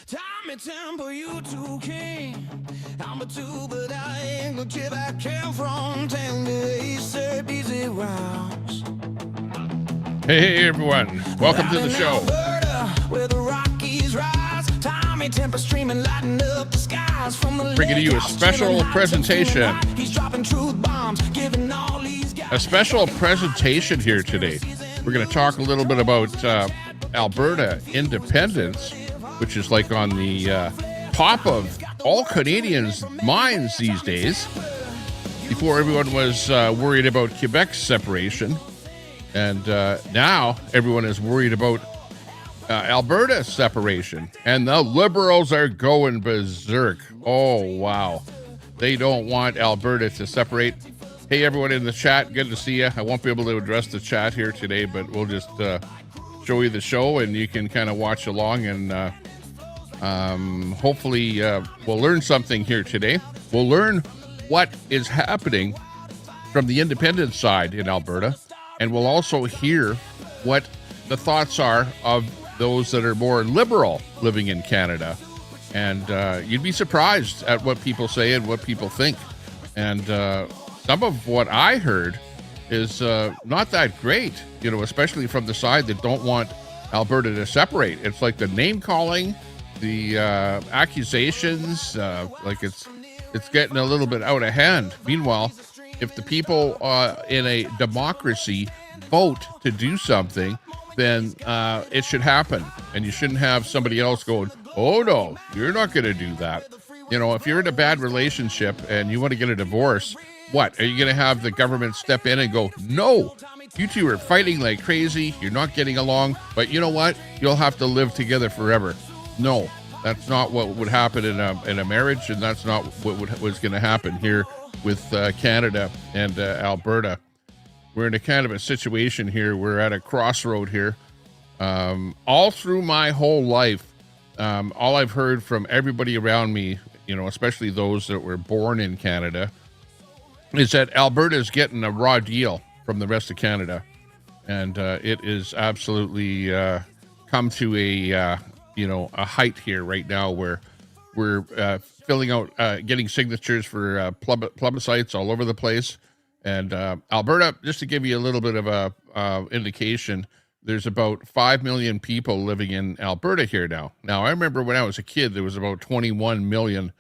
Time and temper, you too king. I'm a two, but I ain't gonna give back came from 10 to 8, serve easy rounds. Hey everyone, welcome to the show. Alberta, where the Rockies rise. Time and temper streaming, lighting up the skies from the Bringing you a special presentation. He's dropping truth bombs, giving all these guys A special presentation here today. We're going to talk a little bit about Alberta independence, which is like on the top of all Canadians' minds these days. Before, everyone was worried about Quebec's separation, and now everyone is worried about Alberta's separation, and the Liberals are going berserk. Oh, wow. They don't want Alberta to separate. Hey, everyone in the chat, good to see you. I won't be able to address the chat here today, but we'll just show you the show, and you can kind of watch along, and hopefully we'll learn something here today. We'll learn what is happening from the independent side in Alberta, and we'll also hear what the thoughts are of those that are more liberal living in Canada. And you'd be surprised at what people say and what people think. And some of what I heard is not that great, you know, especially from the side that don't want Alberta to separate. It's like the name calling, the accusations, like it's getting a little bit out of hand. Meanwhile, if the people in a democracy vote to do something, then it should happen. And you shouldn't have somebody else going, oh no, you're not going to do that. You know, if you're in a bad relationship and you want to get a divorce, what? Are you going to have the government step in and go, no, you two are fighting like crazy, you're not getting along, but you know what? You'll have to live together forever. No, that's not what would happen in a marriage, and that's not what was going to happen here with Canada and Alberta. We're in a kind of a situation here. We're at a crossroad here. All through my whole life, all I've heard from everybody around me, you know, especially those that were born in Canada, is that Alberta is getting a raw deal from the rest of Canada. And it is absolutely come to a height here right now where we're filling out, getting signatures for plebiscites all over the place. And Alberta, just to give you a little bit of a indication, there's about 5 million people living in Alberta here now. Now, I remember when I was a kid, there was about 21 million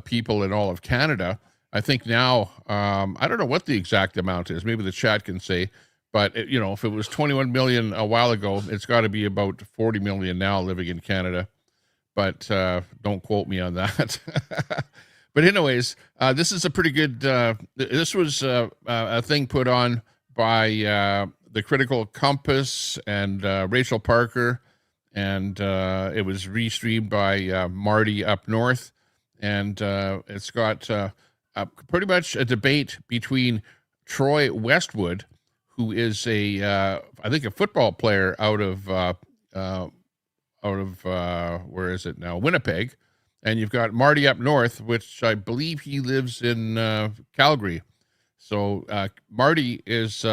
people in all of Canada. I think now, I don't know what the exact amount is. Maybe the chat can say. But, if it was 21 million a while ago, it's got to be about 40 million now living in Canada. But don't quote me on that. But anyways, this is a pretty good, this was a thing put on by the Critical Compass and Rachel Parker, and it was restreamed by Martyupnorth, and it's got pretty much a debate between Troy Westwood, who is I think a football player out of where is it now? Winnipeg. And you've got Martyupnorth, which I believe he lives in Calgary. So Marty is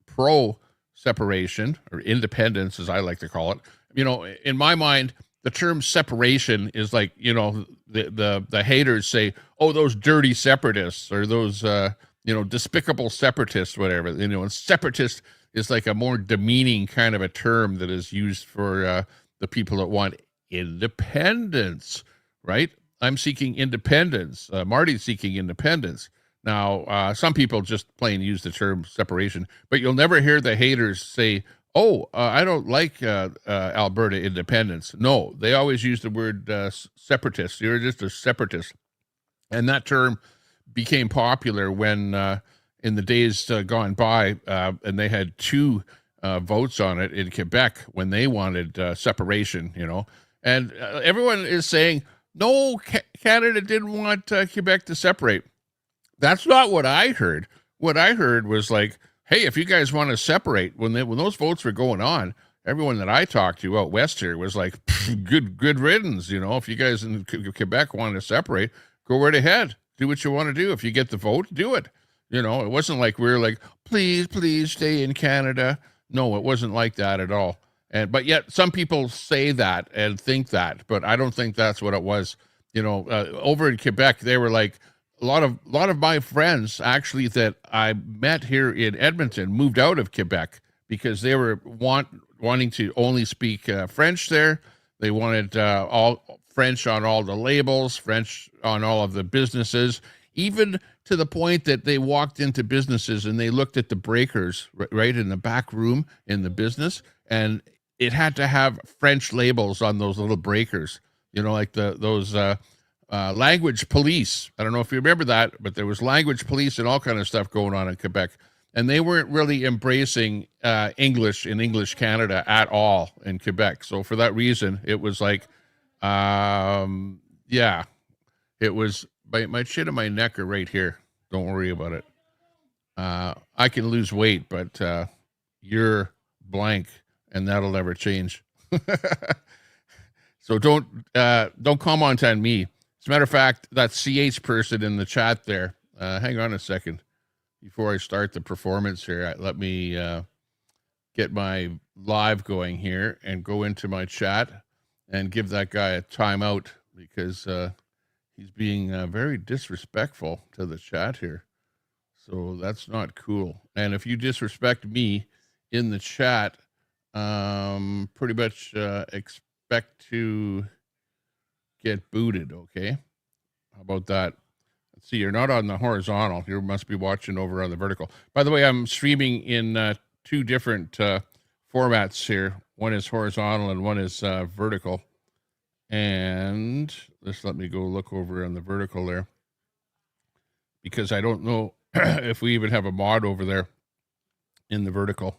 pro-separation, or independence, as I like to call it. You know, in my mind, the term separation is like, the haters say, oh, those dirty separatists, or those, despicable separatists, whatever. And separatist is like a more demeaning kind of a term that is used for the people that want independence. Right? I'm seeking independence. Marty's seeking independence. Now, some people just plain use the term separation, but you'll never hear the haters say, oh, I don't like Alberta independence. No, they always use the word separatist. You're just a separatist. And that term became popular when, in the days gone by, and they had two votes on it in Quebec when they wanted separation, and everyone is saying, no, Canada didn't want Quebec to separate. That's not what I heard. What I heard was like, hey, if you guys want to separate, when those votes were going on, everyone that I talked to out west here was like, good riddance. If you guys in Quebec want to separate, go right ahead. Do what you want to do. If you get the vote, do it. It wasn't like we were like, please stay in Canada. No, it wasn't like that at all. But yet some people say that and think that, but I don't think that's what it was. Over in Quebec, they were like a lot of my friends actually that I met here in Edmonton moved out of Quebec because they were wanting to only speak French there. They wanted all French on all the labels, French on all of the businesses, even to the point that they walked into businesses and they looked at the breakers right in the back room in the business, and it had to have French labels on those little breakers, like those language police. I don't know if you remember that, but there was language police and all kind of stuff going on in Quebec. And they weren't really embracing English in English Canada at all in Quebec. So for that reason, it was like, it was my chin and my neck are right here. Don't worry about it. I can lose weight, but you're blank, and that'll never change. So don't comment on me. As a matter of fact, that CH person in the chat there, hang on a second. Before I start the performance here, let me get my live going here and go into my chat and give that guy a timeout because he's being very disrespectful to the chat here. So that's not cool. And if you disrespect me in the chat, pretty much expect to get booted, okay? How about that? Let's see, you're not on the horizontal. You must be watching over on the vertical. By the way, I'm streaming in two different formats here. One is horizontal and one is vertical. And just let me go look over on the vertical there, because I don't know if we even have a mod over there in the vertical.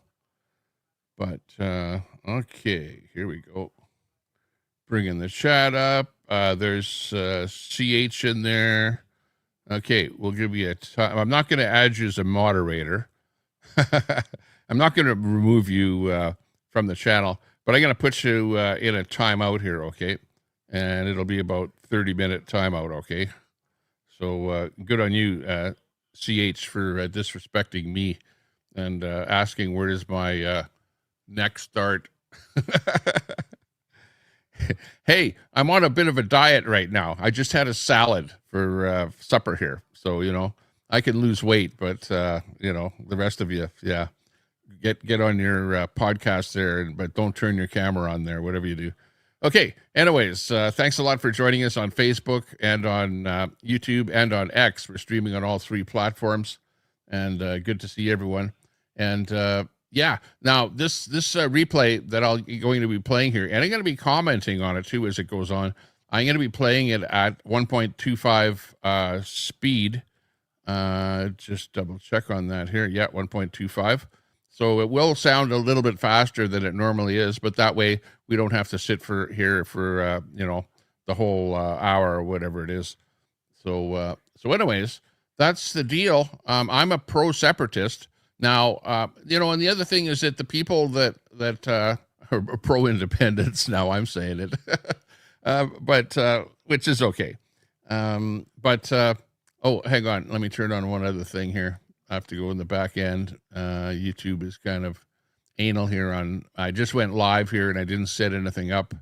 But okay, here we go. Bringing the chat up. There's CH in there. Okay, we'll give you a time. I'm not going to add you as a moderator. I'm not going to remove you from the channel, but I'm going to put you in a timeout here, okay? And it'll be about 30-minute timeout, okay? So good on you, CH, for disrespecting me and asking where does my neck start. Hey, I'm on a bit of a diet right now. I just had a salad for supper here. So, I can lose weight, but, the rest of you, yeah, get on your podcast there, but don't turn your camera on there, whatever you do. Okay, anyways, thanks a lot for joining us on Facebook and on YouTube and on X. We're streaming on all three platforms, and good to see everyone. And yeah, now this replay that I'm going to be playing here, and I'm going to be commenting on it too as it goes on. I'm going to be playing it at 1.25 speed. Just double check on that here. Yeah, 1.25. So it will sound a little bit faster than it normally is, but that way we don't have to sit here for the whole hour or whatever it is. So anyways, that's the deal. I'm a pro-separatist. Now, and the other thing is that the people that are pro-independence, now I'm saying it, but which is okay. Oh, hang on. Let me turn on one other thing here. I have to go in the back end. YouTube is kind of anal here I just went live here and I didn't set anything up.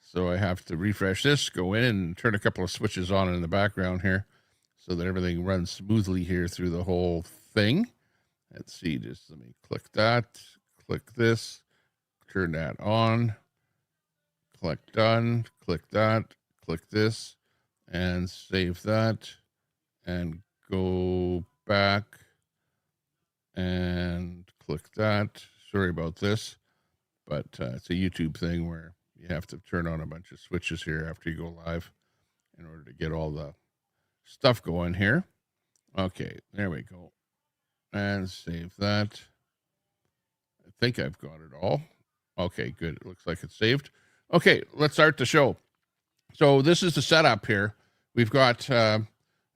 So I have to refresh this, go in and turn a couple of switches on in the background here so that everything runs smoothly here through the whole thing. Let's see, just let me click that, click this, turn that on, click done, click that, click this, and save that, and go back and click that. Sorry about this, but it's a YouTube thing where you have to turn on a bunch of switches here after you go live in order to get all the stuff going here. Okay, there we go. And save that. I think I've got it all. Okay, good. It looks like it's saved. Okay, let's start the show. So this is the setup here. We've got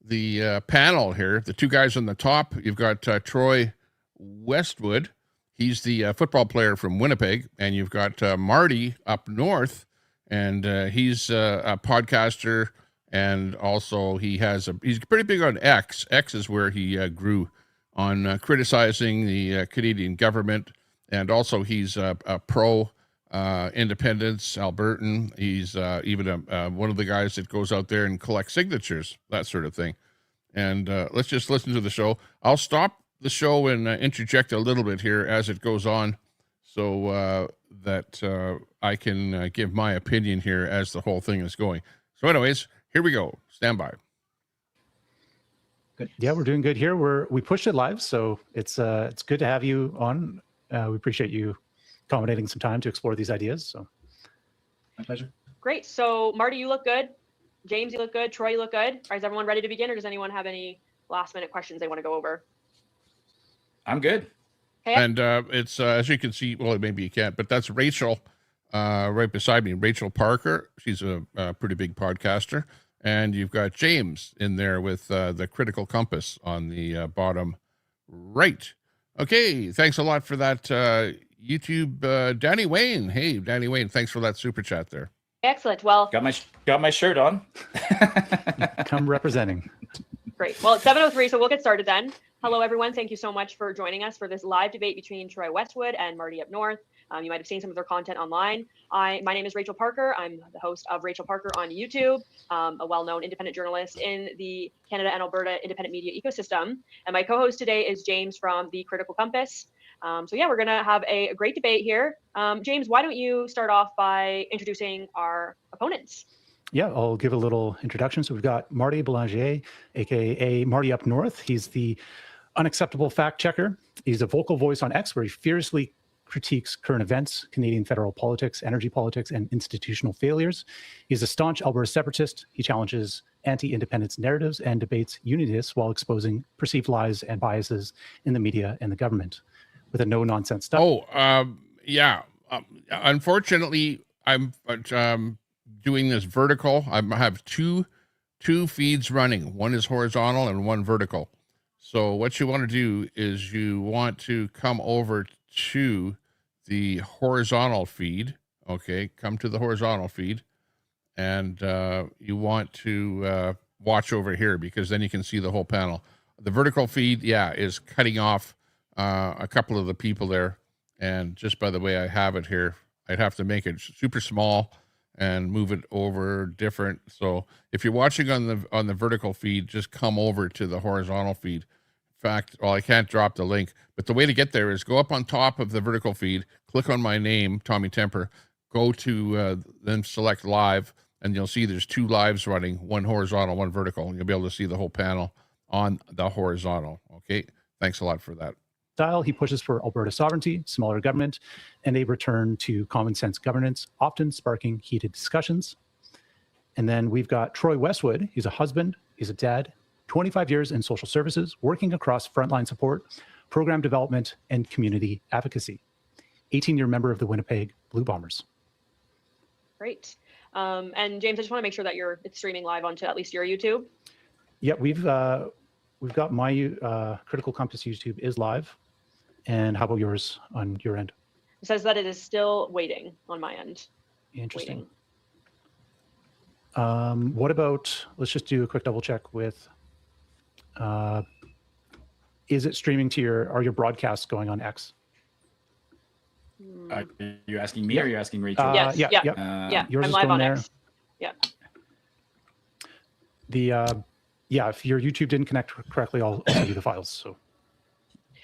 the panel here. The two guys on the top. You've got Troy Westwood. He's the football player from Winnipeg. And you've got Martyupnorth. And he's a podcaster. And also he's pretty big on X. X is where he grew on criticizing the Canadian government. And also he's a pro independents, Albertan. He's even one of the guys that goes out there and collects signatures, that sort of thing. And let's just listen to the show. I'll stop the show and interject a little bit here as it goes on, so that I can give my opinion here as the whole thing is going. So anyways, here we go. Stand by. Good. Yeah, we're doing good here. We pushed it live, so it's good to have you on. We appreciate you accommodating some time to explore these ideas. So, my pleasure. Great. So, Marty, you look good. James, you look good. Troy, you look good. Is everyone ready to begin, or does anyone have any last-minute questions they want to go over? I'm good. Okay. And it's as you can see, well, maybe you can't, but that's Rachel right beside me, Rachel Parker. She's a pretty big podcaster. And you've got James in there with the critical compass on the bottom right. Okay, thanks a lot for that, YouTube. Danny Wayne. Hey, Danny Wayne, thanks for that super chat there. Excellent. Well, Got my shirt on. come representing. great. Well, it's 7:03, so we'll get started then. Hello, everyone. Thank you so much for joining us for this live debate between Troy Westwood and Martyupnorth. You might have seen some of their content online. My name is Rachel Parker. I'm the host of Rachel Parker on YouTube, a well-known independent journalist in the Canada and Alberta independent media ecosystem. And my co-host today is James from the Critical Compass. So yeah, we're going to have a great debate here. James, why don't you start off by introducing our opponents? Yeah, I'll give a little introduction. So we've got Marty Belanger, aka Martyupnorth. He's the unacceptable fact checker. He's a vocal voice on X where he fiercely critiques current events, Canadian federal politics, energy politics, and institutional failures. He's a staunch Alberta separatist. He challenges anti-independence narratives and debates unionists while exposing perceived lies and biases in the media and the government with a no-nonsense stuff. Yeah. Unfortunately, I'm doing this vertical. I have two feeds running. One is horizontal and one vertical. So what you want to do is you want to come over to the horizontal feed. Okay, come to the horizontal feed, and you want to watch over here because then you can see the whole panel. The vertical feed, is cutting off a couple of the people there. And just by the way I have it here, I'd have to make it super small and move it over different. So if you're watching on the vertical feed, just come over to the horizontal feed. In fact, I can't drop the link, but the way to get there is go up on top of the vertical feed, click on my name, Tommy Temper, go to then select live, and you'll see there's two lives running, one horizontal, one vertical, and you'll be able to see the whole panel on the horizontal. Okay, thanks a lot for that. Style, he pushes for Alberta sovereignty, smaller government, and a return to common sense governance, often sparking heated discussions. And then we've got Troy Westwood. He's a husband, he's a dad, 25 years in social services, working across frontline support, program development, and community advocacy. 18-year member of the Winnipeg Blue Bombers. Great. And James, I just want to make sure that it's streaming live onto at least your YouTube. Yeah, we've got my Critical Compass YouTube is live. And how about yours on your end? It says that it is still waiting on my end. Interesting. What about, let's just do a quick double check with, is it streaming to are your broadcasts going on X? Are you asking me or are you asking Rachel? Yes. Yeah. Yours I'm is live going on there. X. Yeah. If your YouTube didn't connect correctly, I'll send you the files. So.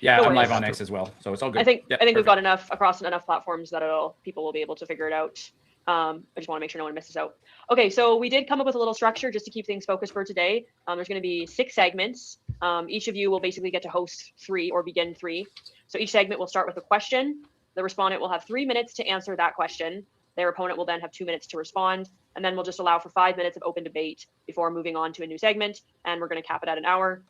Yeah, No I'm worries. live on X as well, so it's all good. I think Yep, we've perfect. got enough across enough platforms that people will be able to figure it out. I just want to make sure no one misses out. Okay, so we did come up with a little structure just to keep things focused for today. There's going to be 6 segments. Each of you will basically get to host 3 or begin 3. So each segment will start with a question. The respondent will have 3 minutes to answer that question. Their opponent will then have 2 minutes to respond. And then we'll just allow for 5 minutes of open debate before moving on to a new segment. And we're going to cap it at an hour.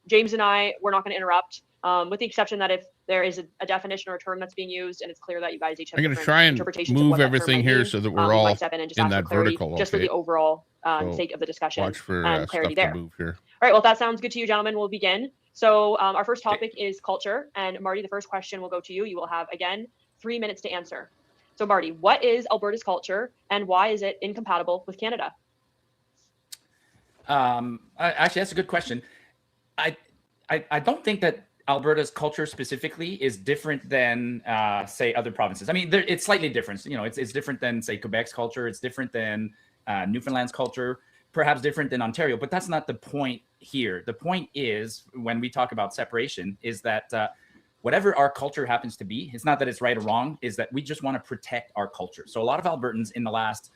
James and we're not going to interrupt. With the exception that if there is a definition or a term that's being used and it's clear that you guys each have I'm going to different try and interpretations of move what that term everything might here mean, so that we we're might all step in and just in ask that for clarity, vertical. just for Okay. the overall So sake of the discussion Watch for and stuff clarity to there. move here. All right, well, if that sounds good to you, gentlemen, we'll begin. So our first topic is culture. And Marty, the first question will go to you. You will have, again, 3 minutes to answer. So Marty, what is Alberta's culture and why is it incompatible with Canada? Actually, that's a good question. I don't think that Alberta's culture specifically is different than, say, other provinces. I mean, it's slightly different. You know, it's different than, say, Quebec's culture. It's different than Newfoundland's culture, perhaps different than Ontario. But that's not the point here. The point is, when we talk about separation, is that whatever our culture happens to be, it's not that it's right or wrong, is that we just want to protect our culture. So a lot of Albertans in the last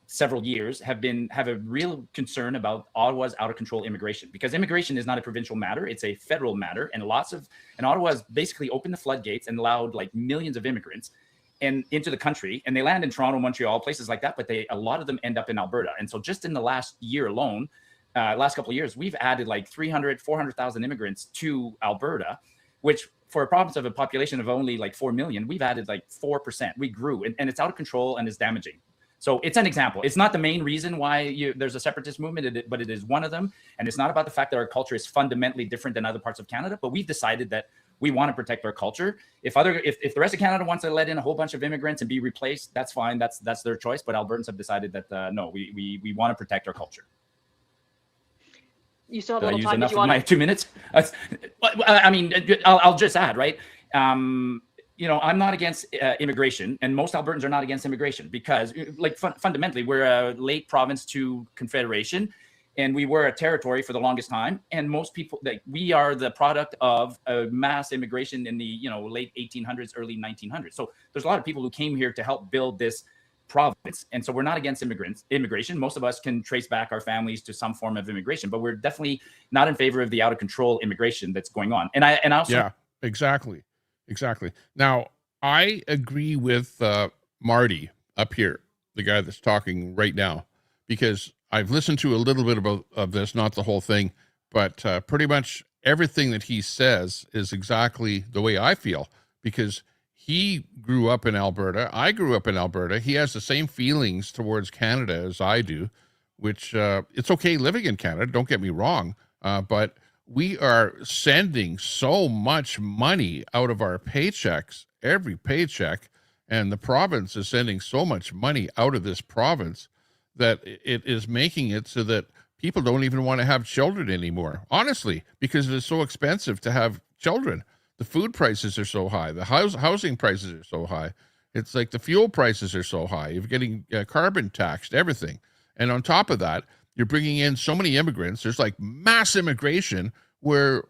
several years have a real concern about Ottawa's out of control immigration, because immigration is not a provincial matter, it's a federal matter, and Ottawa's basically opened the floodgates and allowed like millions of immigrants into the country, and they land in Toronto, Montreal, places like that, but a lot of them end up in Alberta. And so just in the last year alone, last couple of years, we've added like 400,000 immigrants to Alberta, which for a province of a population of only like 4 million, we've added like 4%. We grew, and it's out of control and is damaging. So it's an example. It's not the main reason why there's a separatist movement, but it is one of them. And it's not about the fact that our culture is fundamentally different than other parts of Canada, but we've decided that we want to protect our culture. If the rest of Canada wants to let in a whole bunch of immigrants and be replaced, that's fine. That's their choice. But Albertans have decided that no, we want to protect our culture. You still have a little use time. enough Did you of my want 2 minutes? I mean, I'll just add, right? You know, I'm not against immigration, and most Albertans are not against immigration because, like, fundamentally, we're a late province to Confederation, and we were a territory for the longest time. And most people, we are the product of a mass immigration in the late 1800s, early 1900s. So there's a lot of people who came here to help build this province, and so we're not against immigration. Most of us can trace back our families to some form of immigration, but we're definitely not in favor of the out of control immigration that's going on. And I also Exactly. Now, I agree with Marty up here, the guy that's talking right now, because I've listened to a little bit of this, not the whole thing, but pretty much everything that he says is exactly the way I feel, because he grew up in Alberta. I grew up in Alberta. He has the same feelings towards Canada as I do, which it's okay living in Canada, don't get me wrong, but we are sending so much money out of our paychecks, every paycheck, and the province is sending so much money out of this province that it is making it so that people don't even want to have children anymore, honestly, because it is so expensive to have children. The food prices are so high. The housing prices are so high. It's like the fuel prices are so high. You're getting carbon taxed, everything. And on top of that, you're bringing in so many immigrants. There's like mass immigration where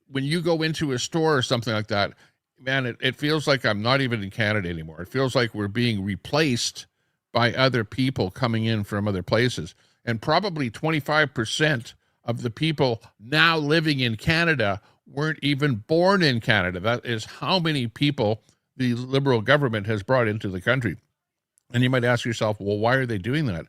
when you go into a store or something like that, man, it feels like I'm not even in Canada anymore. It feels like we're being replaced by other people coming in from other places. And probably 25% of the people now living in Canada weren't even born in Canada. That is how many people the Liberal government has brought into the country. And you might ask yourself, well, why are they doing that?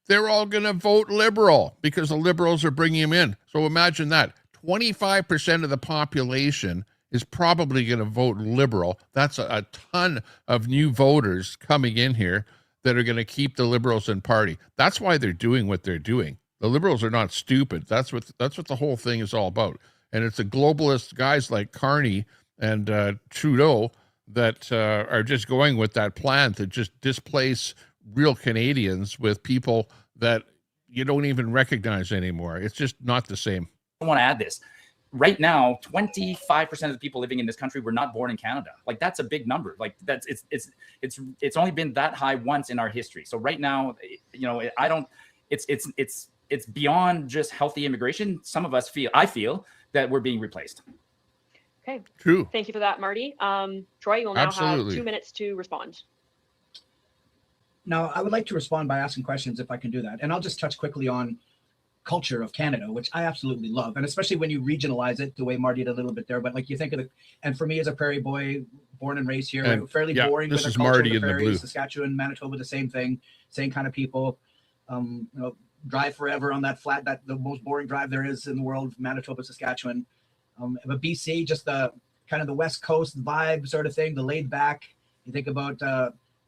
They're all going to vote Liberal because the Liberals are bringing them in. So imagine that. 25% of the population is probably going to vote Liberal. That's a ton of new voters coming in here that are going to keep the Liberals in party. That's why they're doing what they're doing. The Liberals are not stupid. That's what the whole thing is all about. And it's the globalist guys like Carney and Trudeau that are just going with that plan to just displace real Canadians with people that you don't even recognize anymore. It's just not the same. I want to add this. Right now, 25% of the people living in this country were not born in Canada. Like, that's a big number. Like, it's only been that high once in our history. So right now, it's beyond just healthy immigration. I feel that we're being replaced. Okay. True. Thank you for that, Marty. Troy, you will now Absolutely. have 2 minutes to respond. Now, I would like to respond by asking questions if I can do that. And I'll just touch quickly on culture of Canada, which I absolutely love. And especially when you regionalize it the way Marty did a little bit there. But like you think of and for me as a prairie boy, born and raised here, And, fairly yeah, boring. this with is the culture Marty of in the prairies, blue. Saskatchewan, Manitoba, the same thing, same kind of people. Drive forever on that flat, the most boring drive there is in the world, Manitoba, Saskatchewan. But BC, just the kind of the West Coast vibe sort of thing, the laid back. You think about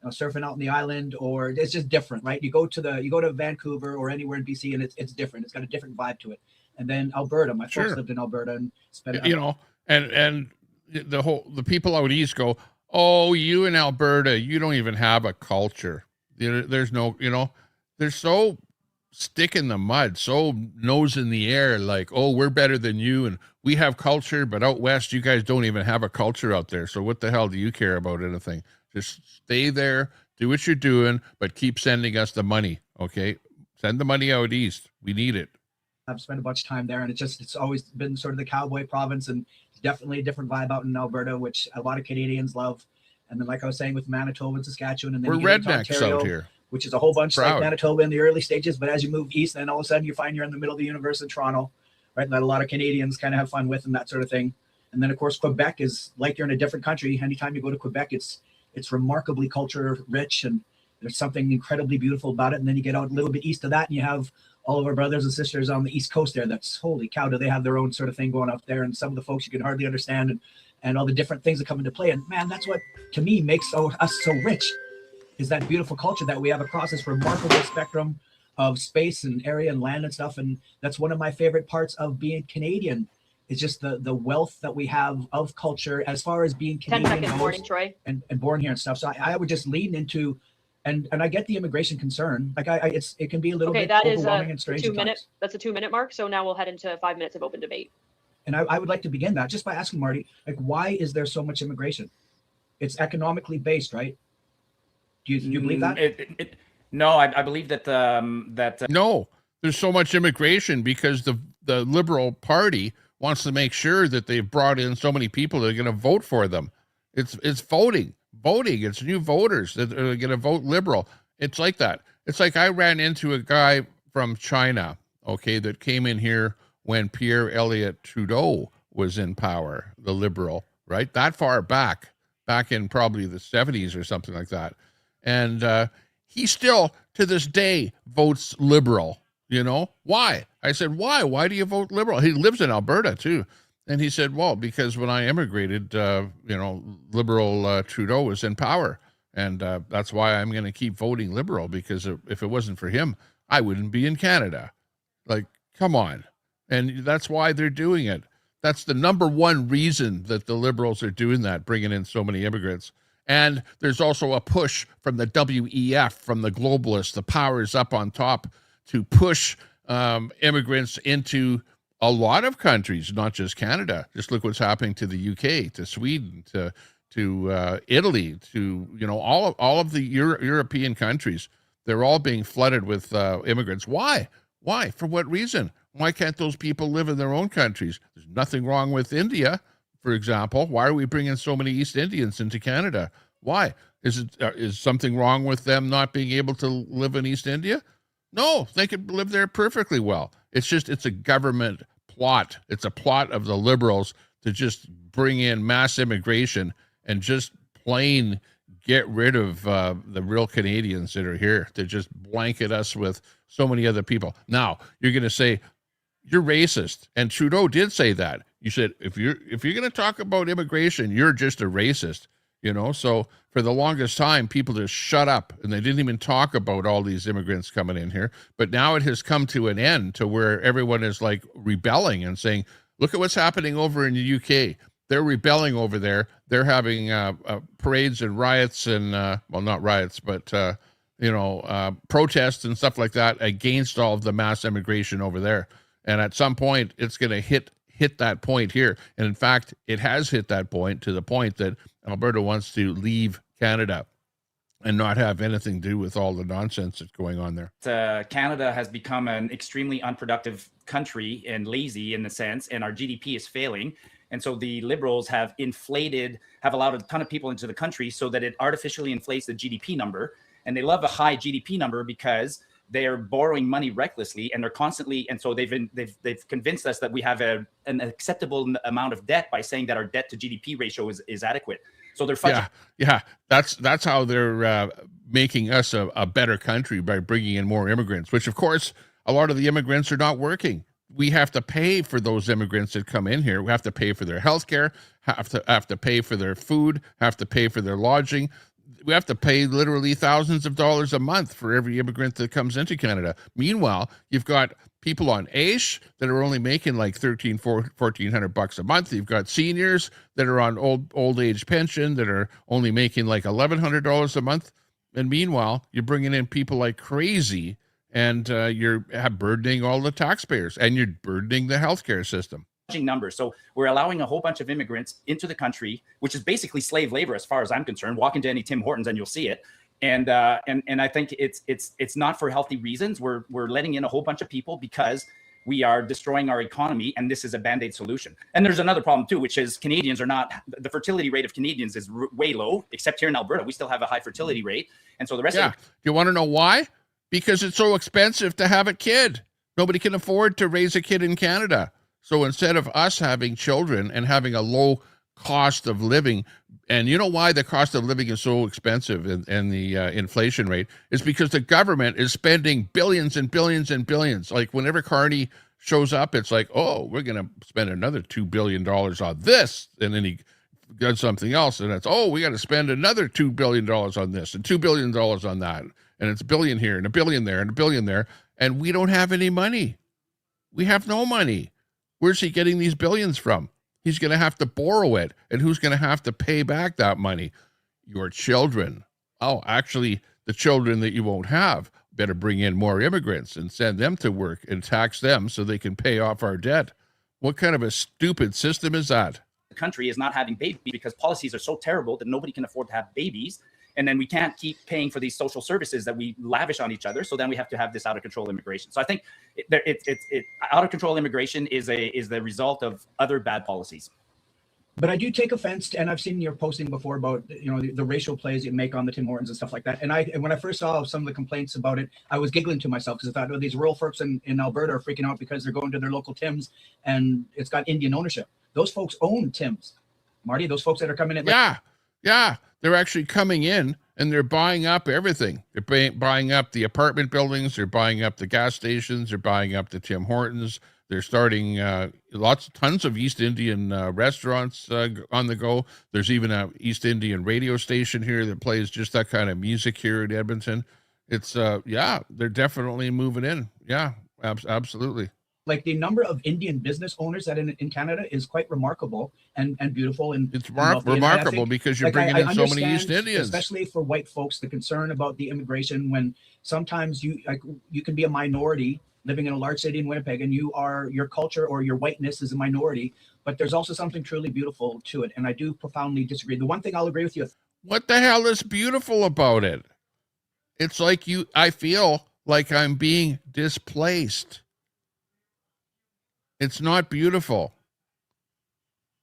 surfing out in the island, or it's just different, right? You go to Vancouver or anywhere in BC, and it's different. It's got a different vibe to it. And then Alberta, my folks lived in Alberta and spent and the people out east go, oh, you in Alberta, you don't even have a culture. There's no, they're so stick in the mud, so nose in the air, like, oh, we're better than you and we have culture, but out west, you guys don't even have a culture out there. So what the hell do you care about anything? Just stay there, do what you're doing, but keep sending us the money, okay? Send the money out east. We need it. I've spent a bunch of time there, and it's always been sort of the cowboy province, and definitely a different vibe out in Alberta, which a lot of Canadians love. And then, like I was saying, with Manitoba and Saskatchewan, and then We're you get into rednecks Ontario, out here. which is a whole bunch Proud. like Manitoba in the early stages. But as you move east, then all of a sudden you find you're in the middle of the universe in Toronto, right? That a lot of Canadians kind of have fun with and that sort of thing. And then, of course, Quebec is like you're in a different country. Anytime you go to Quebec, it's remarkably culture rich, and there's something incredibly beautiful about it. And then you get out a little bit east of that, and you have all of our brothers and sisters on the East Coast there. That's holy cow, do they have their own sort of thing going up there? And some of the folks you can hardly understand, and all the different things that come into play. And man, that's what to me makes us so rich, is that beautiful culture that we have across this remarkable spectrum of space and area and land and stuff. And that's one of my favorite parts of being Canadian, is just the wealth that we have of culture as far as being 10 Canadian seconds, morning, Troy. and born here and stuff. So I would just lean into, and I get the immigration concern. Like it can be a little Okay, bit that is overwhelming a and strange. 2 at minute. times. That's a 2 minute mark. So now we'll head into 5 minutes of open debate. And I would like to begin that just by asking Marty, like, why is there so much immigration? It's economically based, right? Do you believe that? No, I believe that No, there's so much immigration because the Liberal Party wants to make sure that they've brought in so many people that are going to vote for them. It's voting. It's new voters that are going to vote Liberal. It's like that. It's like I ran into a guy from China, okay, that came in here when Pierre Elliott Trudeau was in power, the Liberal, right? That far back in probably the 70s or something like that. And he still, to this day, votes Liberal. You know, why? I said, why? Why do you vote Liberal? He lives in Alberta, too. And he said, well, because when I immigrated, Liberal Trudeau was in power. And that's why I'm going to keep voting Liberal, because if it wasn't for him, I wouldn't be in Canada. Like, come on. And that's why they're doing it. That's the number one reason that the Liberals are doing that, bringing in so many immigrants. And there's also a push from the WEF, from the globalists, the powers up on top, to push immigrants into a lot of countries, not just Canada. Just look what's happening to the UK, to Sweden, to Italy, to all of the European countries. They're all being flooded with immigrants. Why? For what reason? Why can't those people live in their own countries? There's nothing wrong with India, for example. Why are we bringing so many East Indians into Canada? Why? Is something wrong with them not being able to live in East India? No, they could live there perfectly well. It's a government plot. It's a plot of the Liberals to just bring in mass immigration and just plain get rid of the real Canadians that are here, to just blanket us with so many other people. Now, you're going to say, you're racist. And Trudeau did say that. You said, if you're going to talk about immigration, you're just a racist. So for the longest time, people just shut up, and they didn't even talk about all these immigrants coming in here. But now it has come to an end, to where everyone is like rebelling and saying, look at what's happening over in the UK. They're rebelling over there. They're having parades and riots and, well, not riots, but, protests and stuff like that against all of the mass immigration over there. And at some point, it's going to hit that point here. And in fact, it has hit that point, to the point that Alberta wants to leave Canada and not have anything to do with all the nonsense that's going on there. Canada has become an extremely unproductive country and lazy in a sense, and our GDP is failing. And so the Liberals have allowed a ton of people into the country so that it artificially inflates the GDP number. And they love a high GDP number because they are borrowing money recklessly, and they're constantly, and so they've convinced us that we have an acceptable amount of debt by saying that our debt to GDP ratio is adequate. So they're fudging. Yeah. That's how they're making us a better country, by bringing in more immigrants, which of course a lot of the immigrants are not working. We have to pay for those immigrants that come in here. We have to pay for their health care, have to pay for their food, have to pay for their lodging. We have to pay literally thousands of dollars a month for every immigrant that comes into Canada. Meanwhile, you've got people on AISH that are only making like $1,400 a month. You've got seniors that are on old age pension that are only making like $1,100 a month. And meanwhile, you're bringing in people like crazy, and you're burdening all the taxpayers, and you're burdening the healthcare system. Numbers. So we're allowing a whole bunch of immigrants into the country, which is basically slave labor as far as I'm concerned. Walk into any Tim Hortons and you'll see it. And I think it's not for healthy reasons. We're letting in a whole bunch of people because we are destroying our economy, and this is a band-aid solution. And there's another problem too, which is Canadians are not, the fertility rate of Canadians is way low, except here in Alberta. We still have a high fertility rate. And so the rest of Do you want to know why? Because it's so expensive to have a kid. Nobody can afford to raise a kid in Canada. So instead of us having children and having a low cost of living, and you know why the cost of living is so expensive and the inflation rate is because the government is spending billions and billions and billions. Like whenever Carney shows up, it's like, oh, we're going to spend another $2 billion on this. And then he does something else. And it's, oh, we got to spend another $2 billion on this and $2 billion on that. And it's a billion here and a billion there and a billion there. And we don't have any money. We have no money. Where's he getting these billions from? He's going to have to borrow it. And who's going to have to pay back that money? Your children. Oh, actually, the children that you won't have. Better bring in more immigrants and send them to work and tax them so they can pay off our debt. What kind of a stupid system is that? the country is not having babies because policies are so terrible that nobody can afford to have babies. And then we can't keep paying for these social services that we lavish on each other. So then we have to have this out of control immigration. So I think out of control immigration is the result of other bad policies. But I do take offense to, and I've seen your posting before about, you know, the racial plays you make on the Tim Hortons and stuff like that. And when I first saw some of the complaints about it, I was giggling to myself because I thought, oh, these rural folks in Alberta are freaking out because they're going to their local Tims and it's got Indian ownership. Those folks own Tims. Marty, those folks that are coming in. Yeah. They're actually coming in and they're buying up everything. They're buying up the apartment buildings. They're buying up the gas stations. They're buying up the Tim Hortons. They're starting tons of East Indian restaurants on the go. There's even a East Indian radio station here that plays just that kind of music here in Edmonton. It's, they're definitely moving in. Yeah, absolutely. Like the number of Indian business owners that in Canada is quite remarkable and beautiful. And it's remarkable because you're bringing in so many East Indians. Especially for white folks, the concern about the immigration when sometimes you can be a minority living in a large city in Winnipeg and your culture or your whiteness is a minority, but there's also something truly beautiful to it. And I do profoundly disagree. The one thing I'll agree with you. What the hell is beautiful about it? It's like I feel like I'm being displaced. It's not beautiful.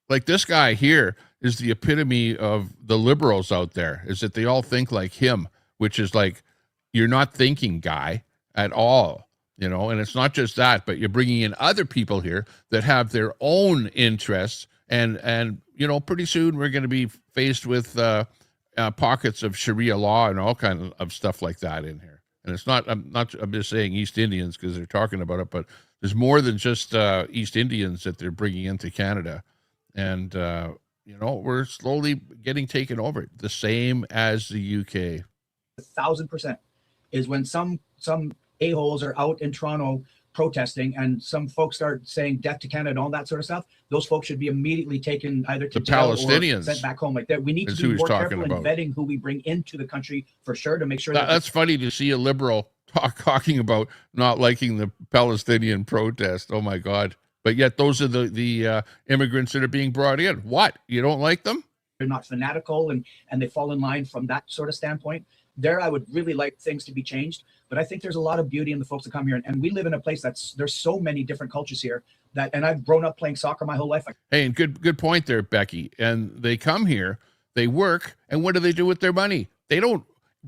Like this guy here is the epitome of the liberals out there, is that they all think like him, which is like, you're not thinking, guy, at all. You know, and it's not just that, but you're bringing in other people here that have their own interests. And you know, pretty soon we're going to be faced with pockets of Sharia law and all kinds of stuff like that in here. And it's not, I'm just saying East Indians because they're talking about it, but there's more than just East Indians that they're bringing into Canada. And, you know, we're slowly getting taken over, the same as the UK. 1,000% is when some a-holes are out in Toronto protesting and some folks start saying death to Canada and all that sort of stuff. Those folks should be immediately taken either to jail or sent back home. Like that, we need to be more careful in vetting who we bring into the country for sure to make sure that's funny to see a liberal talking about not liking the Palestinian protest. Oh my God. But yet those are the immigrants that are being brought in. What? You don't like them? They're not fanatical and they fall in line from that sort of standpoint. There, I would really like things to be changed, but I think there's a lot of beauty in the folks that come here, and we live in a place there's so many different cultures here and I've grown up playing soccer my whole life. Hey, and good point there, Becky. And they come here, they work, and what do they do with their money? They don't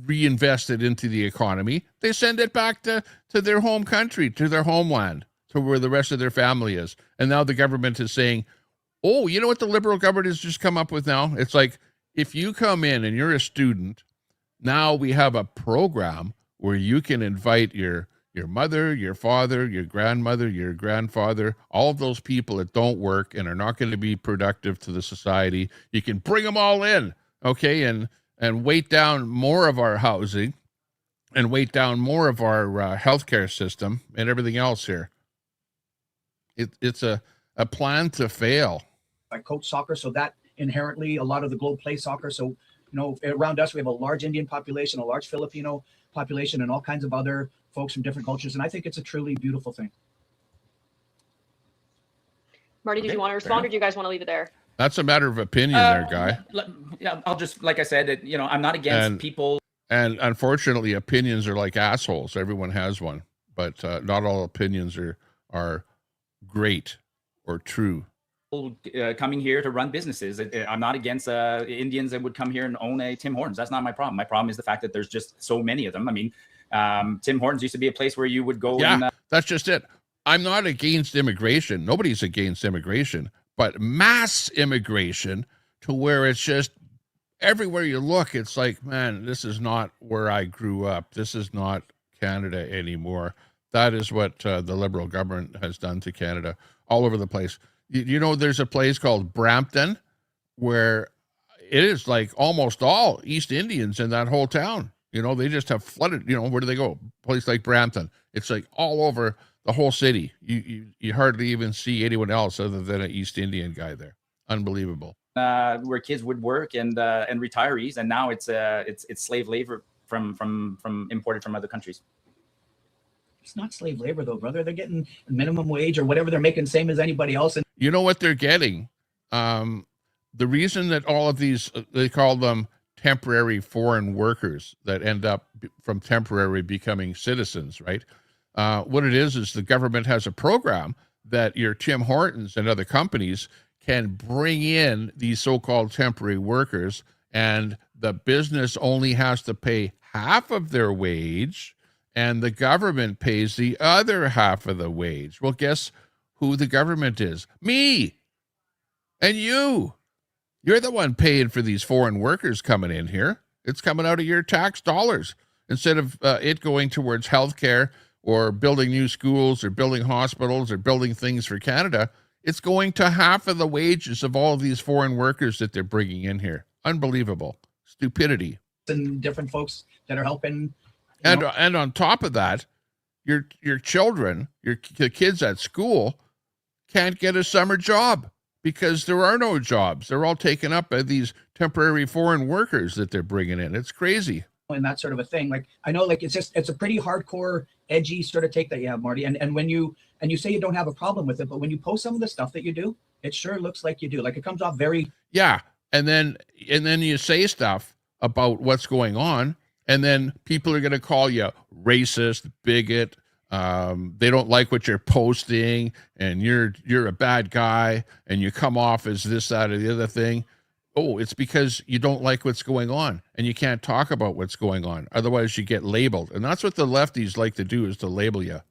reinvest it into the economy. They send it back to their home country, to their homeland, to where the rest of their family is. And now the government is saying, oh, you know what the liberal government has just come up with now? It's like, if you come in and you're a student, now we have a program where you can invite your mother, your father, your grandmother, your grandfather, all of those people that don't work and are not going to be productive to the society. You can bring them all in, okay, and weight down more of our housing and weight down more of our healthcare system and everything else here. It's a plan to fail. I coach soccer, so that inherently a lot of the globe play soccer. So around us, we have a large Indian population, a large Filipino population, and all kinds of other folks from different cultures. And I think it's a truly beautiful thing. Marty, did you want to respond, or do you guys want to leave it there? That's a matter of opinion there, Guy. Yeah, I'll just, like I said, I'm not against people. And unfortunately, opinions are like assholes. Everyone has one, but not all opinions are great or true. Coming here to run businesses. I'm not against Indians that would come here and own a Tim Hortons. That's not my problem. My problem is the fact that there's just so many of them. I mean, Tim Hortons used to be a place where you would go. Yeah, and, that's just it. I'm not against immigration. Nobody's against immigration, but mass immigration to where it's just everywhere you look, it's like, man, this is not where I grew up. This is not Canada anymore. That is what the Liberal government has done to Canada all over the place. You know, there's a place called Brampton where it is like almost all East Indians in that whole town. You know, they just have flooded, where do they go? A place like Brampton. It's like all over the whole city. You hardly even see anyone else other than an East Indian guy there. Unbelievable. Where kids would work and retirees, and now it's slave labor from imported from other countries. It's not slave labor though, brother. They're getting minimum wage or whatever they're making, same as anybody else. And you know what they're getting? The reason that all of these, they call them temporary foreign workers that end up from temporary becoming citizens, right? What it is the government has a program that your Tim Hortons and other companies can bring in these so-called temporary workers, and the business only has to pay half of their wage, and the government pays the other half of the wage. Well, guess who the government is? Me and you. You're the one paying for these foreign workers coming in here. It's coming out of your tax dollars instead of it going towards healthcare or building new schools or building hospitals or building things for Canada. It's going to half of the wages of all of these foreign workers that they're bringing in here. Unbelievable. Stupidity. And different folks that are helping. And on top of that, your children, the kids at school can't get a summer job because there are no jobs. They're all taken up by these temporary foreign workers that they're bringing in. It's crazy. And that sort of a thing. Like, I know, like, it's a pretty hardcore, edgy sort of take that you have, Marty. And when you say you don't have a problem with it, but when you post some of the stuff that you do, it sure looks like you do. Like, it comes off very. Yeah. And then you say stuff about what's going on, and then people are going to call you racist, bigot. They don't like what you're posting, and you're a bad guy, and you come off as this, that, or the other thing. Oh, it's because you don't like what's going on, and you can't talk about what's going on. Otherwise, you get labeled. And that's what the lefties like to do, is to label you.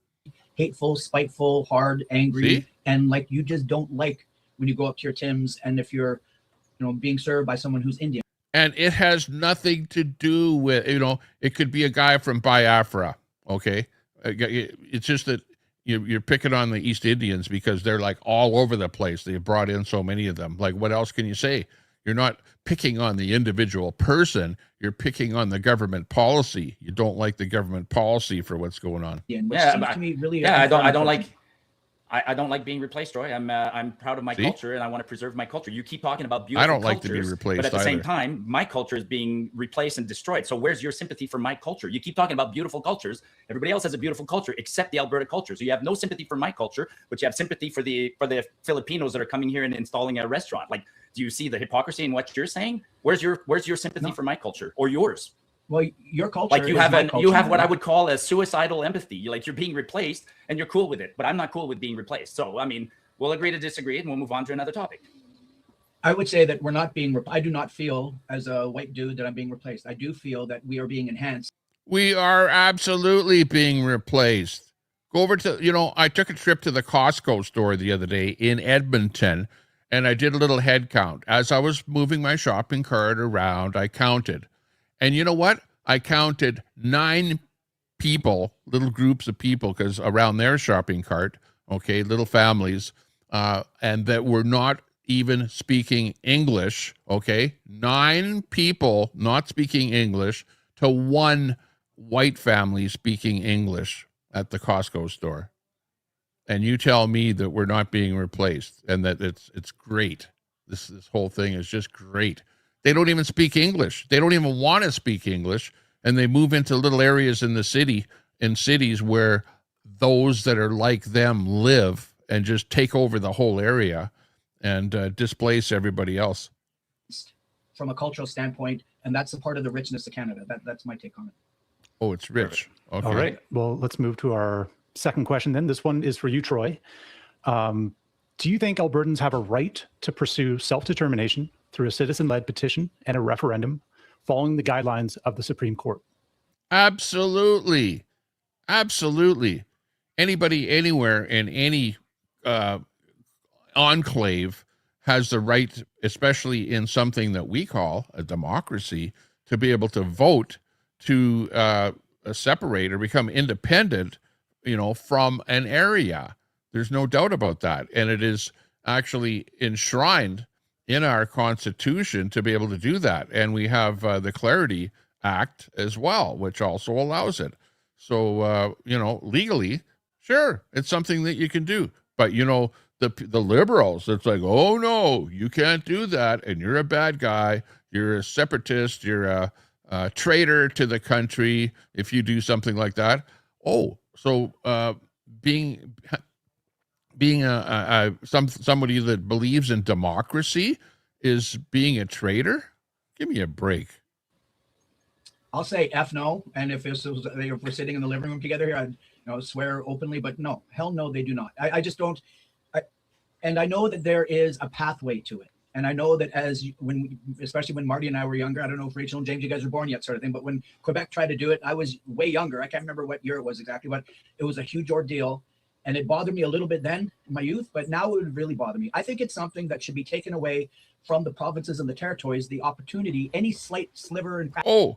Hateful, spiteful, hard, angry. See? And like, you just don't like when you go up to your Tims, and if you're, being served by someone who's Indian. And it has nothing to do with, it could be a guy from Biafra, okay? It's just that you're picking on the East Indians because they're like all over the place. They brought in so many of them. Like, what else can you say? You're not picking on the individual person. You're picking on the government policy. You don't like the government policy for what's going on. I don't like being replaced, Roy. I'm proud of my culture, and I want to preserve my culture. You keep talking about beautiful cultures. I don't like to be replaced, but at the either. same time, my culture is being replaced and destroyed. So where's your sympathy for my culture? You keep talking about beautiful cultures. Everybody else has a beautiful culture except the Alberta culture. So you have no sympathy for my culture, but you have sympathy for the Filipinos that are coming here and installing a restaurant. Like, do you see the hypocrisy in what you're saying? Where's your sympathy for my culture or yours? Well, your culture, like, you have what I would call a suicidal empathy. You're being replaced and you're cool with it, but I'm not cool with being replaced. So, I mean, we'll agree to disagree and we'll move on to another topic. I would say that we're not being, I do not feel as a white dude that I'm being replaced. I do feel that we are being enhanced. We are absolutely being replaced. Go over to, I took a trip to the Costco store the other day in Edmonton, and I did a little head count. As I was moving my shopping cart around, I counted. And you know what? I counted 9 people, little groups of people, because around their shopping cart, okay, little families, and that were not even speaking English, okay? 9 people not speaking English to 1 white family speaking English at the Costco store. And you tell me that we're not being replaced and that it's great. This whole thing is just great. They don't even speak English. They don't even want to speak English. And they move into little areas in the city, in cities where those that are like them live and just take over the whole area and displace everybody else. From a cultural standpoint, and that's a part of the richness of Canada. That's my take on it. Oh, it's rich. Okay. All right. Well, let's move to our second question then. This one is for you, Troy. Do you think Albertans have a right to pursue self-determination through a citizen-led petition and a referendum following the guidelines of the Supreme Court? Absolutely. Absolutely. Anybody, anywhere, in any enclave has the right, especially in something that we call a democracy, to be able to vote to separate or become independent, from an area. There's no doubt about that. And it is actually enshrined in our Constitution to be able to do that. And we have the Clarity Act as well, which also allows it. So, legally, sure, it's something that you can do. But, the liberals, it's like, oh, no, you can't do that. And you're a bad guy. You're a separatist. You're a traitor to the country if you do something like that. Oh, so being somebody that believes in democracy is being a traitor? Give me a break. I'll say F no. And if we're sitting in the living room together here, I'd swear openly, but no, hell no, they do not. I just don't. And I know that there is a pathway to it. And I know that especially when Marty and I were younger, I don't know if Rachel and James, you guys were born yet, sort of thing, but when Quebec tried to do it, I was way younger. I can't remember what year it was exactly, but it was a huge ordeal. And it bothered me a little bit then in my youth, but now it would really bother me. I think it's something that should be taken away from the provinces and the territories, the opportunity, any slight sliver and crack. Oh,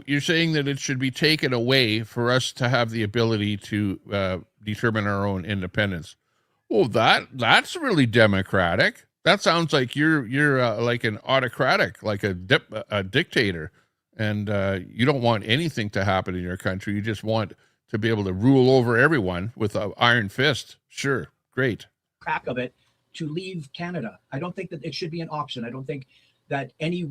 you're saying that it should be taken away for us to have the ability to determine our own independence. Well, that's really democratic. That sounds like you're like an autocratic, like a dictator, and you don't want anything to happen in your country. You just want to be able to rule over everyone with an iron fist. Sure, great. Crack of it to leave Canada. I don't think that it should be an option. I don't think that any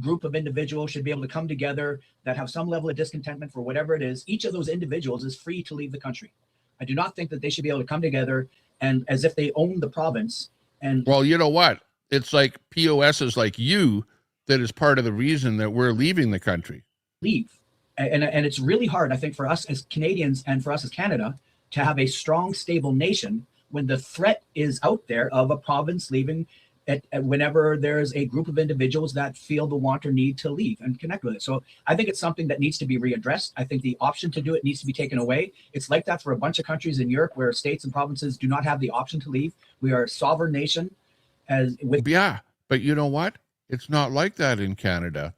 group of individuals should be able to come together that have some level of discontentment for whatever it is. Each of those individuals is free to leave the country. I do not think that they should be able to come together and as if they own the province. And well, you know what? It's like POSs like you that is part of the reason that we're leaving the country. Leave. And it's really hard, I think, for us as Canadians and for us as Canada to have a strong, stable nation when the threat is out there of a province leaving whenever there's a group of individuals that feel the want or need to leave and connect with it. So I think it's something that needs to be readdressed. I think the option to do it needs to be taken away. It's like that for a bunch of countries in Europe where states and provinces do not have the option to leave. We are a sovereign nation. Yeah, but you know what? It's not like that in Canada.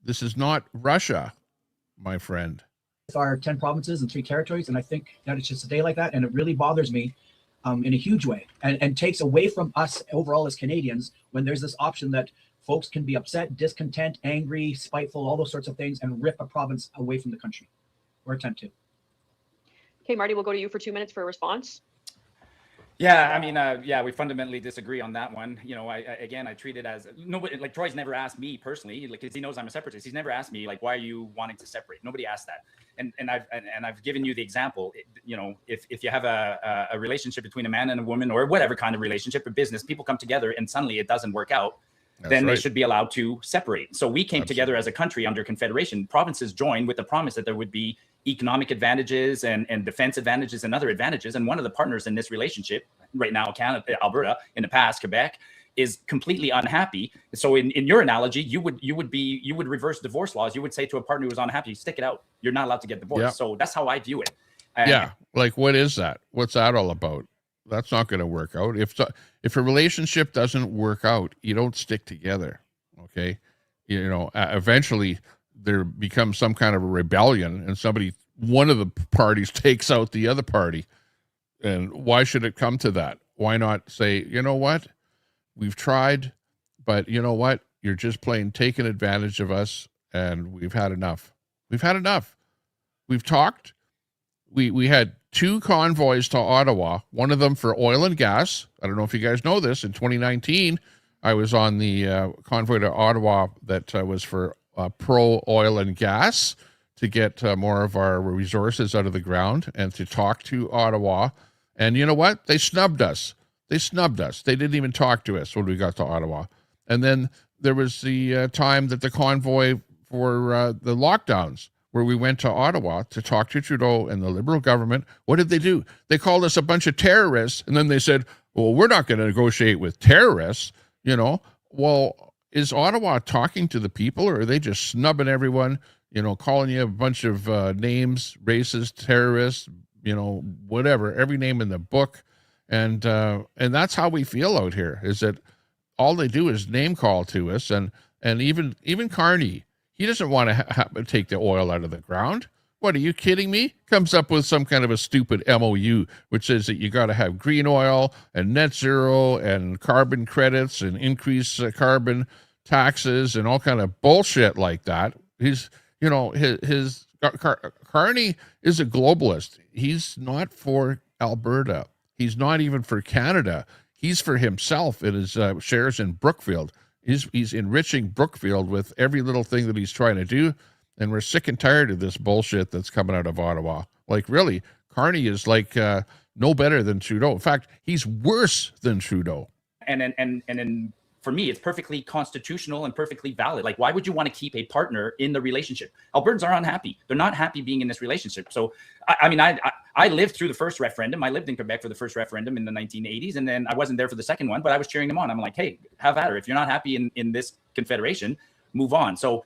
This is not Russia, my friend. With our 10 provinces and 3 territories, and I think that it's just a day like that, and it really bothers me in a huge way, and takes away from us overall as Canadians when there's this option that folks can be upset, discontent, angry, spiteful, all those sorts of things, and rip a province away from the country, or attempt to. Okay, Marty, we'll go to you for 2 minutes for a response. Yeah, I mean, we fundamentally disagree on that one. I treat it as nobody, like Troy's never asked me personally, like, because he knows I'm a separatist. He's never asked me, like, why are you wanting to separate? Nobody asked that. And I've given you the example. If you have a relationship between a man and a woman, or whatever kind of relationship or business, people come together and suddenly it doesn't work out. Then they should be allowed to separate. So we came together as a country under Confederation. Provinces joined with the promise that there would be economic advantages and defense advantages and other advantages. And one of the partners in this relationship right now, Canada, Alberta, in the past, Quebec, is completely unhappy. So in your analogy, you would reverse divorce laws. You would say to a partner who was unhappy, stick it out. You're not allowed to get divorced. Yeah. So that's how I view it. Like, what is that? What's that all about? That's not going to work out. If a relationship doesn't work out, you don't stick together. Okay. Eventually there becomes some kind of a rebellion and one of the parties takes out the other party. And why should it come to that? Why not say, you know what? We've tried, but you know what? You're just plain taking advantage of us, and we've had enough. We've had enough. We've talked. We had 2 convoys to Ottawa, one of them for oil and gas. I don't know if you guys know this. In 2019, I was on the convoy to Ottawa that was for pro oil and gas to get more of our resources out of the ground and to talk to Ottawa. And you know what? They snubbed us. They didn't even talk to us when we got to Ottawa. And then there was the time that the convoy for the lockdowns, where we went to Ottawa to talk to Trudeau and the Liberal government. What did they do? They called us a bunch of terrorists, and then they said, well, we're not going to negotiate with terrorists, you know. Well, is Ottawa talking to the people, or are they just snubbing everyone, you know, calling you a bunch of names, racist, terrorists, you know, whatever, every name in the book. And that's how we feel out here, is that all they do is name call to us. And even Carney, he doesn't want to take the oil out of the ground. What, are you kidding me? Comes up with some kind of a stupid MOU, which says that you got to have green oil and net zero and carbon credits and increase carbon taxes and all kind of bullshit like that. He's, you know, Carney is a globalist. He's not for Alberta. He's not even for Canada. He's for himself and his shares in Brookfield. He's enriching Brookfield with every little thing that he's trying to do. And we're sick and tired of this bullshit that's coming out of Ottawa. Like, really, Carney is like no better than Trudeau. In fact, he's worse than Trudeau. And for me, it's perfectly constitutional and perfectly valid. Like, why would you want to keep a partner in the relationship? Albertans are unhappy. They're not happy being in this relationship. So, I lived through the first referendum. I lived in Quebec for the first referendum in the 1980s. And then I wasn't there for the second one, but I was cheering them on. I'm like, hey, have at her. If you're not happy in this confederation, move on. So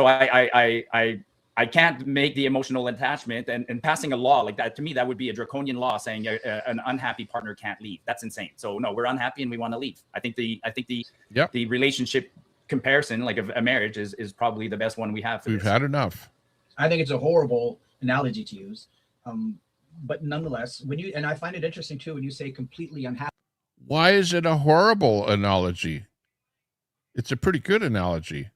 I can't make the emotional attachment and passing a law like that. To me, that would be a draconian law saying an unhappy partner can't leave. That's insane. So no, we're unhappy and we want to leave. I think the relationship comparison, like a marriage, is probably the best one we have. We've had enough. I think it's a horrible analogy to use. But nonetheless, and I find it interesting too, when you say completely unhappy. Why is it a horrible analogy? It's a pretty good analogy.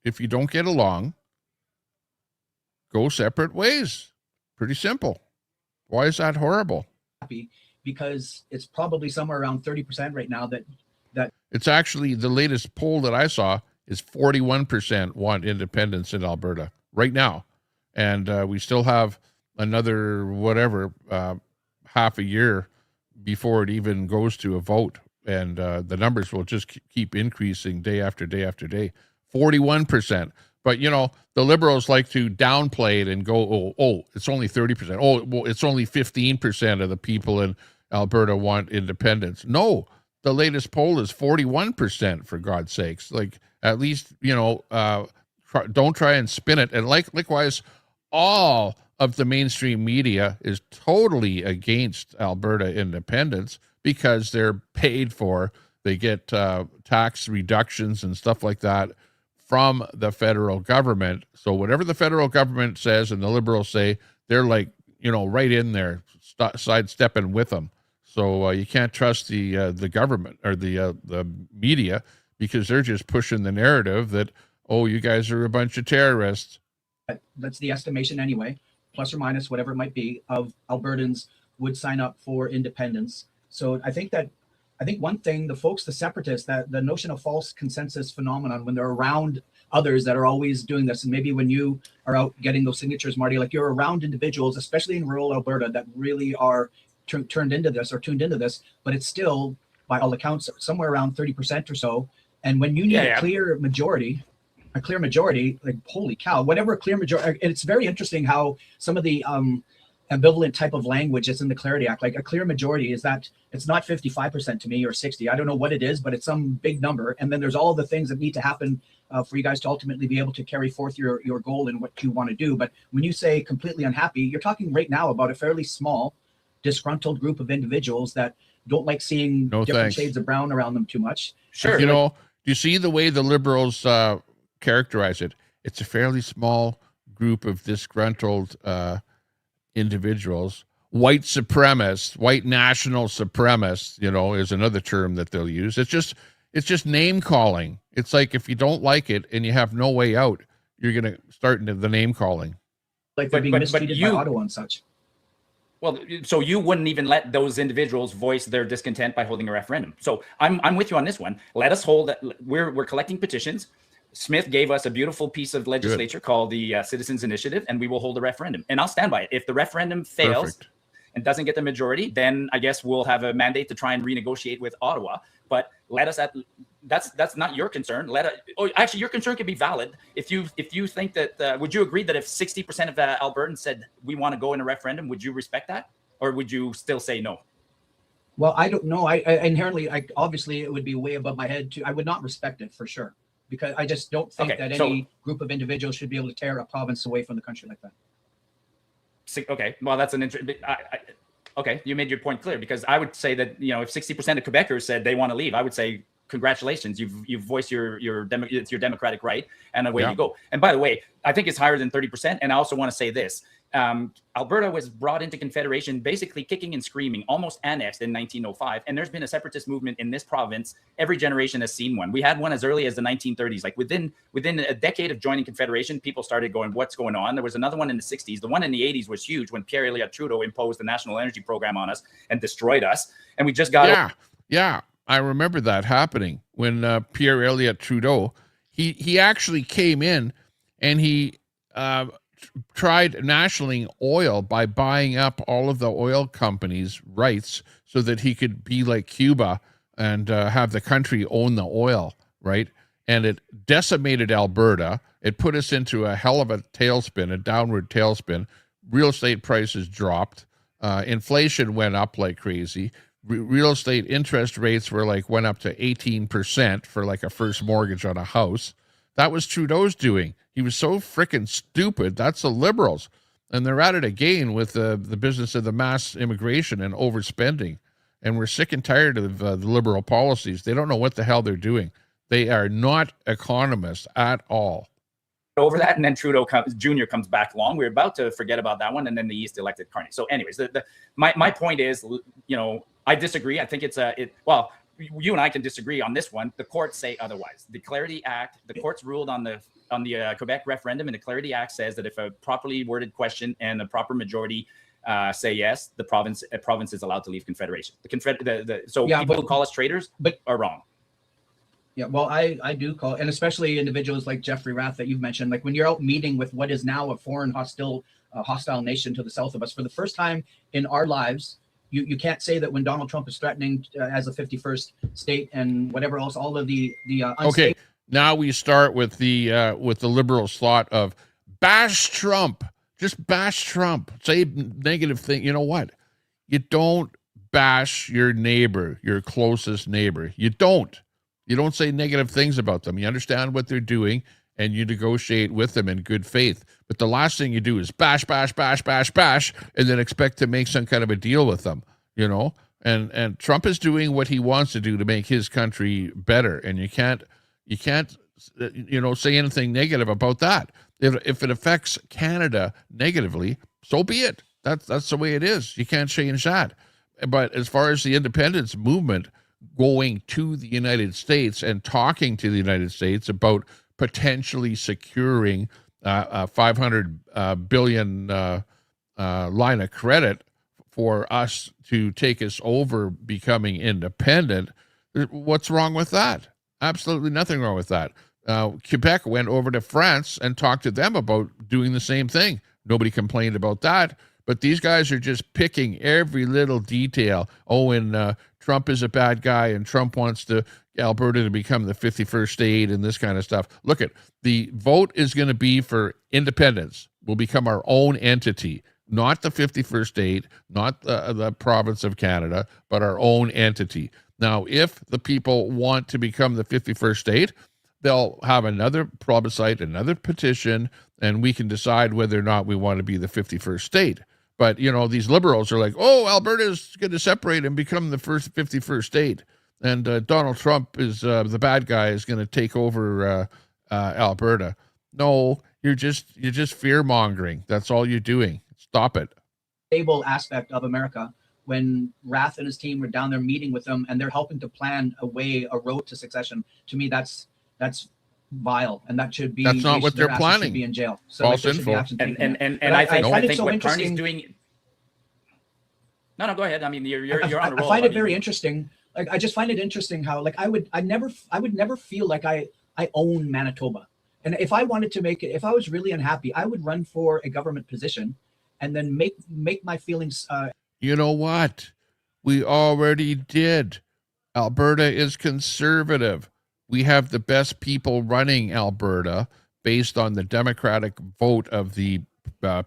If you don't get along, go separate ways. Pretty simple. Why is that horrible? Because it's probably somewhere around 30% right now that it's actually, the latest poll that I saw is 41% want independence in Alberta right now. And we still have another, half a year before it even goes to a vote. And the numbers will just keep increasing day after day after day. 41%. But, you know, the Liberals like to downplay it and go, oh, it's only 30%. Oh, well, it's only 15% of the people in Alberta want independence. No, the latest poll is 41%, for God's sakes. Like, at least, you know, don't try and spin it. And likewise, all of the mainstream media is totally against Alberta independence because they're paid for. They get tax reductions and stuff like that from the federal government. So whatever the federal government says and the Liberals say, they're like, you know, right in there, sidestepping with them. So you can't trust the government or the media, because they're just pushing the narrative that, oh, you guys are a bunch of terrorists. That's the estimation anyway, plus or minus whatever it might be, of Albertans would sign up for independence. So I think one thing, the separatists, that the notion of false consensus phenomenon, when they're around others that are always doing this, and maybe when you are out getting those signatures, Marty, like you're around individuals, especially in rural Alberta, that really are tuned into this, but it's still, by all accounts, somewhere around 30% or so. And when you need a clear majority, like, holy cow, whatever a clear majority, it's very interesting how some of the ambivalent type of language is in the Clarity Act. Like, a clear majority is that it's not 55% to me or 60. I don't know what it is, but it's some big number. And then there's all the things that need to happen for you guys to ultimately be able to carry forth your goal and what you want to do. But when you say completely unhappy, you're talking right now about a fairly small, disgruntled group of individuals that don't like seeing different shades of brown around them too much. Sure. You know, do you see the way the Liberals characterize it? It's a fairly small group of disgruntled individuals. White supremacists, white national supremacists, you know, is another term that they'll use. It's just name calling. It's like, if you don't like it and you have no way out, you're going to start into the name calling. Like they're being mistreated by Ottawa and such. Well, so you wouldn't even let those individuals voice their discontent by holding a referendum. So I'm with you on this one. Let us hold. We're collecting petitions. Smith gave us a beautiful piece of legislature called the Citizens Initiative, and we will hold a referendum. And I'll stand by it. If the referendum fails and doesn't get the majority, then I guess we'll have a mandate to try and renegotiate with Ottawa. But let us that's not your concern. Actually, your concern could be valid if you think that. Would you agree that if 60% of Albertans said we want to go in a referendum, would you respect that, or would you still say no? Well, I don't know. I inherently, obviously, it would be way above my head. I would not respect it for sure, because I just don't think that any group of individuals should be able to tear a province away from the country like that. Okay, well, that's an interesting. Okay, you made your point clear, because I would say that, if 60% of Quebecers said they want to leave, I would say congratulations, you've voiced it's your democratic right, and away you go. And by the way, I think it's higher than 30%. And I also want to say this. Alberta was brought into Confederation basically kicking and screaming, almost annexed in 1905. And there's been a separatist movement in this province. Every generation has seen one. We had one as early as the 1930s. Like within a decade of joining Confederation, people started going, what's going on? There was another one in the 60s. The one in the 80s was huge when Pierre Elliott Trudeau imposed the National Energy Program on us and destroyed us. And we just got... Yeah. I remember that happening when Pierre Elliott Trudeau, he actually came in and he tried nationaling oil by buying up all of the oil companies' rights so that he could be like Cuba and have the country own the oil, right? And it decimated Alberta. It put us into a hell of a tailspin, a downward tailspin. Real estate prices dropped. Inflation went up like crazy. Real estate interest rates went up to 18% for like a first mortgage on a house. That was Trudeau's doing. He was so freaking stupid. That's the Liberals. And they're at it again with the business of the mass immigration and overspending. And we're sick and tired of the Liberal policies. They don't know what the hell they're doing. They are not economists at all. Over that, and then Trudeau Jr. comes back along. We're about to forget about that one, and then the East elected Carney. So anyways, my point is, I disagree. I think well, you and I can disagree on this one. The courts say otherwise. The Clarity Act, the courts ruled on the Quebec referendum, and the Clarity Act says that if a properly worded question and a proper majority say yes, a province is allowed to leave Confederation. People who call us traitors are wrong. Yeah, well, I do call, and especially individuals like Jeffrey Rath that you've mentioned, like when you're out meeting with what is now a foreign hostile nation to the south of us, for the first time in our lives, you can't say that when Donald Trump is threatening as a 51st state and whatever else, all of the okay, now we start with the Liberals' thought of bash Trump, just bash Trump, say negative thing. You know what? You don't bash your neighbor, your closest neighbor. You don't say negative things about them. You understand what they're doing and you negotiate with them in good faith. But the last thing you do is bash, bash, bash, bash, bash, and then expect to make some kind of a deal with them, And Trump is doing what he wants to do to make his country better. And you can't say anything negative about that. If it affects Canada negatively, so be it. That's the way it is. You can't change that. But as far as the independence movement going to the United States and talking to the United States about potentially securing a $500 billion line of credit for us to take us over becoming independent, what's wrong with that? Absolutely nothing wrong with that. Quebec went over to France and talked to them about doing the same thing. Nobody complained about that. But these guys are just picking every little detail. Oh, and Trump is a bad guy, and Trump wants Alberta to become the 51st state and this kind of stuff. Look, the vote is going to be for independence. We'll become our own entity, not the 51st state, not the province of Canada, but our own entity. Now, if the people want to become the 51st state, they'll have another plebiscite, another petition, and we can decide whether or not we want to be the 51st state. But, these Liberals are like, oh, Alberta's going to separate and become the 51st state. And Donald Trump is the bad guy, is going to take over Alberta. No, you're just fear-mongering. That's all you're doing. Stop it. Stable aspect of America, when Rath and his team were down there meeting with them and they're helping to plan a road to succession, to me, that's vile, and that should be. That's not what they're planning. Should be in jail. So false info. And I think what Carney's doing. No, go ahead. I mean, you're on a roll. I find it very interesting. Like, I just find it interesting how, like, I would never feel like I own Manitoba. And if I wanted to make it, if I was really unhappy, I would run for a government position and then make my feelings. You know what? We already did. Alberta is conservative. We have the best people running Alberta based on the democratic vote of the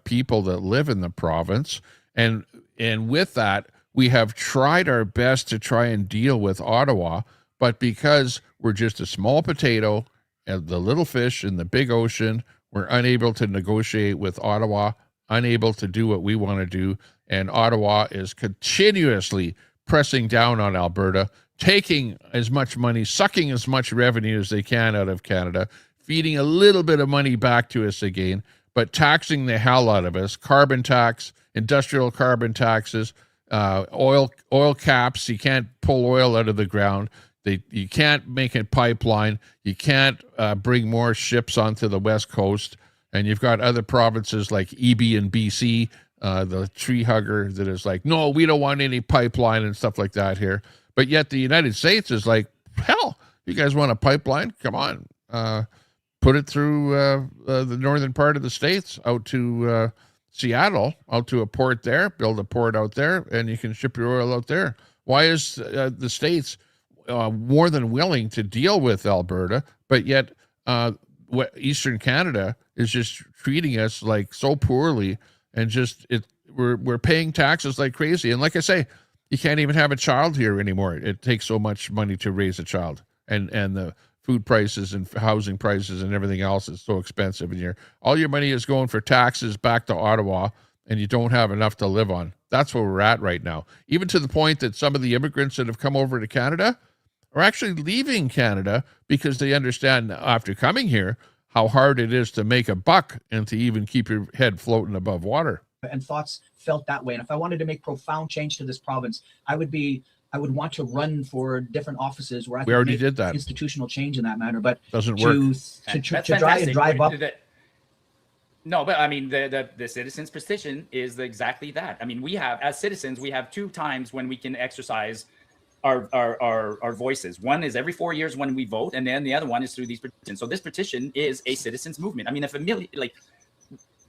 people that live in the province. And with that, we have tried our best to try and deal with Ottawa, but because we're just a small potato and the little fish in the big ocean, we're unable to negotiate with Ottawa, unable to do what we want to do. And Ottawa is continuously pressing down on Alberta, taking as much money, sucking as much revenue as they can out of Canada, feeding a little bit of money back to us again, but taxing the hell out of us. Carbon tax, industrial carbon taxes, oil caps. You can't pull oil out of the ground. You can't make a pipeline. You can't bring more ships onto the West Coast. And you've got other provinces like EB and BC, the tree hugger that is like, no, we don't want any pipeline and stuff like that here. But yet the United States is like, hell, you guys want a pipeline? Come on. Put it through the northern part of the States out to Seattle, out to a port there, build a port out there, and you can ship your oil out there. Why is the States more than willing to deal with Alberta, but yet Eastern Canada is just treating us like so poorly, and just we're paying taxes like crazy. And like I say, you can't even have a child here anymore. It takes so much money to raise a child, and the food prices and housing prices and everything else is so expensive. And all your money is going for taxes back to Ottawa, and you don't have enough to live on. That's where we're at right now. Even to the point that some of the immigrants that have come over to Canada are actually leaving Canada because they understand after coming here how hard it is to make a buck and to even keep your head floating above water. And thoughts felt that way. And if I wanted to make profound change to this province, I would want to run for different offices where I could make did that. Institutional change in that matter. But doesn't work. To try and drive up. No, but I mean, the citizens' petition is exactly that. I mean, we have, as citizens, we have 2 times when we can exercise our voices. One is every 4 years when we vote, and then the other one is through these petitions. So this petition is a citizens' movement. I mean, if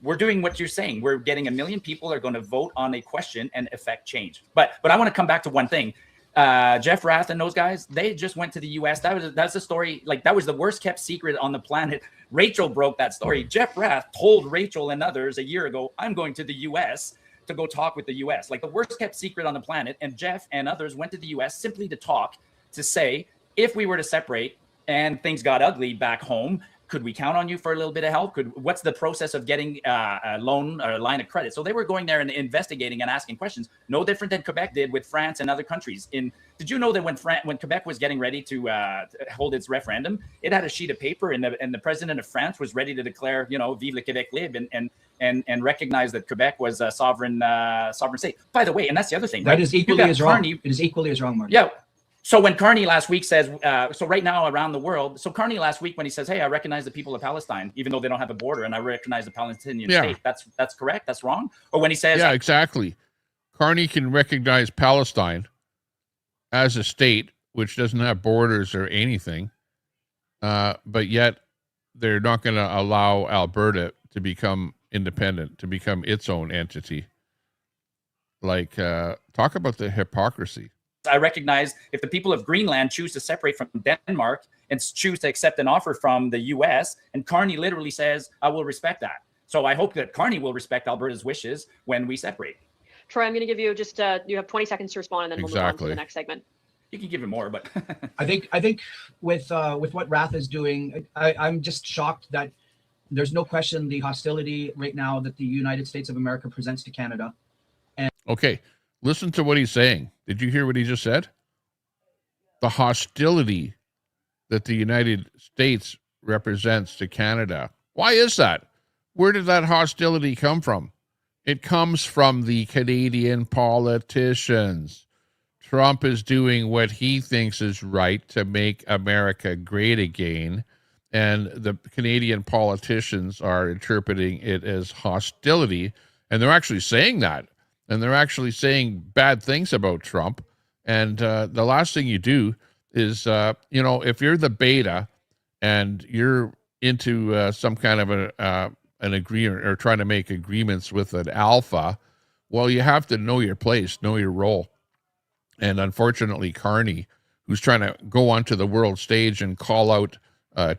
we're doing what you're saying, we're getting 1 million people are going to vote on a question and affect change. But I want to come back to one thing. Jeff Rath and those guys, they just went to the US. That's a story, like, that was the worst kept secret on the planet. Rachel broke that story. Jeff Rath told Rachel and others a year ago, I'm going to the US to go talk with the US, like the worst kept secret on the planet. And Jeff and others went to the US simply to talk, to say, if we were to separate and things got ugly back home, could we count on you for a little bit of help? What's the process of getting a loan or a line of credit? So they were going there and investigating and asking questions, no different than Quebec did with France and other countries. Did you know that when Quebec was getting ready to hold its referendum, it had a sheet of paper, and the president of France was ready to declare, "Vive le Québec libre," and recognize that Quebec was a sovereign state. By the way, and that's the other thing. That is equally as wrong. It is equally as wrong, Marty. Yeah. So when Carney last week says, so right now around the world, so Carney last week when he says, hey, I recognize the people of Palestine, even though they don't have a border, and I recognize the Palestinian state, that's correct, that's wrong? Or when he says... Yeah, exactly. Carney can recognize Palestine as a state, which doesn't have borders or anything, but yet they're not going to allow Alberta to become independent, to become its own entity. Like, talk about the hypocrisy. I recognize if the people of Greenland choose to separate from Denmark and choose to accept an offer from the US, and Carney literally says, I will respect that. So I hope that Carney will respect Alberta's wishes when we separate. Troy, I'm going to give you just, you have 20 seconds to respond, and then we'll move on to the next segment. You can give it more, but I think with what Rath is doing, I'm just shocked that there's no question the hostility right now that the United States of America presents to Canada. Okay. Listen to what he's saying. Did you hear what he just said? The hostility that the United States represents to Canada. Why is that? Where did that hostility come from? It comes from the Canadian politicians. Trump is doing what he thinks is right to make America great again, and the Canadian politicians are interpreting it as hostility, and they're actually saying that. and they're actually saying bad things about Trump. And the last thing you do is, if you're the beta and you're into some kind of an agreement or trying to make agreements with an alpha, well, you have to know your place, know your role. And unfortunately, Carney, who's trying to go onto the world stage and call out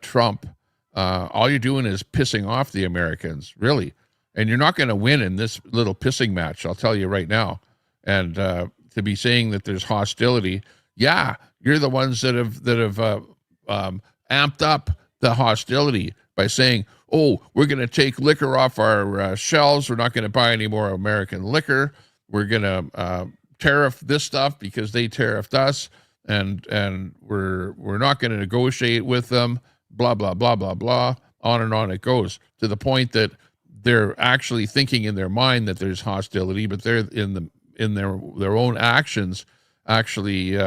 Trump, all you're doing is pissing off the Americans, really. And you're not going to win in this little pissing match, I'll tell you right now. And to be saying that there's hostility, yeah, you're the ones that have amped up the hostility by saying, oh, we're going to take liquor off our shelves. We're not going to buy any more American liquor. We're going to tariff this stuff because they tariffed us, and we're not going to negotiate with them, blah, blah, blah, blah, blah. On and on it goes, to the point that they're actually thinking in their mind that there's hostility, but they're in their own actions actually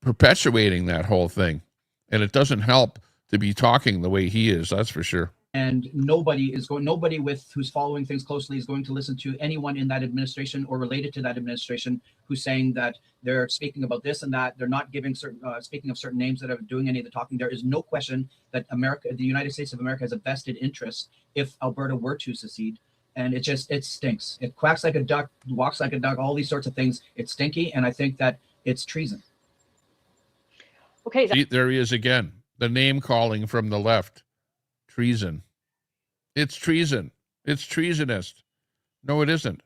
perpetuating that whole thing. And it doesn't help to be talking the way he is, that's for sure. And nobody who's following things closely is going to listen to anyone in that administration or related to that administration who's saying that they're speaking about this and that. They're not giving speaking of certain names that are doing any of the talking. There is no question that the United States of America has a vested interest if Alberta were to secede. And it stinks. It quacks like a duck, walks like a duck, all these sorts of things. It's stinky, and I think that it's treason. Okay. See, there he is again. The name calling from the left. Treason. It's treason. It's treasonous. No, it isn't.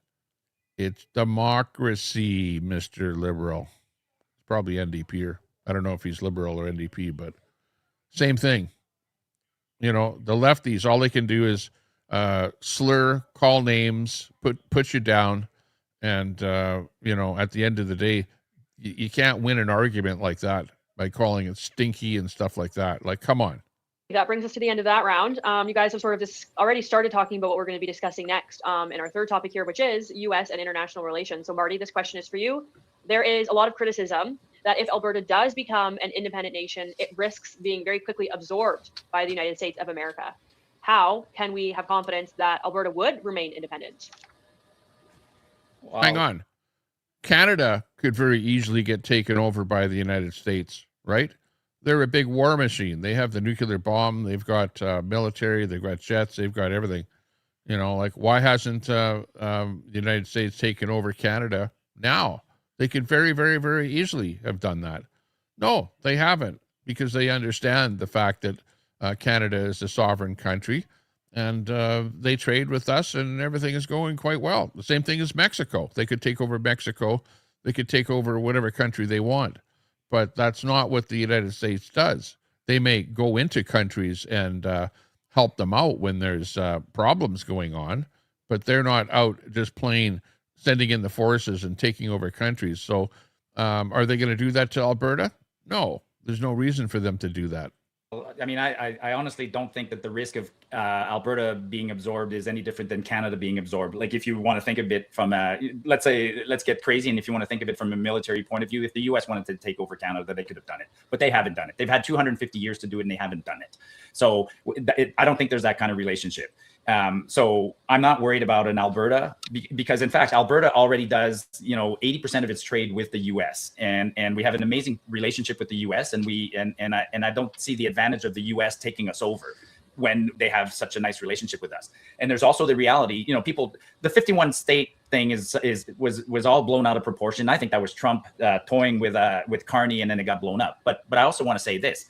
It's democracy, Mr. Liberal. It's probably NDPer. I don't know if he's liberal or NDP, but same thing. The lefties, all they can do is slur, call names, put you down, and at the end of the day, you can't win an argument like that by calling it stinky and stuff like that. Like, come on. That brings us to the end of that round. You guys have sort of already started talking about what we're going to be discussing next in our third topic here, which is U.S. and international relations. So, Marty, this question is for you. There is a lot of criticism that if Alberta does become an independent nation, it risks being very quickly absorbed by the United States of America. How can we have confidence that Alberta would remain independent? Wow. Hang on. Canada could very easily get taken over by the United States, right? They're a big war machine. They have the nuclear bomb. They've got military. They've got jets. They've got everything. Why hasn't the United States taken over Canada now? They could very, very, very easily have done that. No, they haven't, because they understand the fact that Canada is a sovereign country, and they trade with us, and everything is going quite well. The same thing as Mexico. They could take over Mexico. They could take over whatever country they want. But that's not what the United States does. They may go into countries and help them out when there's problems going on, but they're not out just plain sending in the forces and taking over countries. So are they going to do that to Alberta? No, there's no reason for them to do that. I mean, I honestly don't think that the risk of Alberta being absorbed is any different than Canada being absorbed. Like, if you want to think of it from let's get crazy, and if you want to think of it from a military point of view, if the U.S. wanted to take over Canada, they could have done it, but they haven't done it. They've had 250 years to do it, and they haven't done it. So I don't think there's that kind of relationship. So I'm not worried about an Alberta because, in fact, Alberta already does, 80% of its trade with the U.S. and we have an amazing relationship with the U.S. and I don't see the advantage of the U.S. taking us over when they have such a nice relationship with us. And there's also the reality, the 51 state thing was all blown out of proportion. I think that was Trump toying with Carney, and then it got blown up. But I also want to say this,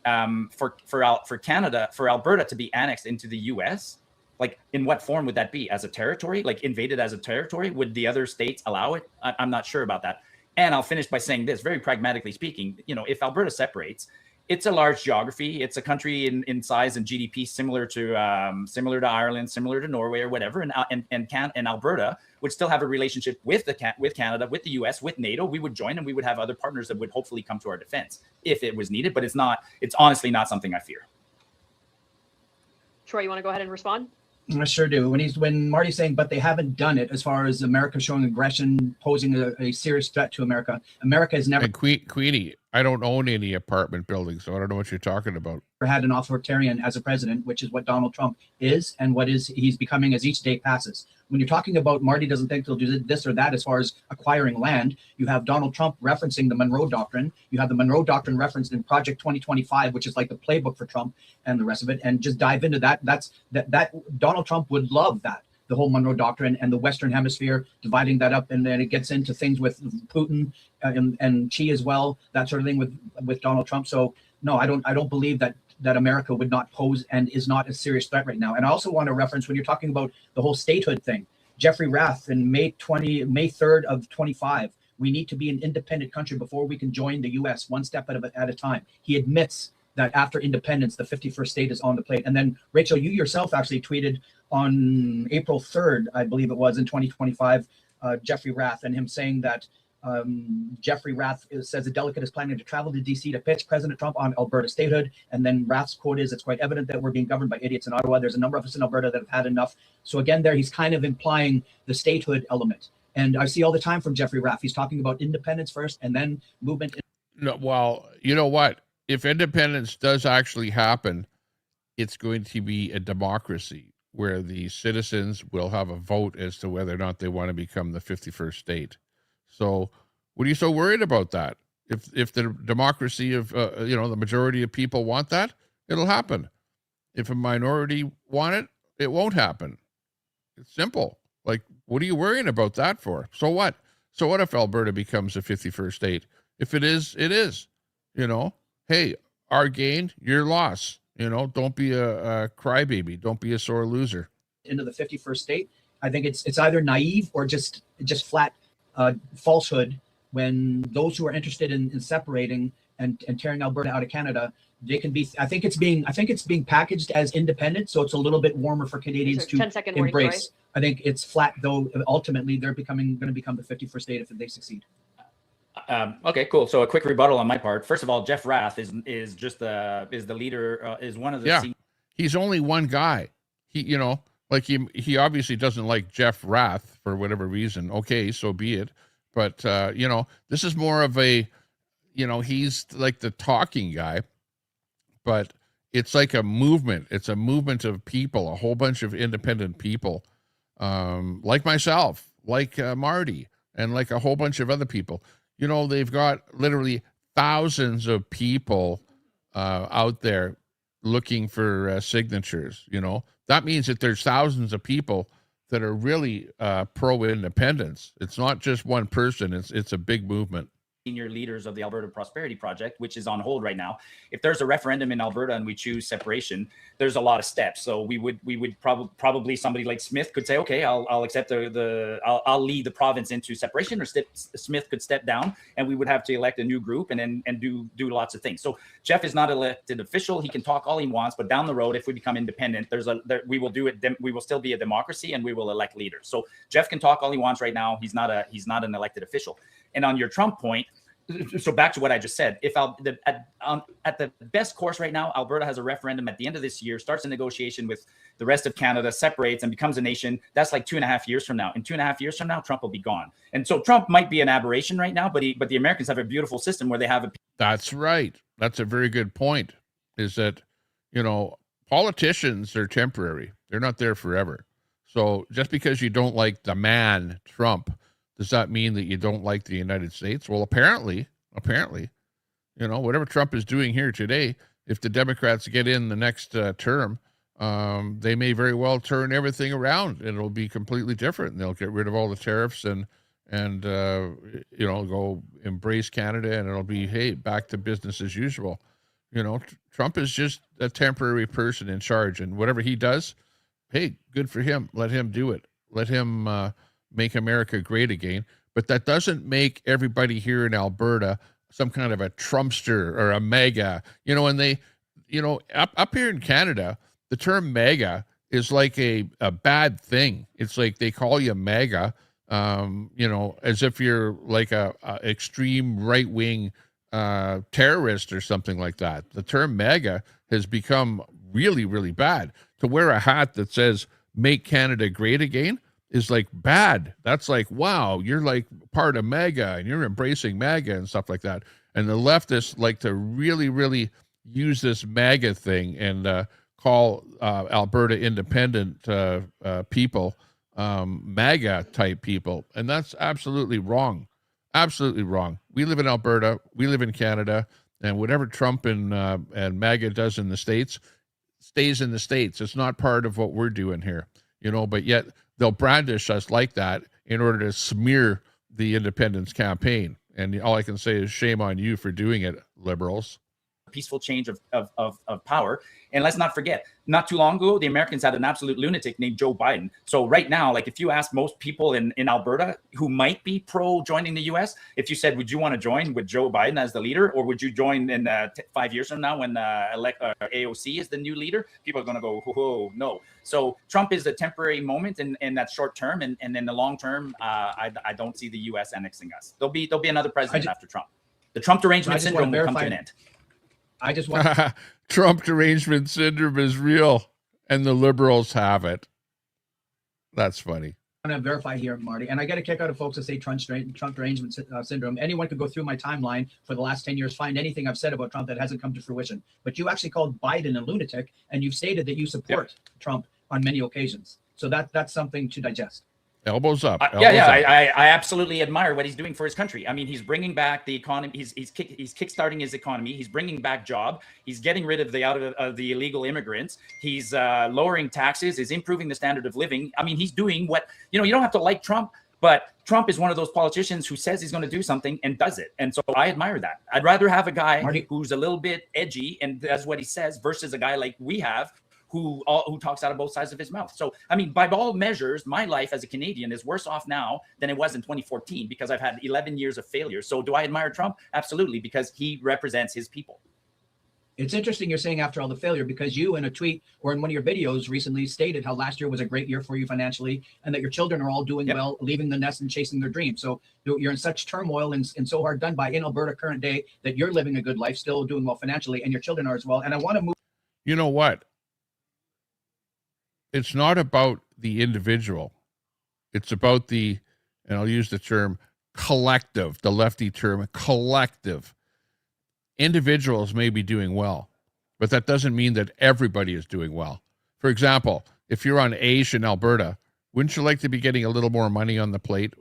for Canada, for Alberta to be annexed into the U.S., like, in what form would that be? As a territory, like invaded as a territory? Would the other states allow it? I'm not sure about that. And I'll finish by saying this, very pragmatically speaking, if Alberta separates, it's a large geography. It's a country in size and GDP similar to Ireland, similar to Norway or whatever. And Alberta would still have a relationship with Canada, with the US, with NATO. We would join, and we would have other partners that would hopefully come to our defense if it was needed. But it's honestly not something I fear. Troy, you want to go ahead and respond? I sure do. When Marty's saying, but they haven't done it, as far as America showing aggression, posing a serious threat to America. America has never. And Queenie, I don't own any apartment buildings, so I don't know what you're talking about. Had an authoritarian as a president, which is what Donald Trump is, and he's becoming as each day passes. when you're talking about Marty doesn't think they'll do this or that as far as acquiring land, you have Donald Trump referencing the Monroe Doctrine. You have the Monroe Doctrine referenced in Project 2025, which is like the playbook for Trump and the rest of it. And just dive into that. That Donald Trump would love that. The whole Monroe Doctrine and the Western Hemisphere, dividing that up, and then it gets into things with Putin and Xi as well, that sort of thing with Donald Trump. So no, I don't believe that America would not pose and is not a serious threat right now. And I also want to reference, when you're talking about the whole statehood thing, Jeffrey Rath in May 3rd of 25, we need to be an independent country before we can join the U.S. one step at a time. He admits that after independence, the 51st state is on the plate. And then, Rachel, you yourself actually tweeted on April 3rd, I believe it was, in 2025, Jeffrey Rath, and him saying that Jeffrey Rath says the delegate is planning to travel to D.C. to pitch President Trump on Alberta statehood. And then Rath's quote is, "It's quite evident that we're being governed by idiots in Ottawa. There's a number of us in Alberta that have had enough." So again, there he's kind of implying the statehood element. And I see all the time from Jeffrey Rath, he's talking about independence first and then movement. No, well, you know what? If independence does actually happen, it's going to be a democracy where the citizens will have a vote as to whether or not they want to become the 51st state. So what are you so worried about that? If the democracy of, the majority of people want that, it'll happen. If a minority want it, it won't happen. It's simple. Like, what are you worrying about that for? So what? So what if Alberta becomes a 51st state? If it is, it is. Hey, our gain, your loss. Don't be a crybaby. Don't be a sore loser. Into the 51st state, I think it's either naive or just flat falsehood when those who are interested in separating and tearing Alberta out of Canada, they can be. I think it's being packaged as independent, so it's a little bit warmer for Canadians to embrace. I think it's flat, though. Ultimately, they're going to become the 51st state if they succeed. Okay, cool. So a quick rebuttal on my part. First of all, Jeff Rath is the leader, is one of the. Yeah, he's only one guy. He he obviously doesn't like Jeff Rath for whatever reason. Okay, so be it. But this is more of a, he's like the talking guy, but it's like a movement. It's a movement of people, a whole bunch of independent people, like myself, like Marty, and like a whole bunch of other people. They've got literally thousands of people out there looking for signatures. That means that there's thousands of people that are really pro-independence. It's not just one person. It's a big movement. Senior leaders of the Alberta Prosperity Project, which is on hold right now. If there's a referendum in Alberta and we choose separation, there's a lot of steps. So we would probably somebody like Smith could say, okay, I'll accept I'll lead the province into separation, or Smith could step down, and we would have to elect a new group and do lots of things. So Jeff is not elected official. He can talk all he wants, but down the road, if we become independent, we will do it. We will still be a democracy, and we will elect leaders. So Jeff can talk all he wants right now. He's not an elected official. And on your Trump point, so back to what I just said, if at the best course right now, Alberta has a referendum at the end of this year, starts a negotiation with the rest of Canada, separates and becomes a nation, that's like 2.5 years from now. In 2.5 years from now, Trump will be gone. And so Trump might be an aberration right now, but the Americans have a beautiful system where they have a. That's right. That's a very good point, is that, politicians are temporary. They're not there forever. So just because you don't like the man, Trump, does that mean that you don't like the United States? Well, apparently, whatever Trump is doing here today, if the Democrats get in the next term, they may very well turn everything around, and it'll be completely different. And they'll get rid of all the tariffs and go embrace Canada, and it'll be, hey, back to business as usual. Trump is just a temporary person in charge, and whatever he does, hey, good for him. Let him do it. Let him make America great again. But that doesn't make everybody here in Alberta some kind of a Trumpster or a MAGA. And they, up here in Canada, the term MAGA is like a bad thing. It's like they call you MAGA, as if you're like a extreme right-wing terrorist or something like that. The term MAGA has become really, really bad. To wear a hat that says "Make Canada Great Again" is like bad. That's like, wow, you're like part of MAGA and you're embracing MAGA and stuff like that. And the leftists like to really, really use this MAGA thing and call Alberta independent people MAGA type people, and that's absolutely wrong. Absolutely wrong. We live in Alberta. We live in Canada, and whatever Trump and MAGA does in the States stays in the States. It's not part of what we're doing here, but yet they'll brandish us like that in order to smear the independence campaign. And all I can say is shame on you for doing it, liberals. Peaceful change of power. And let's not forget, not too long ago, the Americans had an absolute lunatic named Joe Biden. So right now, like if you ask most people in Alberta who might be pro joining the US, if you said, would you want to join with Joe Biden as the leader, or would you join in 5 years from now when AOC is the new leader? People are going to go, whoa, no. So Trump is a temporary moment in that short term. And in the long term, I don't see the US annexing us. There'll be another president after Trump. The Trump derangement syndrome will come to an end. I just want Trump derangement syndrome is real, and the liberals have it. That's funny. I'm going to verify here, Marty, and I get a kick out of folks that say Trump derangement syndrome. Anyone could go through my timeline for the last 10 years, find anything I've said about Trump that hasn't come to fruition. But you actually called Biden a lunatic, and you've stated that you support Trump on many occasions. So that's something to digest. Elbows up. I absolutely admire what he's doing for his country. I mean, he's bringing back the economy. He's kickstarting his economy. He's bringing back job. He's getting rid of the illegal immigrants. He's lowering taxes. He's improving the standard of living. I mean, he's doing what, you don't have to like Trump, but Trump is one of those politicians who says he's going to do something and does it. And so I admire that. I'd rather have a guy who's a little bit edgy and does what he says versus a guy like we have, who talks out of both sides of his mouth. So, I mean, by all measures, my life as a Canadian is worse off now than it was in 2014 because I've had 11 years of failure. So do I admire Trump? Absolutely, because he represents his people. It's interesting you're saying after all the failure, because you in a tweet or in one of your videos recently stated how last year was a great year for you financially and that your children are all doing well, leaving the nest and chasing their dreams. So you're in such turmoil and so hard done by in Alberta current day that you're living a good life, still doing well financially, and your children are as well. And I want to move. You know what? It's not about the individual. It's about and I'll use the term collective, the lefty term, collective. Individuals may be doing well, but that doesn't mean that everybody is doing well. For example, if you're on AISH in Alberta, wouldn't you like to be getting a little more money on the plate?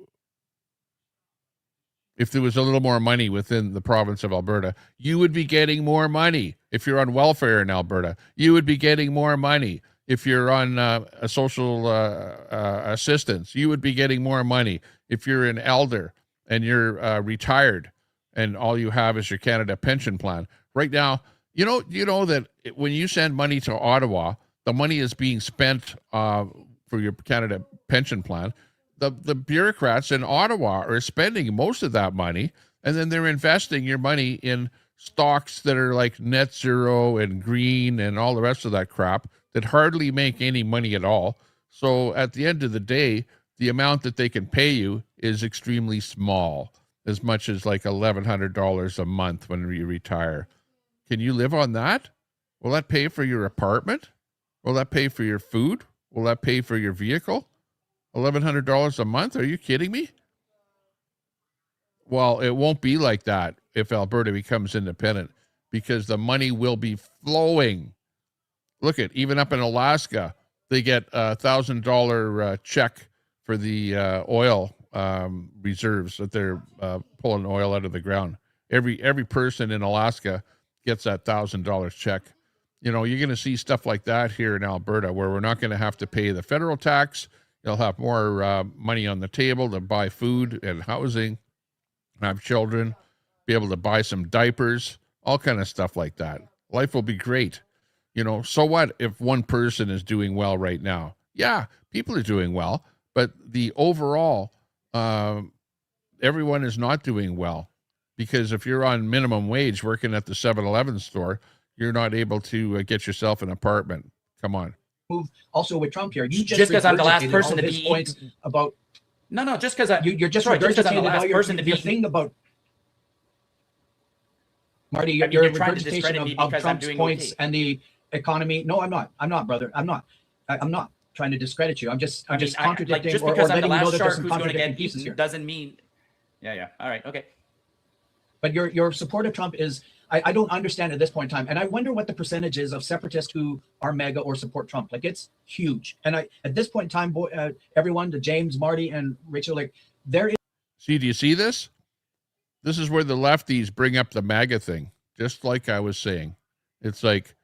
If there was a little more money within the province of Alberta, you would be getting more money. If you're on welfare in Alberta, you would be getting more money. If you're on a social assistance, you would be getting more money. If you're an elder and you're retired and all you have is your Canada pension plan. Right now, you know that when you send money to Ottawa, the money is being spent for your Canada pension plan. The bureaucrats in Ottawa are spending most of that money, and then they're investing your money in stocks that are like net zero and green and all the rest of that crap that hardly make any money at all. So at the end of the day, the amount that they can pay you is extremely small, as much as like $1,100 a month when you retire. Can you live on that? Will that pay for your apartment? Will that pay for your food? Will that pay for your vehicle? $1,100 a month? Are you kidding me? Well, it won't be like that if Alberta becomes independent, because the money will be flowing. Look at, even up in Alaska, they get a $1,000 check for the oil reserves that they're pulling oil out of the ground. Every person in Alaska gets that $1,000 check. You're going to see stuff like that here in Alberta, where we're not going to have to pay the federal tax. You'll have more money on the table to buy food and housing, have children, be able to buy some diapers, all kind of stuff like that. Life will be great. So what if one person is doing well right now? Yeah, people are doing well, but the overall, everyone is not doing well, because if you're on minimum wage working at the 7-Eleven store, you're not able to get yourself an apartment. Come on. Move also with Trump here. You just because I'm the last person to be points about. No, just because you're just because I'm the last person to be thing about. Marty, you're trying to discredit me because Trump's points and the economy. No, I'm not, brother. I'm not trying to discredit you. I'm just contradicting just or because I'm letting the you know last that shark there's some who's going to contradicting get pieces here. doesn't mean. Yeah. All right. Okay. But your support of Trump is I don't understand at this point in time. And I wonder what the percentage is of separatists who are MAGA or support Trump. Like, it's huge. And at this point in time, everyone, to James, Marty, and Rachel, like, there is. See, do you see this? This is where the lefties bring up the MAGA thing. Just like I was saying, it's like,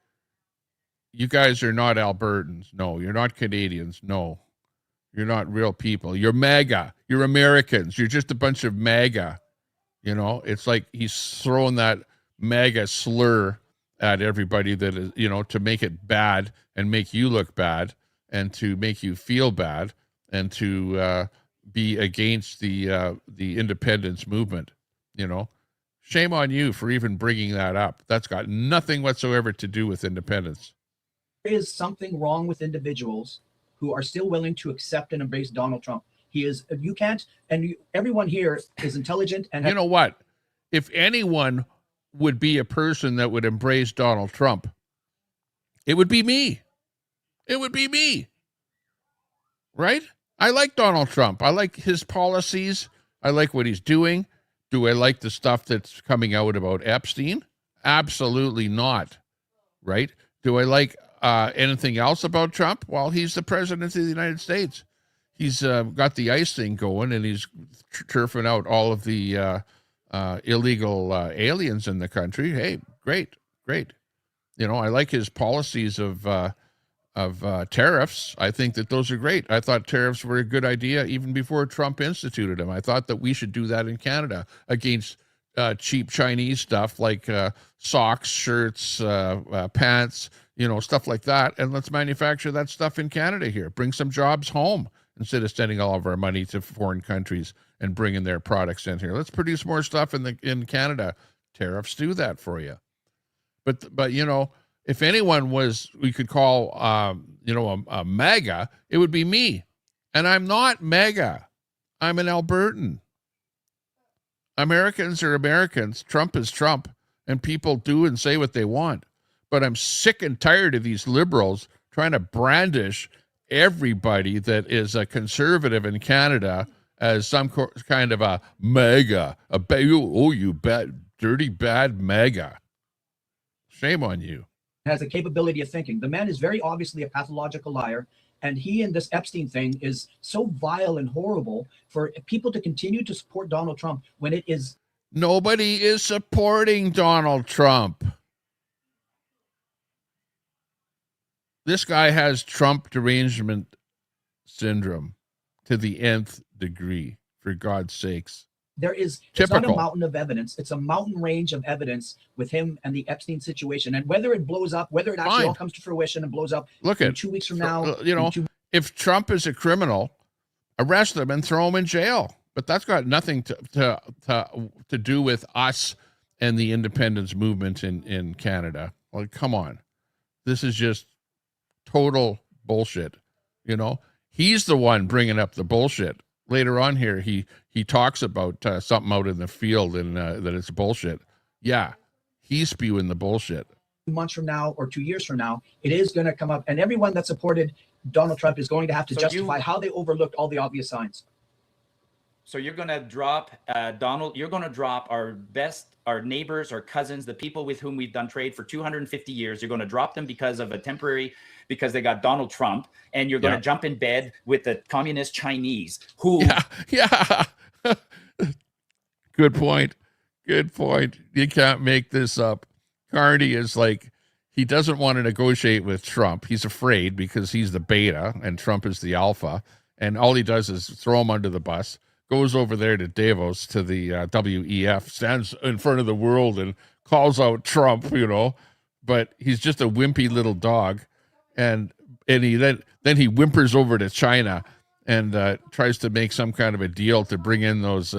you guys are not Albertans. No, you're not Canadians. No, you're not real people. You're MAGA. You're Americans. You're just a bunch of MAGA. You know, it's like he's throwing that MAGA slur at everybody that is, you know, to make it bad and make you look bad and to make you feel bad and to be against the independence movement. You know, shame on you for even bringing that up. That's got nothing whatsoever to do with independence. There is something wrong with individuals who are still willing to accept and embrace Donald Trump. He is, you can't, and everyone here is intelligent. And you know what? If anyone would be a person that would embrace Donald Trump, it would be me. It would be me. Right? I like Donald Trump. I like his policies. I like what he's doing. Do I like the stuff that's coming out about Epstein? Absolutely not. Right? Do I like anything else about Trump? Well, he's the president of the United States. He's got the ICE thing going, and he's turfing out all of the illegal aliens in the country. Hey, great. You know, I like his policies of tariffs. I think that those are great. I thought tariffs were a good idea even before Trump instituted them. I thought that we should do that in Canada against cheap Chinese stuff like socks, shirts, pants, you know, stuff like that. And let's manufacture that stuff in Canada here. Bring some jobs home instead of sending all of our money to foreign countries and bringing their products in here. Let's produce more stuff in Canada. Tariffs do that for you. But you know, if anyone we could call, a MAGA, it would be me. And I'm not MAGA. I'm an Albertan. Americans are Americans. Trump is Trump. And people do and say what they want. But I'm sick and tired of these liberals trying to brandish everybody that is a conservative in Canada as some kind of a MAGA. You bad, dirty, bad MAGA. Shame on you. Has a capability of thinking. The man is very obviously a pathological liar, and he and this Epstein thing is so vile and horrible for people to continue to support Donald Trump when it is. Nobody is supporting Donald Trump. This guy has Trump derangement syndrome to the nth degree, for God's sakes. There is, it's not a mountain of evidence. It's a mountain range of evidence with him and the Epstein situation. And whether it blows up, whether it actually all comes to fruition and blows up in 2 weeks from now. You know, if Trump is a criminal, arrest him and throw him in jail. But that's got nothing to do with us and the independence movement in Canada. Like, come on. This is just total bullshit. You know, he's the one bringing up the bullshit. Later on here, he talks about something out in the field and that it's bullshit. Yeah, he's spewing the bullshit. 2 months from now or 2 years from now, it is going to come up. And everyone that supported Donald Trump is going to have to justify how they overlooked all the obvious signs. So you're going to drop Donald, you're going to drop our neighbors, our cousins, the people with whom we've done trade for 250 years. You're going to drop them because they got Donald Trump, and you're going to jump in bed with the communist Chinese who. Yeah. Good point. You can't make this up. Carney is like, he doesn't want to negotiate with Trump. He's afraid because he's the beta and Trump is the alpha. And all he does is throw him under the bus. Goes over there to Davos, to the WEF, stands in front of the world and calls out Trump, you know, but he's just a wimpy little dog. And he then he whimpers over to China and tries to make some kind of a deal to bring in those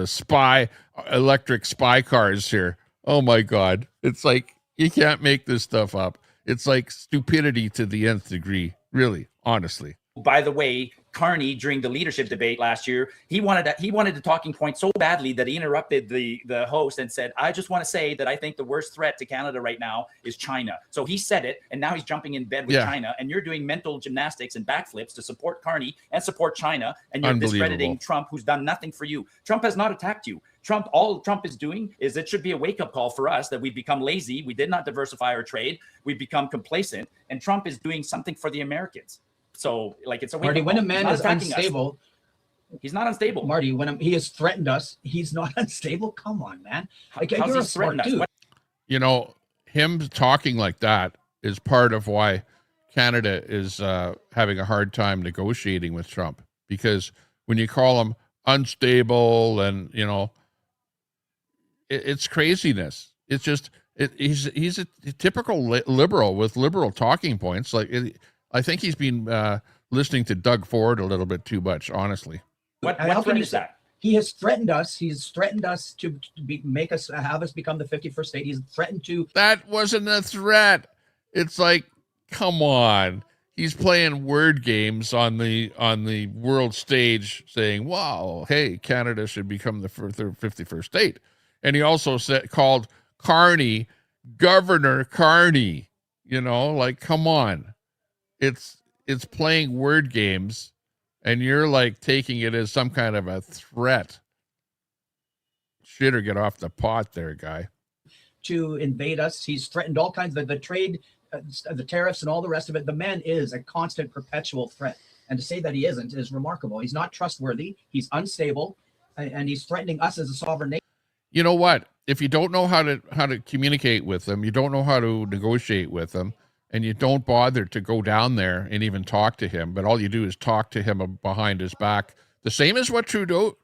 electric spy cars here. Oh my God. It's like, you can't make this stuff up. It's like stupidity to the nth degree, really, honestly. By the way, Carney, during the leadership debate last year, he wanted the talking point so badly that he interrupted the host and said, I just want to say that I think the worst threat to Canada right now is China. So he said it, and now he's jumping in bed with China, and you're doing mental gymnastics and backflips to support Carney and support China, and you're discrediting Trump, who's done nothing for you. Trump has not attacked you. all Trump is doing is it should be a wake-up call for us that we've become lazy. We did not diversify our trade. We've become complacent, and Trump is doing something for the Americans. So like it's a Marty, when a man is unstable, he's not unstable. Marty, when he has threatened us, he's not unstable. Come on, man. Like, How's you're he a smart threatened us? dude. What- You know, him talking like that is part of why Canada is having a hard time negotiating with Trump, because when you call him unstable and, you know, it's craziness. It's just, he's a typical liberal with liberal talking points. Like, I think he's been listening to Doug Ford a little bit too much, honestly. What How threat can is that? He has threatened us. He's threatened us to have us become the 51st state. He's threatened to. That wasn't a threat. It's like, come on. He's playing word games on the world stage, saying, "Wow, hey, Canada should become the 51st state." And he also called Carney Governor Carney. You know, like, come on. It's playing word games, and you're like taking it as some kind of a threat. Shit or get off the pot there, guy. To invade us. He's threatened all kinds of the trade, the tariffs and all the rest of it. The man is a constant, perpetual threat. And to say that he isn't is remarkable. He's not trustworthy. He's unstable, and he's threatening us as a sovereign nation. You know what? If you don't know how to communicate with them, you don't know how to negotiate with them, and you don't bother to go down there and even talk to him, but all you do is talk to him behind his back. The same as what Trudeau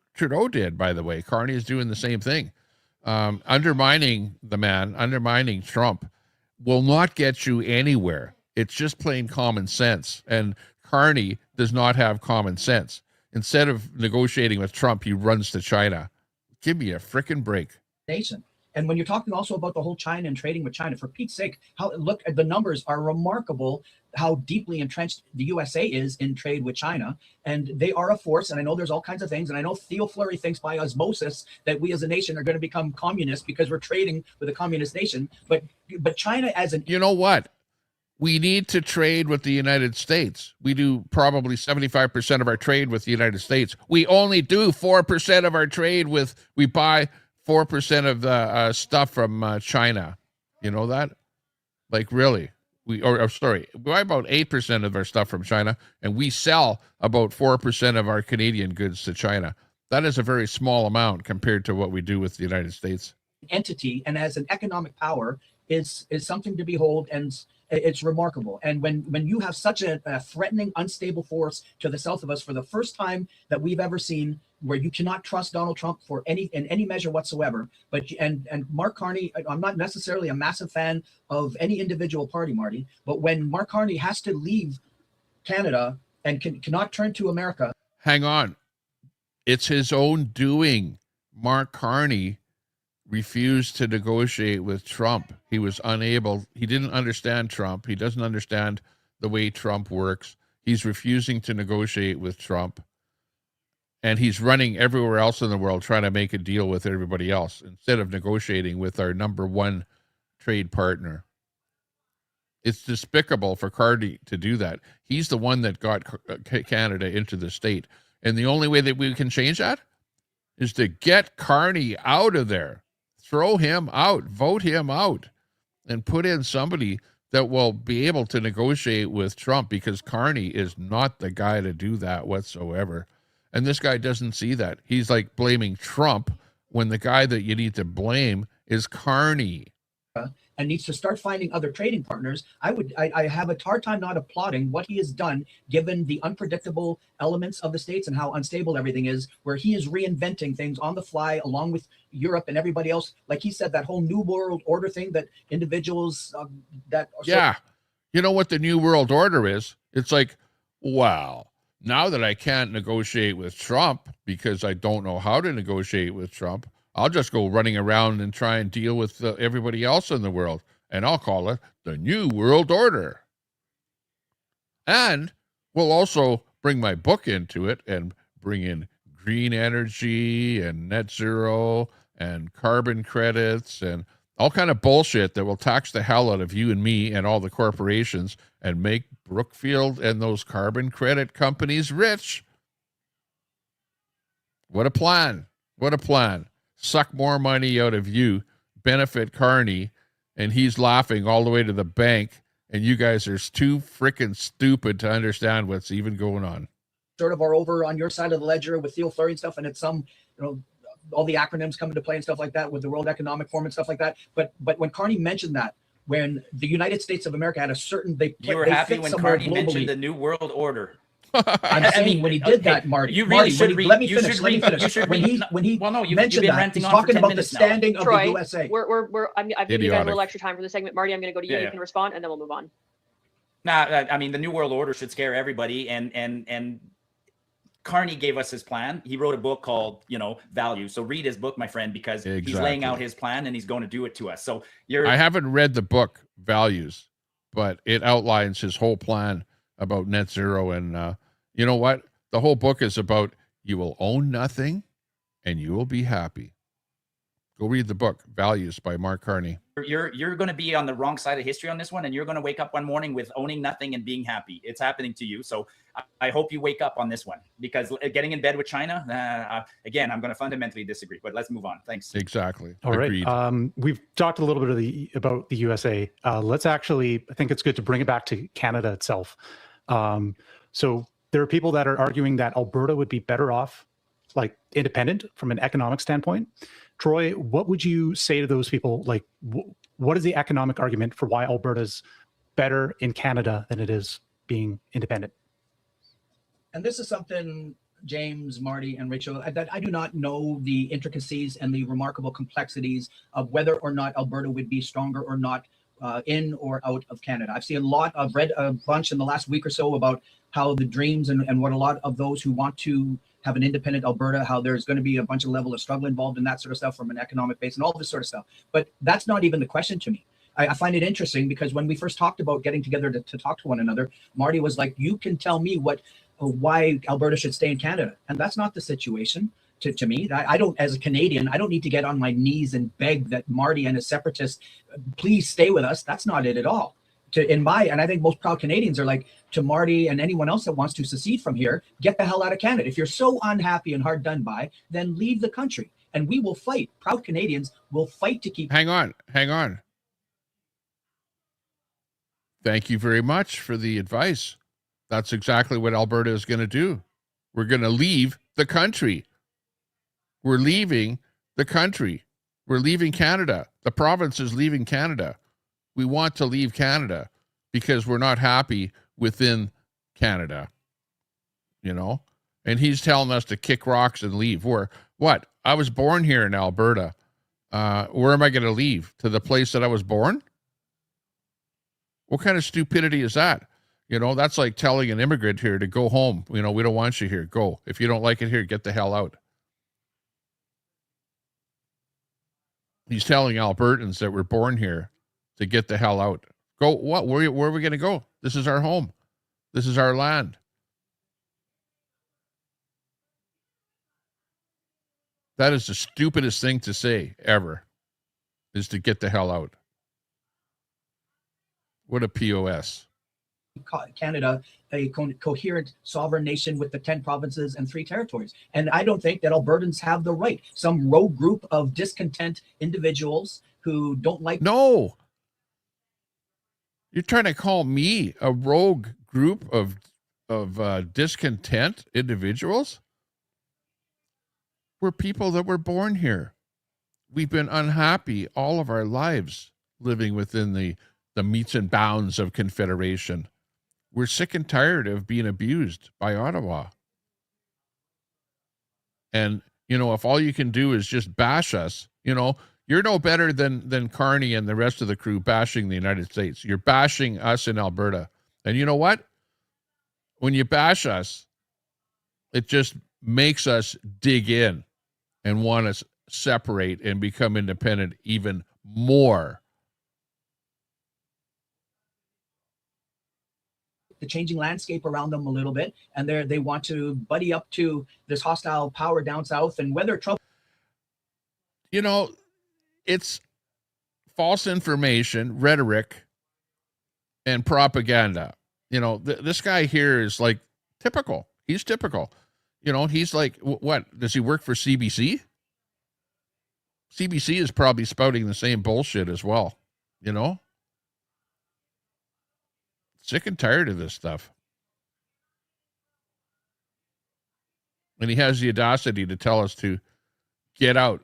did, by the way. Carney is doing the same thing. Undermining the man, undermining Trump will not get you anywhere. It's just plain common sense. And Carney does not have common sense. Instead of negotiating with Trump, he runs to China. Give me a frickin' break. Nation. And when you're talking also about the whole China and trading with China, for Pete's sake, look at the numbers are remarkable, how deeply entrenched the USA is in trade with China. And they are a force. And I know there's all kinds of things. And I know Theo Fleury thinks by osmosis that we as a nation are going to become communist because we're trading with a communist nation. But China as an... You know what? We need to trade with the United States. We do probably 75% of our trade with the United States. We only do 4% of our trade we buy 4% of the stuff from China. You know that? Like, really? We buy about 8% of our stuff from China, and we sell about 4% of our Canadian goods to China. That is a very small amount compared to what we do with the United States. Entity and as an economic power is something to behold, and it's remarkable. And when you have such a threatening, unstable force to the south of us for the first time that we've ever seen, where you cannot trust Donald Trump in any measure whatsoever. But and Mark Carney, I'm not necessarily a massive fan of any individual party, Marty, but when Mark Carney has to leave Canada and cannot turn to America. Hang on. It's his own doing. Mark Carney refused to negotiate with Trump. He was unable. He didn't understand Trump. He doesn't understand the way Trump works. He's refusing to negotiate with Trump. And he's running everywhere else in the world trying to make a deal with everybody else instead of negotiating with our number one trade partner. It's despicable for Carney to do that. He's the one that got Canada into the state. And the only way that we can change that is to get Carney out of there. Throw him out, vote him out, and put in somebody that will be able to negotiate with Trump, because Carney is not the guy to do that whatsoever. And this guy doesn't see that. He's like blaming Trump when the guy that you need to blame is Carney. And needs to start finding other trading partners. I have a hard time not applauding what he has done, given the unpredictable elements of the States and how unstable everything is, where he is reinventing things on the fly along with Europe and everybody else. Like he said, that whole New World Order thing that individuals Yeah. You know what the New World Order is? It's like, wow, now that I can't negotiate with Trump because I don't know how to negotiate with Trump, I'll just go running around and try and deal with everybody else in the world. And I'll call it the New World Order. And we'll also bring my book into it and bring in green energy and net zero and carbon credits and all kind of bullshit that will tax the hell out of you and me and all the corporations and make Brookfield and those carbon credit companies rich. What a plan. What a plan. suck more money out of you, benefit Carney, and he's laughing all the way to the bank, and you guys are too freaking stupid to understand what's even going on. Sort of are over on your side of the ledger with Theo Fleury and stuff, and it's some, all the acronyms come into play and stuff like that with the World Economic Forum and stuff like that. But when Carney mentioned that, when the United States of America had a certain, you were happy when Carney mentioned the New World Order. I'm saying when he did that, Marty. You really should read. Let me finish. When he well, no, mentioned that, he's talking about the standing of the USA. I've given you guys a little extra time for the segment. Marty, I'm going to go to you. You can respond, and then we'll move on. Nah, I mean, the New World Order should scare everybody, and Carney gave us his plan. He wrote a book called, Value. So read his book, my friend, because he's laying out his plan and he's going to do it to us. So I haven't read the book Values, but it outlines his whole plan about net zero. And you know what? The whole book is about you will own nothing and you will be happy. Go read the book Values by Mark Carney. You're going to be on the wrong side of history on this one, and you're going to wake up one morning with owning nothing and being happy. It's happening to you. So I hope you wake up on this one, because getting in bed with China, again, I'm going to fundamentally disagree. But let's move on. Thanks. Exactly. All Agreed. right. We've talked a little bit about the USA. Let's actually, I think it's good to bring it back to Canada itself. So there are people that are arguing that Alberta would be better off, like independent from an economic standpoint. Troy, what would you say to those people? Like, what is the economic argument for why Alberta's better in Canada than it is being independent? And this is something, James, Marty, and Rachel, that I do not know the intricacies and the remarkable complexities of whether or not Alberta would be stronger or not in or out of Canada. I've read a bunch in the last week or so about how the dreams and what a lot of those who want to have an independent Alberta, how there's going to be a bunch of level of struggle involved in that sort of stuff from an economic base and all this sort of stuff. But that's not even the question to me. I find it interesting because when we first talked about getting together to talk to one another, Marty was like, you can tell me why Alberta should stay in Canada. And that's not the situation to me. I don't, as a Canadian, I don't need to get on my knees and beg that Marty and his separatists, please stay with us. That's not it at all. And I think most proud Canadians are like, to Marty and anyone else that wants to secede from here, get the hell out of Canada. If you're so unhappy and hard done by, then leave the country. And we will fight. Proud Canadians will fight to keep. Hang on. Thank you very much for the advice. That's exactly what Alberta is going to do. We're going to leave the country. We're leaving the country. We're leaving Canada. The province is leaving Canada. We want to leave Canada because we're not happy within Canada, and he's telling us to kick rocks and leave. What? I was born here in Alberta. Where am I going to leave? To the place that I was born? What kind of stupidity is that? That's like telling an immigrant here to go home. We don't want you here. Go. If you don't like it here, get the hell out. He's telling Albertans that we're born here to get the hell out. Go what? Where are we going to go? This is our home. This is our land. That is the stupidest thing to say ever, is to get the hell out. What a POS. Canada, a coherent sovereign nation with the 10 provinces and 3 territories. And I don't think that Albertans have the right. Some rogue group of discontent individuals who don't like... No. You're trying to call me a rogue group of discontent individuals? We're people that were born here. We've been unhappy all of our lives living within the metes and bounds of Confederation. We're sick and tired of being abused by Ottawa. And, if all you can do is just bash us, you're no better than Carney and the rest of the crew bashing the United States. You're bashing us in Alberta. And you know what? When you bash us, it just makes us dig in and want to separate and become independent even more. The changing landscape around them a little bit, and they want to buddy up to this hostile power down south, and whether Trump... It's false information, rhetoric, and propaganda. This guy here is like typical. He's typical. He's like, what? Does he work for CBC? CBC is probably spouting the same bullshit as well. You know? Sick and tired of this stuff. And he has the audacity to tell us to get out,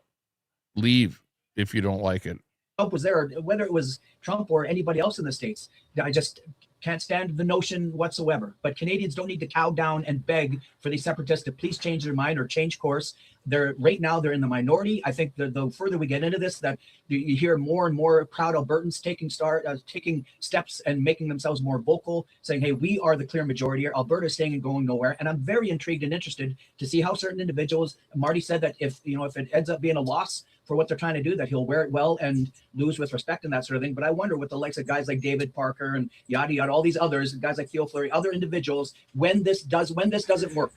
leave if you don't like it. Trump was there, whether it was Trump or anybody else in the States. I just can't stand the notion whatsoever. But Canadians don't need to cow down and beg for these separatists to please change their mind or change course. Right now they're in the minority. I think the further we get into this, that you hear more and more proud Albertans taking steps and making themselves more vocal, saying, hey, we are the clear majority here. Alberta is staying and going nowhere. And I'm very intrigued and interested to see how certain individuals, Marty said that if it ends up being a loss for what they're trying to do, that he'll wear it well and lose with respect and that sort of thing. But I wonder with the likes of guys like David Parker and yada yada, all these others, guys like Theo Fleury, other individuals, when this doesn't work,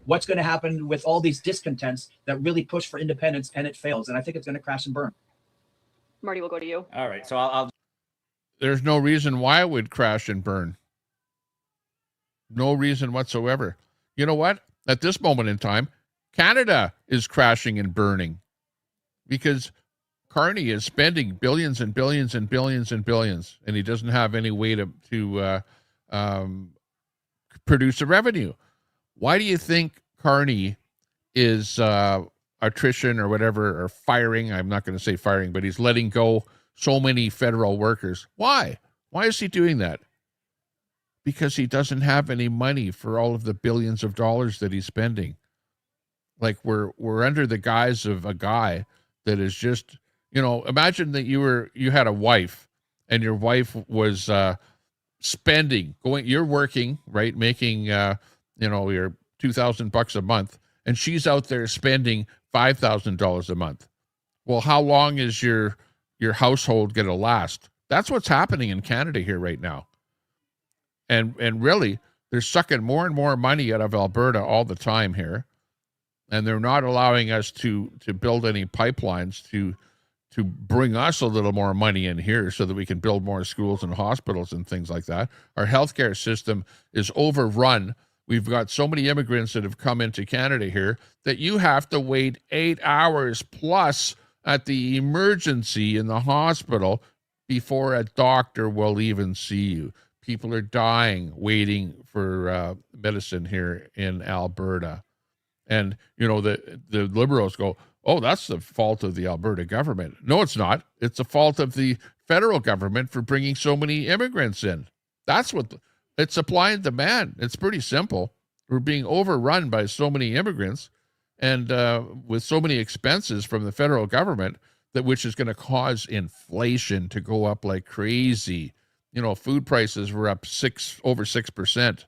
what's going to happen with all these discontents that really push for independence and it fails? And I think it's going to crash and burn. Marty, we'll go to you. All right. So I'll There's no reason why it would crash and burn. No reason whatsoever. You know what? At this moment in time, Canada is crashing and burning because Carney is spending billions and billions and billions and billions, and he doesn't have any way to produce a revenue. Why do you think Carney is attrition or whatever, or firing? I'm not going to say firing, but he's letting go so many federal workers. Why? Why is he doing that? Because he doesn't have any money for all of the billions of dollars that he's spending. Like we're under the guise of a guy that is just, imagine that you had a wife and your wife was spending, you're working, right, making your $2,000 a month, and she's out there spending $5,000 a month. Well, how long is your household going to last? That's what's happening in Canada here right now. And really, they're sucking more and more money out of Alberta all the time here. And they're not allowing us to build any pipelines to bring us a little more money in here so that we can build more schools and hospitals and things like that. Our healthcare system is overrun. We've got so many immigrants that have come into Canada here that you have to wait 8 hours plus at the emergency in the hospital before a doctor will even see you. People are dying waiting for medicine here in Alberta. And, the Liberals go, oh, that's the fault of the Alberta government. No, it's not. It's the fault of the federal government for bringing so many immigrants in. That's it's supply and demand. It's pretty simple. We're being overrun by so many immigrants and with so many expenses from the federal government, which is going to cause inflation to go up like crazy. Food prices were up over 6%.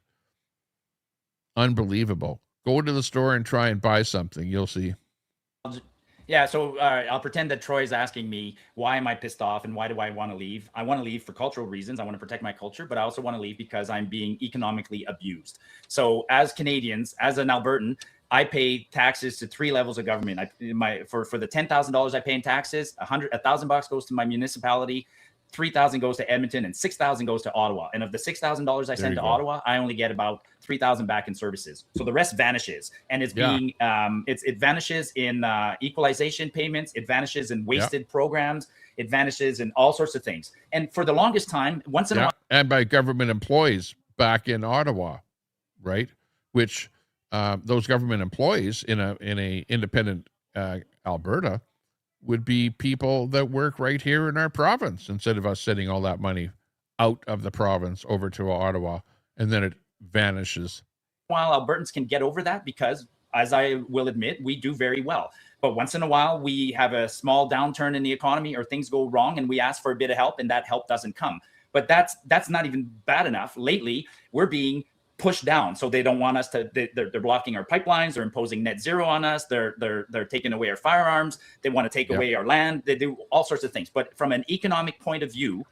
Unbelievable. Go to the store and try and buy something. You'll see. Yeah, so I'll pretend that Troy's asking me, why am I pissed off and why do I want to leave? I want to leave for cultural reasons. I want to protect my culture, but I also want to leave because I'm being economically abused. So as Canadians, as an Albertan, I pay taxes to 3 levels of government. For the $10,000 I pay in taxes, $1,000 goes to my municipality, $3,000 goes to Edmonton, and $6,000 goes to Ottawa. And of the $6,000 I send to Ottawa, I only get about $3,000 back in services. So the rest vanishes, and it's being it vanishes in equalization payments. It vanishes in wasted programs. It vanishes in all sorts of things. And for the longest time, once in a while, and by government employees back in Ottawa, right? Which those government employees in a independent Alberta would be people that work right here in our province, instead of us sending all that money out of the province over to Ottawa, and then it vanishes. While Albertans can get over that because, as I will admit, we do very well. But once in a while, we have a small downturn in the economy or things go wrong and we ask for a bit of help and that help doesn't come. But that's not even bad enough. Lately, we're being pushed down. So they don't want us to, they're blocking our pipelines, they're imposing net zero on us, they're taking away our firearms, they want to take away our land, they do all sorts of things. But from an economic point of view,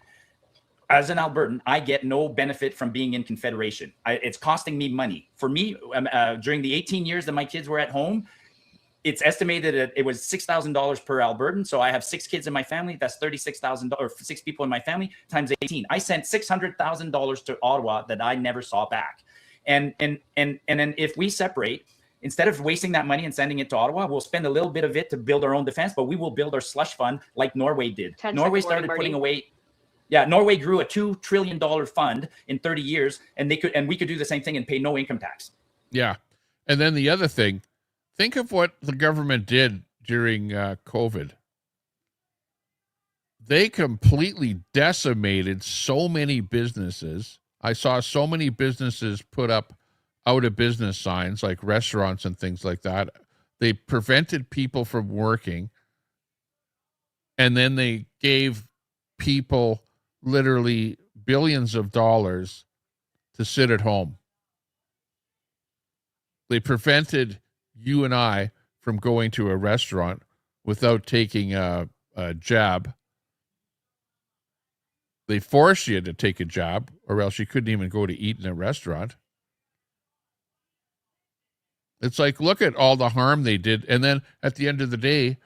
as an Albertan, I get no benefit from being in Confederation. It's costing me money. For me, during the 18 years that my kids were at home, it's estimated that it was $6,000 per Albertan. So I have 6 kids in my family. That's $36,000, or 6 people in my family times 18. I sent $600,000 to Ottawa that I never saw back. And then if we separate, instead of wasting that money and sending it to Ottawa, we'll spend a little bit of it to build our own defense, but we will build our slush fund like Norway did. Norway started putting away. Yeah, Norway grew a $2 trillion fund in 30 years, and we could do the same thing and pay no income tax. Yeah. And then the other thing, think of what the government did during COVID. They completely decimated so many businesses. I saw so many businesses put up out of business signs, like restaurants and things like that. They prevented people from working. And then they gave people literally billions of dollars to sit at home. They prevented you and I from going to a restaurant without taking a jab. They forced you to take a jab, or else you couldn't even go to eat in a restaurant. It's like, look at all the harm they did. And then at the end of the day,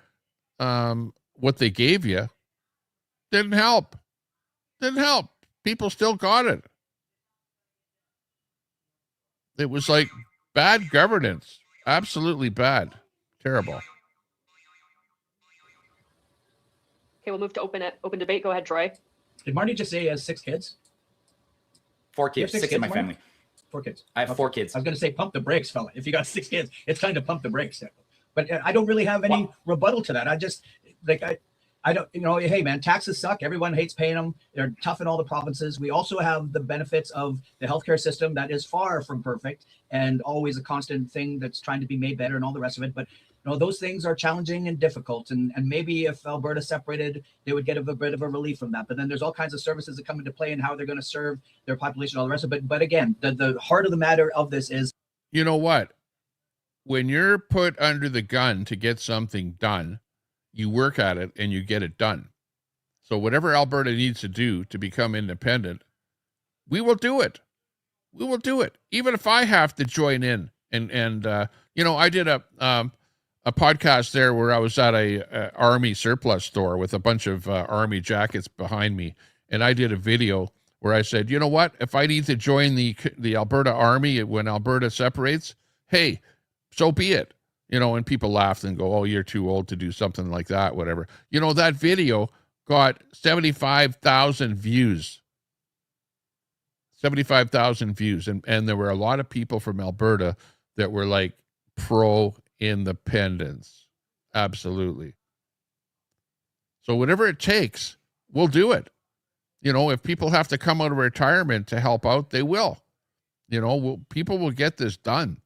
what they gave you didn't help. Didn't help. People still got it. It was like bad governance. Absolutely bad. Terrible. Okay, we'll move to open debate. Go ahead, Troy. Did Marty just say he has 6 kids? 4 kids, 6 in my family. 4 kids. I have 4 kids. I was going to say pump the brakes, fella. If you got 6 kids, it's time to pump the brakes. But I don't really have any rebuttal to that. I just I don't, hey man, taxes suck. Everyone hates paying them. They're tough in all the provinces. We also have the benefits of the healthcare system that is far from perfect and always a constant thing that's trying to be made better and all the rest of it. But those things are challenging and difficult. And maybe if Alberta separated, they would get a bit of a relief from that. But then there's all kinds of services that come into play and how they're going to serve their population, all the rest of it. But again, the heart of the matter of this is, you know what? When you're put under the gun to get something done, you work at it and you get it done. So whatever Alberta needs to do to become independent, we will do it. We will do it. Even if I have to join in. And I did a podcast there where I was at a Army surplus store with a bunch of Army jackets behind me. And I did a video where I said, you know what? If I need to join the Alberta Army when Alberta separates, hey, so be it. And people laughed and go, oh, you're too old to do something like that, whatever. That video got 75,000 views. 75,000 views. And there were a lot of people from Alberta that were like pro-independence. Absolutely. So whatever it takes, we'll do it. If people have to come out of retirement to help out, they will. People will get this done.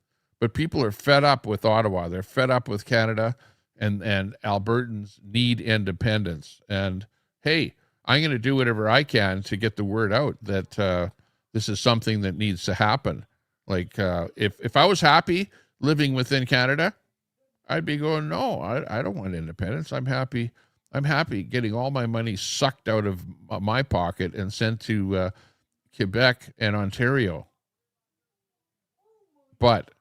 But people are fed up with Ottawa. They're fed up with Canada, and Albertans need independence. And, hey, I'm going to do whatever I can to get the word out that this is something that needs to happen. Like, if I was happy living within Canada, I'd be going, no, I don't want independence. I'm happy getting all my money sucked out of my pocket and sent to Quebec and Ontario. But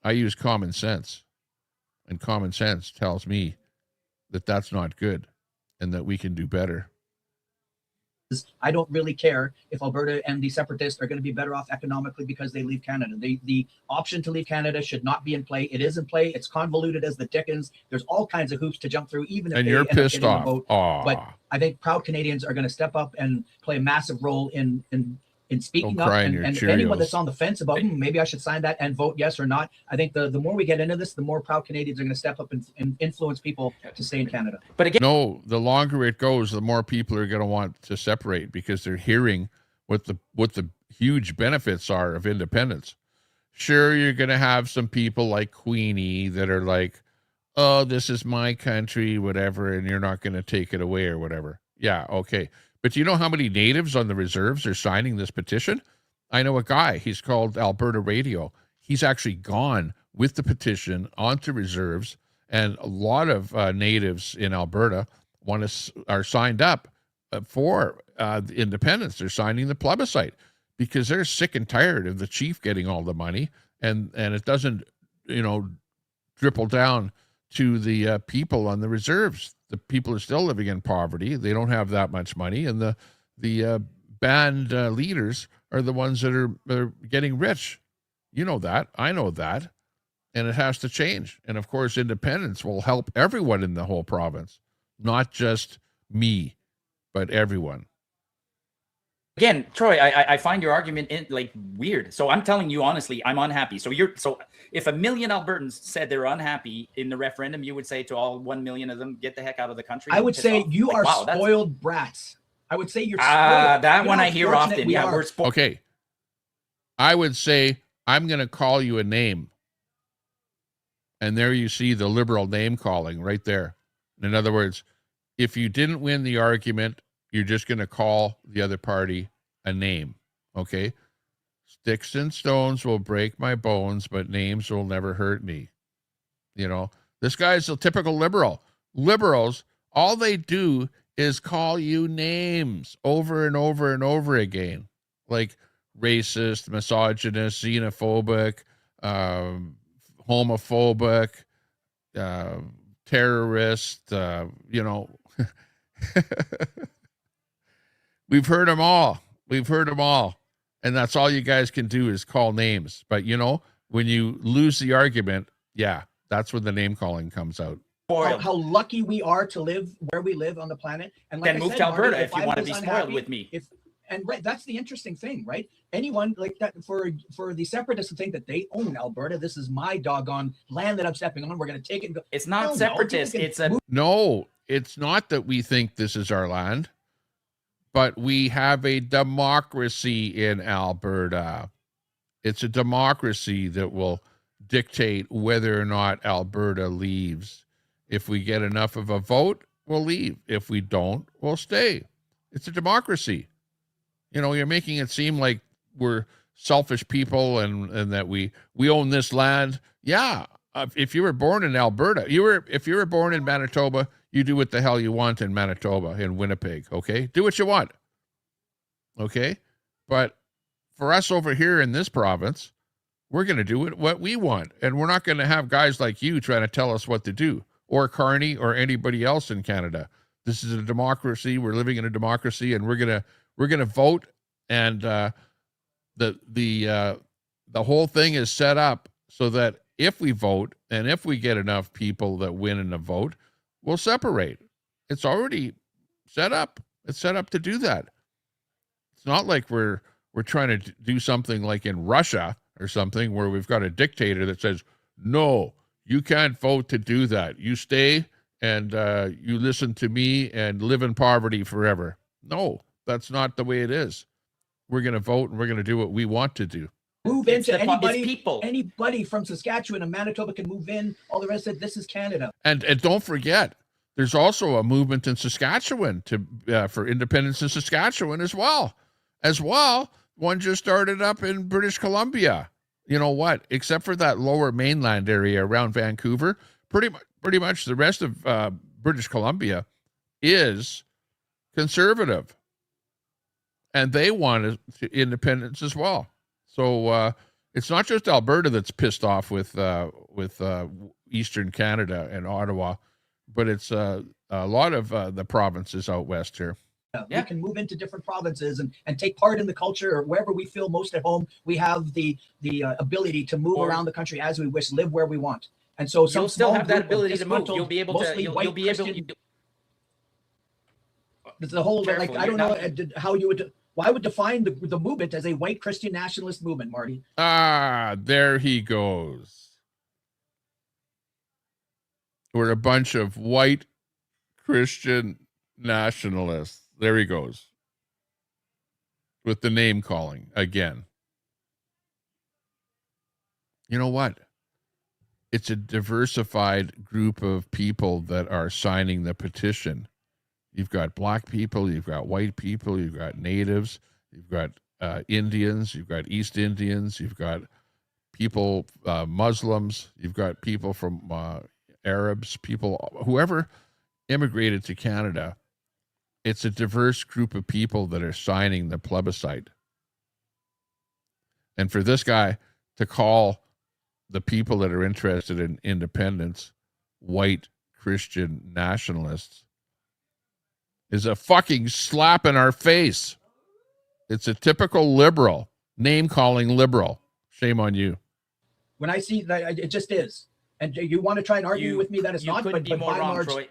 I use common sense, and common sense tells me that that's not good and that we can do better. I don't really care if Alberta and the separatists are going to be better off economically because they leave Canada. The option to leave Canada should not be in play. It is in play. It's convoluted as the dickens. There's all kinds of hoops to jump through, even if and they you're end pissed up getting off. a vote. But I think proud Canadians are going to step up and play a massive role in speaking up, and if anyone that's on the fence about maybe I should sign that and vote yes or not, I think the more we get into this, the more proud Canadians are going to step up and influence people to stay in Canada. But again, no, the longer it goes, the more people are going to want to separate because they're hearing what the huge benefits are of independence. Sure, you're going to have some people like Queenie that are like, oh, this is my country, whatever, and you're not going to take it away or whatever. Yeah, okay. But do you know how many natives on the reserves are signing this petition? I know a guy. He's called Alberta Radio. He's actually gone with the petition onto reserves, and a lot of natives in Alberta are signed up for the independence. They're signing the plebiscite because they're sick and tired of the chief getting all the money, and it doesn't, dribble down to the people on the reserves. The people are still living in poverty. They don't have that much money, and the band leaders are the ones that are getting rich. You know that. I know that. And it has to change. And of course, independence will help everyone in the whole province, not just me, but everyone. Again, Troy, I find your argument weird. So I'm telling you honestly, I'm unhappy. So if 1 million Albertans said they're unhappy in the referendum, you would say to all 1 million of them, get the heck out of the country. I would say you are spoiled brats. I would say you're spoiled. That one I hear often. Yeah, we're spoiled. Okay. I would say, I'm going to call you a name. And there you see the Liberal name calling right there. In other words, if you didn't win the argument, you're just going to call the other party a name. Okay? Sticks and stones will break my bones, but names will never hurt me. You know, this guy's a typical liberal. Liberals, all they do is call you names over and over and over again. Like racist, misogynist, xenophobic, homophobic, terrorist, you know. We've heard them all. We've heard them all. And that's all you guys can do is call names. But, you know, when you lose the argument, yeah, that's when the name calling comes out. How lucky we are to live where we live on the planet. And like then move to Alberta if you want to be spoiled with me. That's the interesting thing, right? Anyone like that, for the separatists to think that they own Alberta, this is my doggone land that I'm stepping on, we're going to take it and go. It's not separatist. No, it's not that we think this is our land, but we have a democracy in Alberta. It's a democracy that will dictate whether or not Alberta leaves. If we get enough of a vote, we'll leave. If we don't, we'll stay. It's a democracy. You know, you're making it seem like we're selfish people and that we own this land. Yeah, if you were born in Alberta, if you were born in Manitoba, you do what the hell you want in Manitoba, in Winnipeg, okay? Do what you want, okay? But for us over here in this province, we're going to do what we want, and we're not going to have guys like you trying to tell us what to do, or Carney, or anybody else in Canada. This is a democracy. We're living in a democracy, and we're gonna vote, and the whole thing is set up so that if we vote and if we get enough people that win in a vote, we'll separate. It's already set up. It's set up to do that. It's not like we're trying to do something like in Russia or something where we've got a dictator that says, no, you can't vote to do that. You stay and you listen to me and live in poverty forever. No, that's not the way it is. We're going to vote and we're going to do what we want to do. Move into anybody from Saskatchewan and Manitoba can move in. All the rest of it, this is Canada. And don't forget, there's also a movement in Saskatchewan for independence in Saskatchewan as well. One just started up in British Columbia. You know what? Except for that lower mainland area around Vancouver, pretty much the rest of British Columbia is conservative, and they want independence as well. So it's not just Alberta that's pissed off with Eastern Canada and Ottawa, but it's a lot of the provinces out west here. We can move into different provinces and take part in the culture, or wherever we feel most at home. We have the ability to move around the country as we wish, live where we want. And so you'll still have that ability to move. You'll be able to. You'll be able to. The whole, like, I don't know how you would. Well, I would define the movement as a white Christian nationalist movement, Marty. Ah, there he goes. We're a bunch of white Christian nationalists. There he goes. With the name calling again. You know what? It's a diversified group of people that are signing the petition. You've got black people, you've got white people, you've got natives, you've got Indians, you've got East Indians, you've got people, Muslims, you've got people from Arabs, people, whoever immigrated to Canada. It's a diverse group of people that are signing the plebiscite. And for this guy to call the people that are interested in independence white Christian nationalists is a fucking slap in our face. It's a typical liberal, name-calling liberal. Shame on you. When I see that, it just is. And you want to try and argue with me that it's not, couldn't but be more by and wrong, large, Troy.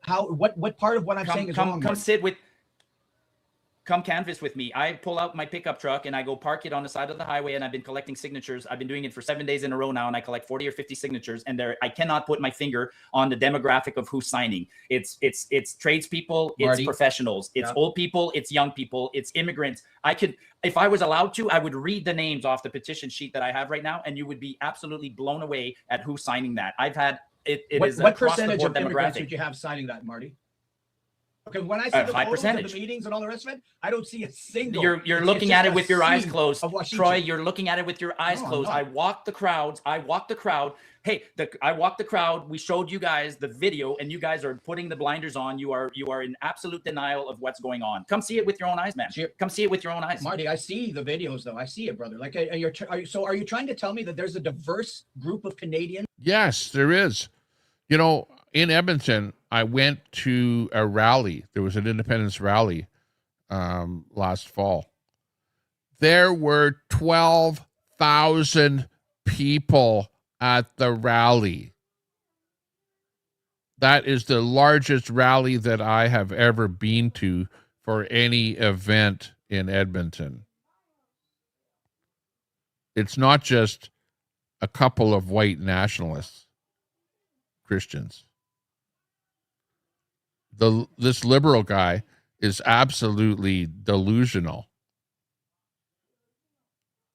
what part of what I'm saying is wrong? Come canvas with me. I pull out my pickup truck and I go park it on the side of the highway, and I've been collecting signatures. I've been doing it for 7 days in a row now, and I collect 40 or 50 signatures, and I cannot put my finger on the demographic of who's signing. It's tradespeople, it's professionals, it's old people, it's young people, it's immigrants. If I was allowed to, I would read the names off the petition sheet that I have right now, and you would be absolutely blown away at who's signing that. I've had what percentage of immigrants would you have signing that, Marty? Okay, when I see the photos of the meetings and all the rest of it, I don't see a single. You're looking at it with your eyes closed, Troy. You're looking at it with your eyes closed. I walked the crowd. Hey, I walked the crowd. We showed you guys the video, and you guys are putting the blinders on. You are in absolute denial of what's going on. Come see it with your own eyes, man. Come see it with your own eyes. Marty, I see the videos though. I see it, brother. Like, are you trying to tell me that there's a diverse group of Canadians? Yes, there is. You know, in Edmonton, I went to a rally. There was an independence rally last fall. There were 12,000 people at the rally. That is the largest rally that I have ever been to for any event in Edmonton. It's not just a couple of white nationalists, Christians. This liberal guy is absolutely delusional.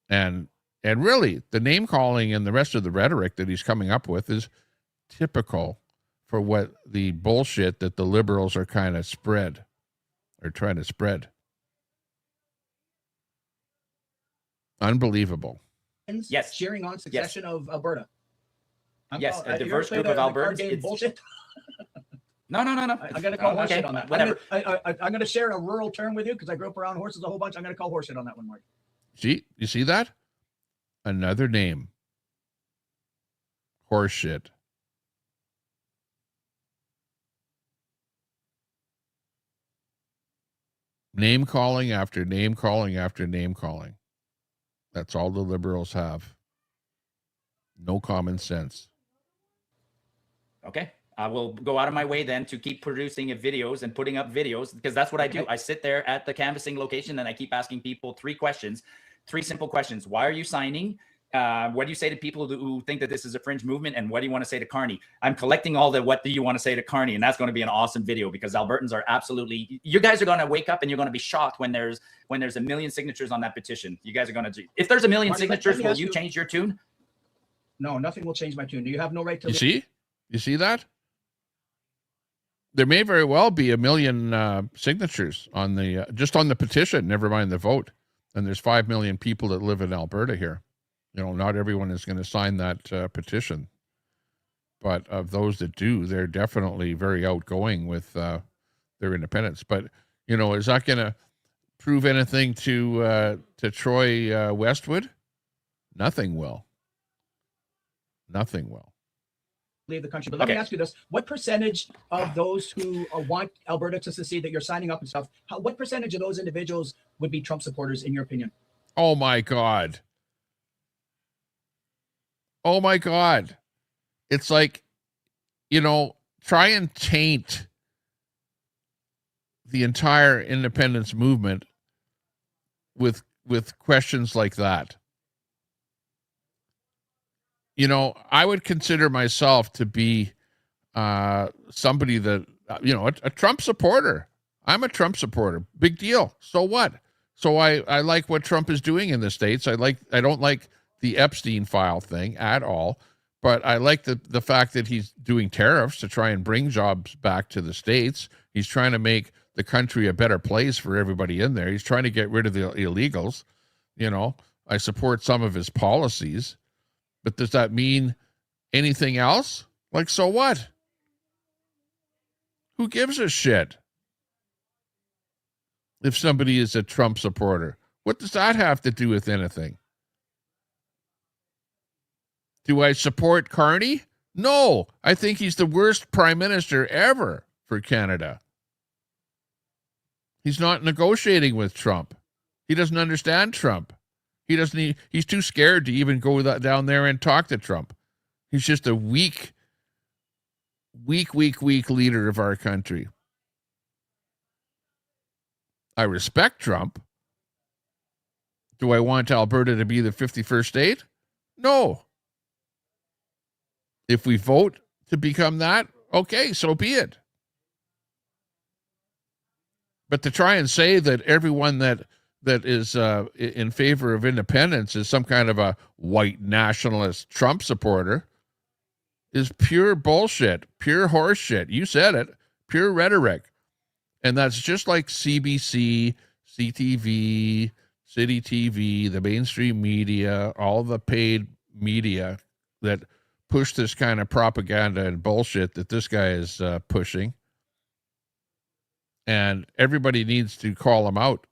And really, the name calling and the rest of the rhetoric that he's coming up with is typical for what the bullshit that the liberals are trying to spread. Unbelievable. Yes, cheering on secession of Alberta. Yes, a diverse group of Albertans. Bullshit. No. I'm going to call horseshit on that. Whatever. I'm going to share a rural term with you because I grew up around horses a whole bunch. I'm going to call horseshit on that one, Mark. See, you see that? Another name. Horseshit. Name calling after name calling after name calling. That's all the liberals have. No common sense. Okay. I will go out of my way then to keep producing videos and putting up videos, because that's what I do. I sit there at the canvassing location and I keep asking people 3 questions, 3 simple questions. Why are you signing? What do you say to people who think that this is a fringe movement? And what do you want to say to Carney? I'm collecting all the what do you want to say to Carney? And that's going to be an awesome video, because Albertans are absolutely, you guys are going to wake up and you're going to be shocked when there's 1 million signatures on that petition. You guys are going to, if there's 1 million signatures, will you change your tune? No, nothing will change my tune. Do you have no right to? You see that? There may very well be 1 million signatures on the just on the petition, never mind the vote. And there's 5 million people that live in Alberta here. You know, not everyone is going to sign that petition. But of those that do, they're definitely very outgoing with their independence. But, you know, is that going to prove anything to Troy Westwood? Nothing will. Nothing will. Leave the country. But let me ask you this. What percentage of those who want Alberta to secede that you're signing up and stuff, what percentage of those individuals would be Trump supporters in your opinion? Oh, my God. Oh, my God. It's like, you know, try and taint the entire independence movement with questions like that. You know, I would consider myself to be somebody that, you know, a Trump supporter. I'm a Trump supporter. Big deal. So what? So I like what Trump is doing in the States. I don't like the Epstein file thing at all, but I like the fact that he's doing tariffs to try and bring jobs back to the States. He's trying to make the country a better place for everybody in there. He's trying to get rid of the illegals. You know, I support some of his policies. But does that mean anything else? Like, so what? Who gives a shit if somebody is a Trump supporter? What does that have to do with anything? Do I support Carney? No, I think he's the worst prime minister ever for Canada. He's not negotiating with Trump. He doesn't understand Trump. He doesn't. He's too scared to even go down there and talk to Trump. He's just a weak leader of our country. I respect Trump. Do I want Alberta to be the 51st state? No. If we vote to become that, okay, so be it. But to try and say that everyone that is in favor of independence is some kind of a white nationalist Trump supporter is pure bullshit, pure horse shit. You said it, pure rhetoric. And that's just like CBC, CTV, City TV, the mainstream media, all the paid media that push this kind of propaganda and bullshit that this guy is pushing. And everybody needs to call him out.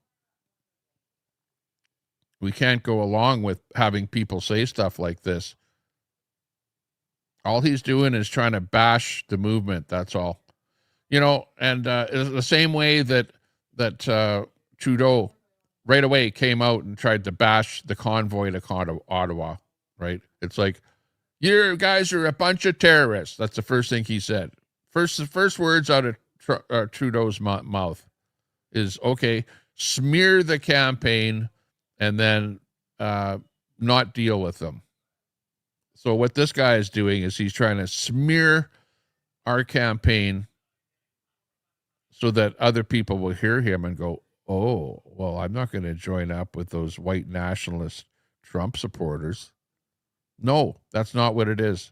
We can't go along with having people say stuff like this. All he's doing is trying to bash the movement. That's all. You know, and the same way that Trudeau right away came out and tried to bash the convoy to Ottawa, right? It's like, you guys are a bunch of terrorists. That's the first thing he said. The first words out of Trudeau's mouth is, okay, smear the campaign and then not deal with them. So what this guy is doing is he's trying to smear our campaign so that other people will hear him and go, oh, well, I'm not going to join up with those white nationalist Trump supporters. No, that's not what it is.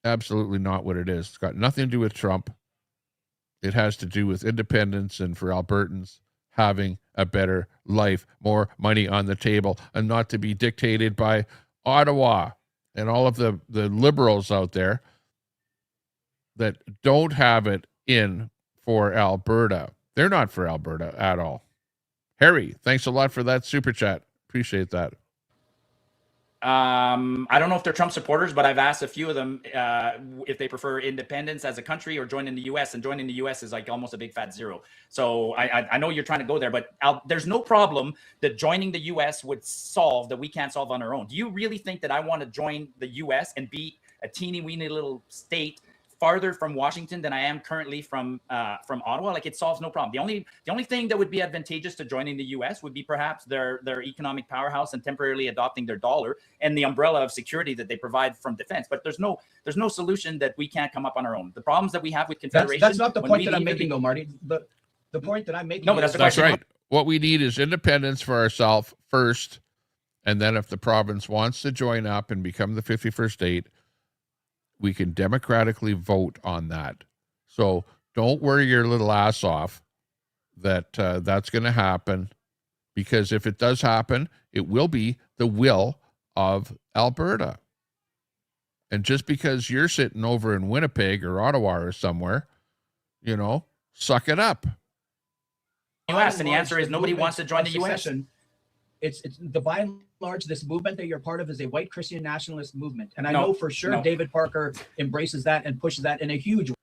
Absolutely not what it is. It's got nothing to do with Trump. It has to do with independence and for Albertans having a better life, more money on the table, and not to be dictated by Ottawa and all of the liberals out there that don't have it in for Alberta. They're not for Alberta at all. Harry, thanks a lot for that super chat. Appreciate that. I don't know if they're Trump supporters, but I've asked a few of them if they prefer independence as a country or joining the U.S. And joining the U.S. is like almost a big fat zero. So I know you're trying to go there, but there's no problem that joining the U.S. would solve that we can't solve on our own. Do you really think that I want to join the U.S. and be a teeny weeny little state farther from Washington than I am currently from Ottawa? Like, it solves no problem. The only thing that would be advantageous to joining the U.S. would be perhaps their economic powerhouse and temporarily adopting their dollar and the umbrella of security that they provide from defense. But there's no solution that we can't come up on our own. The problems that we have with Confederation. That's not the point that I'm making, though, Marty. The point that I'm making. No, but that's the That's question. right. What we need is independence for ourselves first, and then if the province wants to join up and become the 51st state, we can democratically vote on that. So don't worry your little ass off that that's going to happen, because if it does happen, it will be the will of Alberta. And just because you're sitting over in Winnipeg or Ottawa or somewhere, you know, suck it up. U.S. and the answer is nobody wants to join the U.S. It's the by and large, this movement that you're part of is a white Christian nationalist movement. And I know for sure David Parker embraces that and pushes that in a huge way.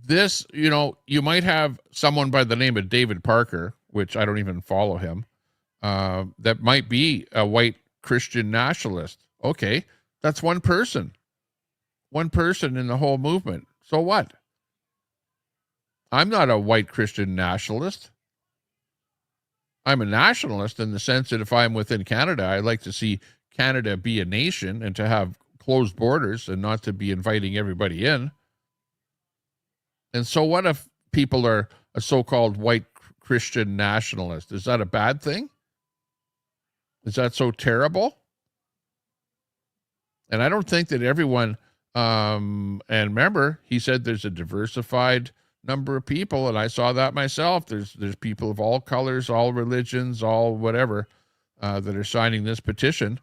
This, you know, you might have someone by the name of David Parker, which I don't even follow him, that might be a white Christian nationalist. Okay, that's one person in the whole movement. So what? I'm not a white Christian nationalist. I'm a nationalist in the sense that if I'm within Canada, I'd like to see Canada be a nation and to have closed borders and not to be inviting everybody in. And so what if people are a so-called white Christian nationalist? Is that a bad thing? Is that so terrible? And I don't think that everyone, and remember, he said there's a diversified number of people, and I saw that myself. There's people of all colors, all religions, all whatever, that are signing this petition.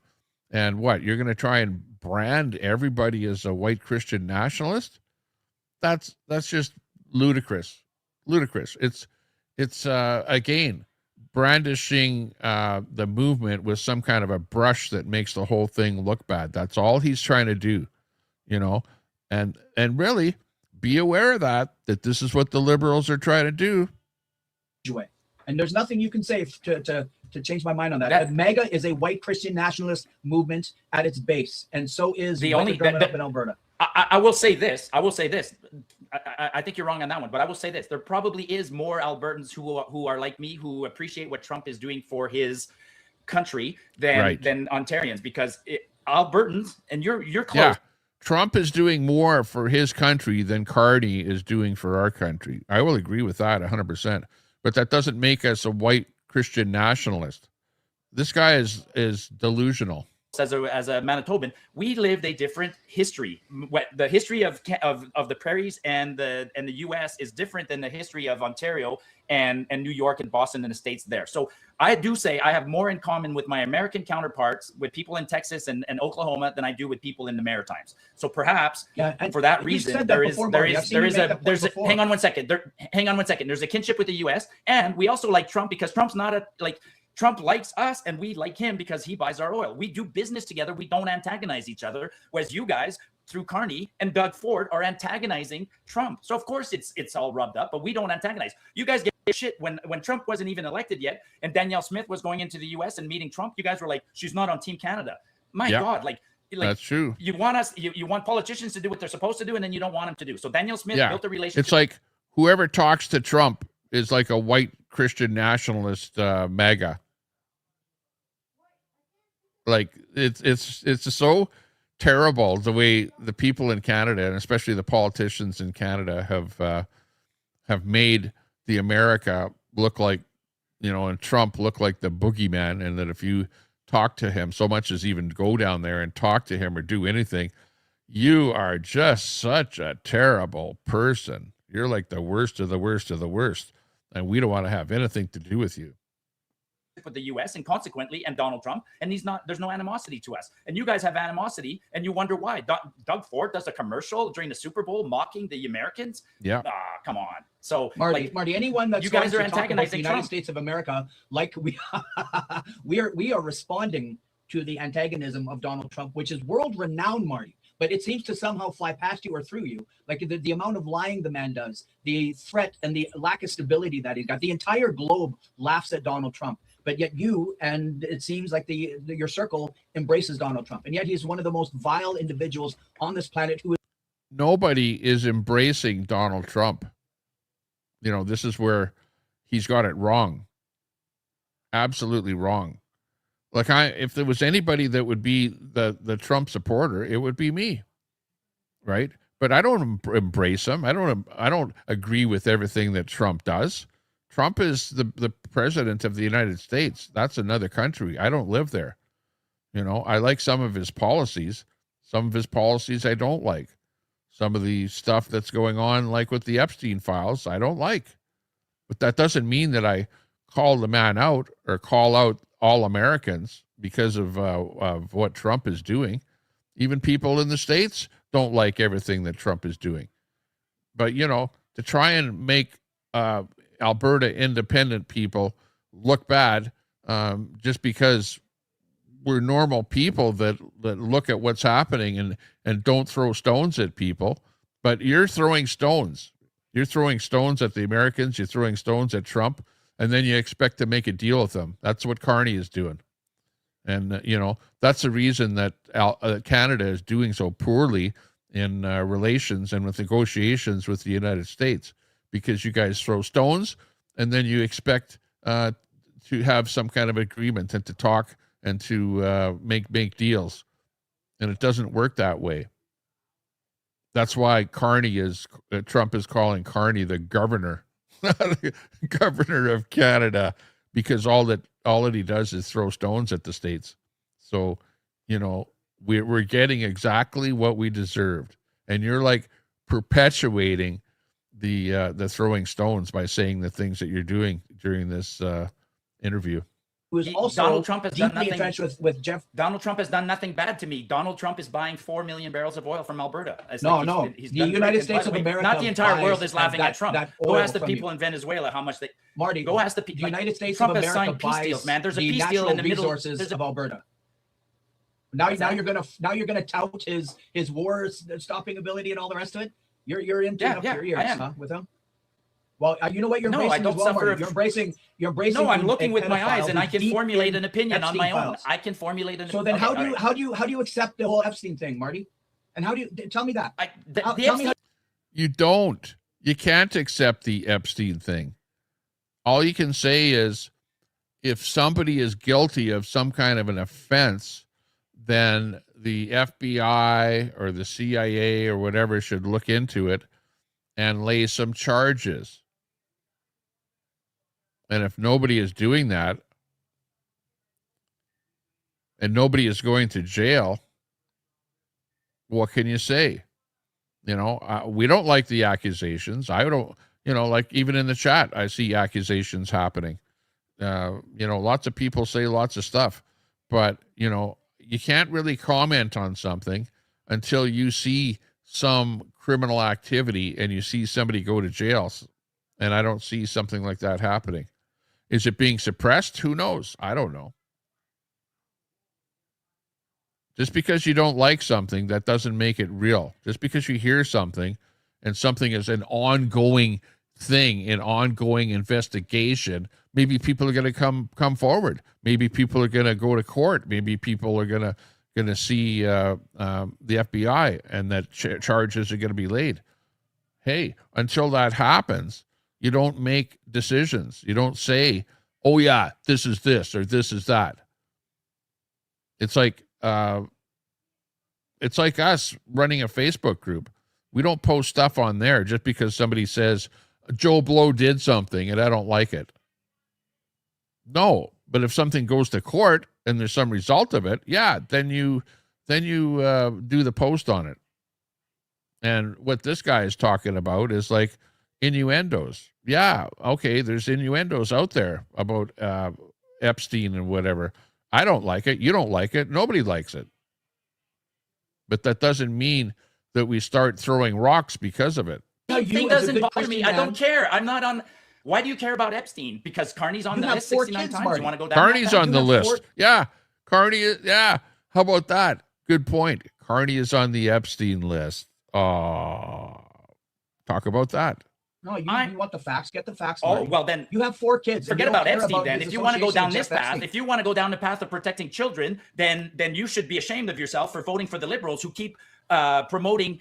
And what, you're going to try and brand everybody as a white Christian nationalist? That's just ludicrous. It's again brandishing the movement with some kind of a brush that makes the whole thing look bad. That's all he's trying to do, you know. And really be aware of that this is what the liberals are trying to do. And there's nothing you can say to change my mind on that. MAGA is a white Christian nationalist movement at its base, and so is the what only they're drumming up in Alberta. I will say this. I think you're wrong on that one, but I will say this: there probably is more Albertans who are like me, who appreciate what Trump is doing for his country than Ontarians, because Albertans, and you're close. Yeah, Trump is doing more for his country than Carney is doing for our country. I will agree with that 100%. But that doesn't make us a white Christian nationalist. This guy is delusional. As a Manitoban, we lived a different history. The history of the prairies and the U.S. is different than the history of Ontario and New York and Boston and the states there. So I do say I have more in common with my American counterparts, with people in Texas and Oklahoma, than I do with people in the Maritimes. So perhaps for that reason, hang on one second. There's a kinship with the U.S. and we also like Trump because Trump's not Trump likes us and we like him because he buys our oil. We do business together. We don't antagonize each other. Whereas you guys, through Carney and Doug Ford, are antagonizing Trump. So of course it's all rubbed up, but we don't antagonize. You guys get shit when Trump wasn't even elected yet and Danielle Smith was going into the US and meeting Trump. You guys were like, she's not on Team Canada. My God, like that's true. You want you want politicians to do what they're supposed to do, and then you don't want them to do. So Danielle Smith built a relationship. It's like whoever talks to Trump is like a white Christian nationalist MAGA. Like it's so terrible the way the people in Canada, and especially the politicians in Canada, have made the America look like, and Trump look like the boogeyman, and that if you talk to him so much as even go down there and talk to him or do anything, you are just such a terrible person. You're like the worst of the worst of the worst, and we don't want to have anything to do with you. With the U.S. and consequently, and Donald Trump, and there's no animosity to us, and you guys have animosity, and you wonder why. Doug Ford does a commercial during the Super Bowl mocking the Americans. Come on. So Marty, anyone that's you guys are antagonizing the United States of America, like we are responding to the antagonism of Donald Trump, which is world renowned, Marty. But it seems to somehow fly past you or through you. Like the amount of lying the man does, the threat and the lack of stability that he's got. The entire globe laughs at Donald Trump. But yet you, and it seems like your circle embraces Donald Trump. And yet he's one of the most vile individuals on this planet who is. Nobody is embracing Donald Trump. This is where he's got it wrong. Absolutely wrong. Like if there was anybody that would be the Trump supporter, it would be me. Right? But I don't embrace him. I don't agree with everything that Trump does. Trump is the president of the United States. That's another country. I don't live there. I like some of his policies. Some of his policies I don't like. Some of the stuff that's going on, like with the Epstein files, I don't like. But that doesn't mean that I call the man out or call out all Americans because of what Trump is doing. Even people in the States don't like everything that Trump is doing. But, to try and make Alberta independent people look bad just because we're normal people that look at what's happening and don't throw stones at people. But you're throwing stones. You're throwing stones at the Americans. You're throwing stones at Trump. And then you expect to make a deal with them. That's what Carney is doing. And, that's the reason that Canada is doing so poorly in relations and with negotiations with the United States. Because you guys throw stones and then you expect to have some kind of agreement and to talk and to make deals. And it doesn't work that way. That's why Trump is calling Carney the governor, the governor of Canada, because all that he does is throw stones at the States. So, we're getting exactly what we deserved. And you're like perpetuating the throwing stones by saying the things that you're doing during this interview. Donald Trump has done nothing with Jeff. Donald Trump has done nothing bad to me. Donald Trump is buying 4 million barrels of oil from Alberta. The United States of America, not the entire world is laughing at Trump. Go ask the people in Venezuela how much they. Marty, go ask the people. The United States Trump of America has signed peace deals, man. There's a peace deal in the middle. Resources of Alberta. Now you're gonna tout his war stopping ability and all the rest of it. You're into your ears, with him. Well, you know what you're No, I embracing don't as well, suffer Marty. of- You're embracing. No, I'm a looking with my eyes, pedophile and I who's can deep formulate in an opinion on my Epstein own. files. I can formulate an. So then, okay, how do you accept the whole Epstein thing, Marty? And how do you tell me that? tell me how. You don't. You can't accept the Epstein thing. All you can say is, if somebody is guilty of some kind of an offense, then the FBI or the CIA or whatever should look into it and lay some charges. And if nobody is doing that, and nobody is going to jail, what can you say? You know, we don't like the accusations. I don't, you know, like even in the chat, I see accusations happening. You know, lots of people say lots of stuff, but, you know, you can't really comment on something until you see some criminal activity and you see somebody go to jail. And I don't see something like that happening. Is it being suppressed? Who knows? I don't know. Just because you don't like something, that doesn't make it real. Just because you hear something and something is an ongoing thing, an ongoing investigation, maybe people are going to come forward. Maybe people are going to go to court. Maybe people are going to see the FBI and that charges are going to be laid. Hey, until that happens, you don't make decisions. You don't say, oh yeah, this is this or this is that. It's like us running a Facebook group. We don't post stuff on there just because somebody says Joe Blow did something and I don't like it. No, but if something goes to court and there's some result of it, yeah, then you do the post on it. And what this guy is talking about is like innuendos. Yeah, okay, there's innuendos out there about Epstein and whatever. I don't like it. You don't like it. Nobody likes it. But that doesn't mean that we start throwing rocks because of it. Thing doesn't bother me. I don't care. I'm not on. Why do you care about Epstein? Because Carney's on the list 69 times. You want to go down? Carney's on the list. Yeah, Carney. Yeah. How about that? Good point. Carney is on the Epstein list. Talk about that. No, you want the facts. Get the facts. Oh, Marty. well then. You have 4 kids. Forget about Epstein then. his If you want to go association down with this Jeff path, Epstein. if you want to go down the path of protecting children, then you should be ashamed of yourself for voting for the liberals who keep promoting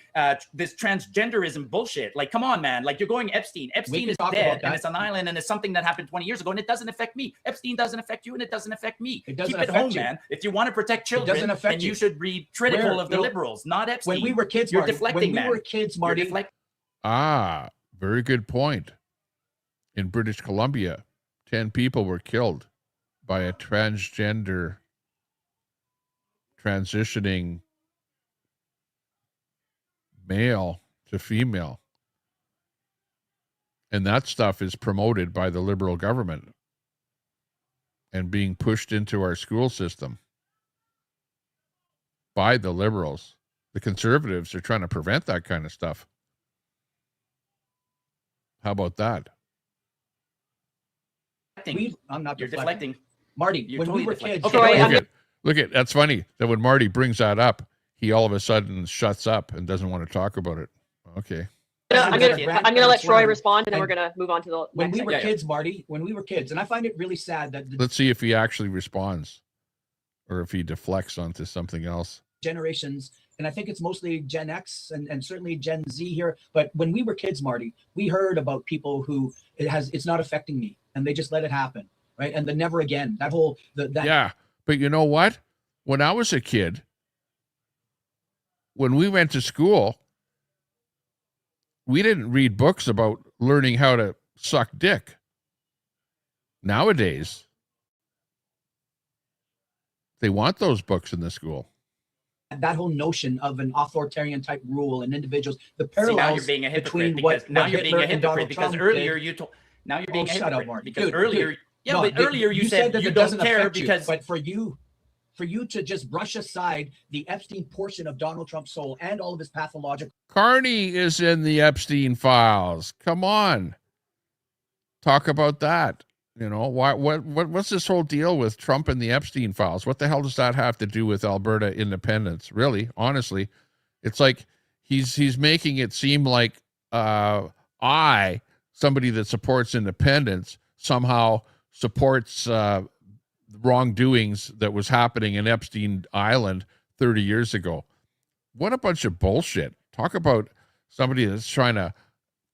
this transgenderism bullshit. Like, come on, man. Like, you're going Epstein. Epstein is dead, and it's an island, and it's something that happened 20 years ago, and it doesn't affect me. Epstein doesn't affect you, and it doesn't affect me. It doesn't Keep it affect home, you. man. If you want to protect children, affect then you you. should be critical of the You know, liberals, not Epstein. When we were kids, you're Marty, deflecting, man. When we were kids, Marty. Very good point. In British Columbia, 10 people were killed by a transgender transitioning male to female. And that stuff is promoted by the Liberal government and being pushed into our school system by the Liberals. The Conservatives are trying to prevent that kind of stuff. How about that? I'm not You're deflecting. deflecting. Marty, You're when totally we were deflecting. kids. Okay, Look at that's funny that when Marty brings that up, he all of a sudden shuts up and doesn't want to talk about it. Okay. I'm gonna let Troy respond, and then we're gonna move on to the When next we were segment. kids, Marty, when we were kids, and I find it really sad that the Let's see if he actually responds or if he deflects onto something else. generations, and I think it's mostly Gen X and certainly Gen Z here, but when we were kids, Marty, we heard about people who it's not affecting me, and they just let it happen, right? And the never again, that whole Yeah, but you know what? When I was a kid, when we went to school, we didn't read books about learning how to suck dick. Nowadays, they want those books in the school. that whole notion of an authoritarian type rule and individuals, the See, parallels now you're being a hypocrite between because now you're being Hitler a and Donald hypocrite because Trump earlier did. you told. Now you're being a Shut up, hypocrite Marty. because Dude, earlier, yeah, No, but earlier you said that you it don't doesn't care affect you, because. but for you to just brush aside the Epstein portion of Donald Trump's soul and all of his pathological. Carney is in the Epstein files. Come on. Talk about that. You know, what's this whole deal with Trump and the Epstein files? What the hell does that have to do with Alberta independence? Really, honestly, it's like he's making it seem like I somebody that supports independence somehow supports wrongdoings that was happening in Epstein Island 30 years ago. What a bunch of bullshit. Talk about somebody that's trying to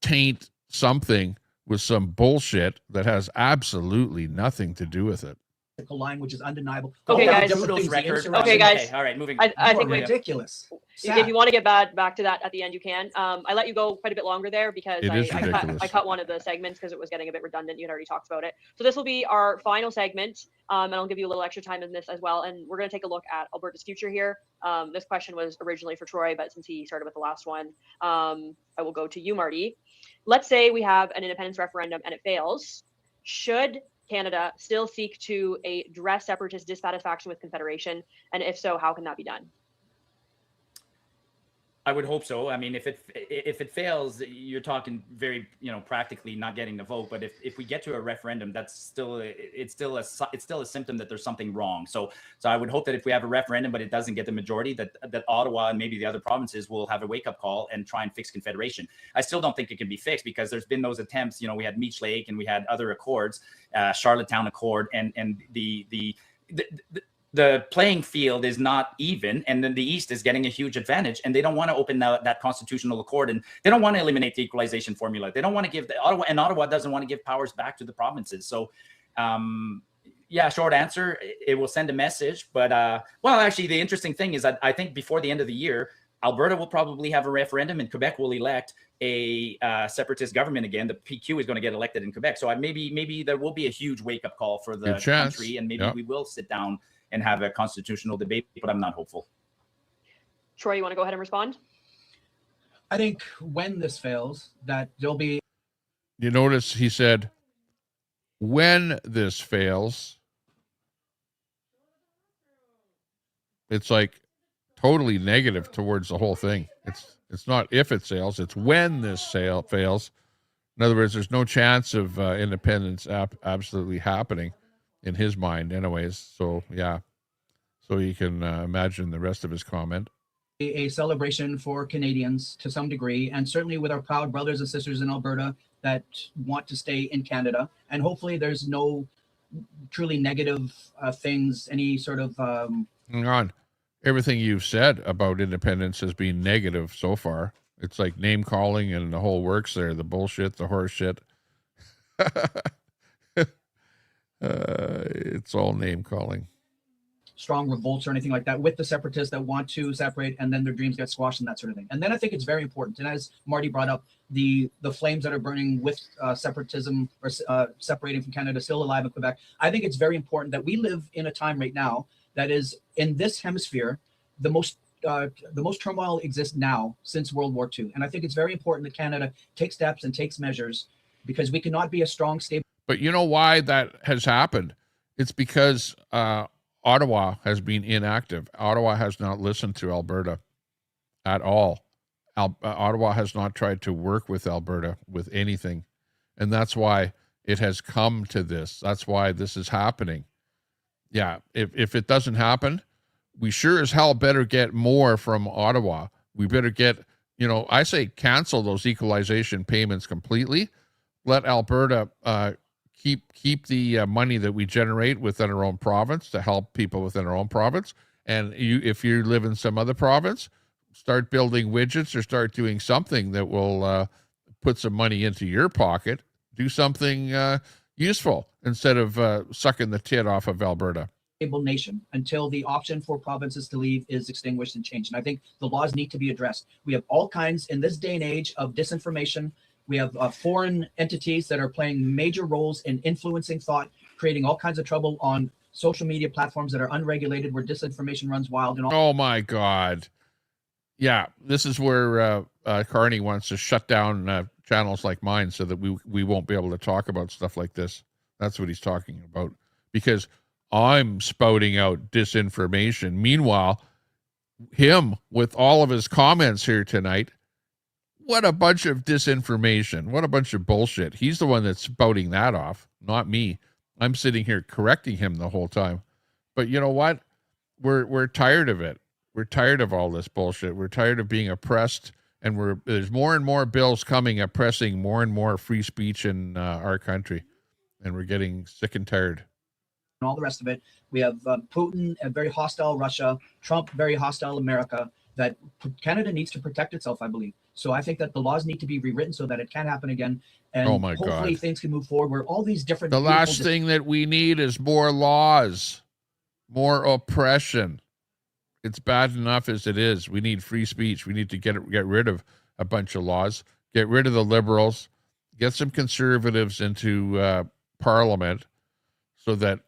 taint something with some bullshit that has absolutely nothing to do with it. line, which is undeniable. Okay, guys. Okay, guys. Okay, all right, moving. I think ridiculous. if you want to get back to that at the end, you can. I let you go quite a bit longer there because I cut one of the segments because it was getting a bit redundant. You had already talked about it. So this will be our final segment, and I'll give you a little extra time in this as well. And we're going to take a look at Alberta's future here. This question was originally for Troy, but since he started with the last one, I will go to you, Marty. Let's say we have an independence referendum and it fails. Should Canada still seek to address separatist dissatisfaction with Confederation? And if so, how can that be done? I would hope so. I mean, if it fails, you're talking very, practically not getting the vote. But if we get to a referendum, it's still a symptom that there's something wrong. So I would hope that if we have a referendum, but it doesn't get the majority, that Ottawa and maybe the other provinces will have a wake up call and try and fix Confederation. I still don't think it can be fixed because there's been those attempts. We had Meech Lake and we had other accords, Charlottetown Accord, and the playing field is not even, and then the East is getting a huge advantage, and they don't want to open that constitutional accord, and they don't want to eliminate the equalization formula. They don't want to give Ottawa doesn't want to give powers back to the provinces. So, short answer, it will send a message. But actually, the interesting thing is that I think before the end of the year, Alberta will probably have a referendum, and Quebec will elect a separatist government again. The PQ is going to get elected in Quebec, so maybe there will be a huge wake up call for the country, and maybe we will sit down and have a constitutional debate, but I'm not hopeful. Troy, you want to go ahead and respond? I think when this fails, that there'll be... You notice he said, when this fails, it's like totally negative towards the whole thing. It's not if it fails, it's when this fails. In other words, there's no chance of independence absolutely happening in his mind anyways. So you can imagine the rest of his comment. A celebration for Canadians to some degree, and certainly with our proud brothers and sisters in Alberta that want to stay in Canada. And hopefully there's no truly negative things, any sort of... Hang on. Everything you've said about independence has been negative so far. It's like name calling and the whole works there, the bullshit, the horse shit. It's all name calling. Strong revolts or anything like that with the separatists that want to separate, and then their dreams get squashed and that sort of thing. And then I think it's very important, and as Marty brought up, the flames that are burning with separatism or separating from Canada still alive in Quebec. I think it's very important that we live in a time right now that is, in this hemisphere, the most turmoil exists now since World War II. And I think it's very important that Canada takes steps and takes measures, because we cannot be a strong, stable... But you know why that has happened? It's because Ottawa has been inactive. Ottawa has not listened to Alberta at all. Ottawa has not tried to work with Alberta with anything. And that's why it has come to this. That's why this is happening. Yeah, if it doesn't happen, we sure as hell better get more from Ottawa. We better get, I say cancel those equalization payments completely. Let Alberta keep the money that we generate within our own province to help people within our own province. And if you live in some other province, start building widgets or start doing something that will put some money into your pocket. Do something useful instead of sucking the tit off of Alberta. Stable nation until the option for provinces to leave is extinguished and changed. And I think the laws need to be addressed. We have all kinds in this day and age of disinformation. We have foreign entities that are playing major roles in influencing thought, creating all kinds of trouble on social media platforms that are unregulated, where disinformation runs wild. And all. Oh my God. Yeah, this is where Carney wants to shut down channels like mine so that we won't be able to talk about stuff like this. That's what he's talking about, because I'm spouting out disinformation. Meanwhile, him with all of his comments here tonight, what a bunch of disinformation. What a bunch of bullshit. He's the one that's spouting that off, not me. I'm sitting here correcting him the whole time. But you know what? We're tired of it. We're tired of all this bullshit. We're tired of being oppressed and there's more and more bills coming oppressing more and more free speech in our country, and we're getting sick and tired. And all the rest of it. We have Putin, a very hostile Russia, Trump, very hostile America, that Canada needs to protect itself, I believe. So I think that the laws need to be rewritten so that it can't happen again. And Oh my hopefully God. things can move forward where all these different... The last thing that we need is more laws, more oppression. It's bad enough as it is. We need free speech. We need to get rid of a bunch of laws, get rid of the liberals, get some conservatives into Parliament, so that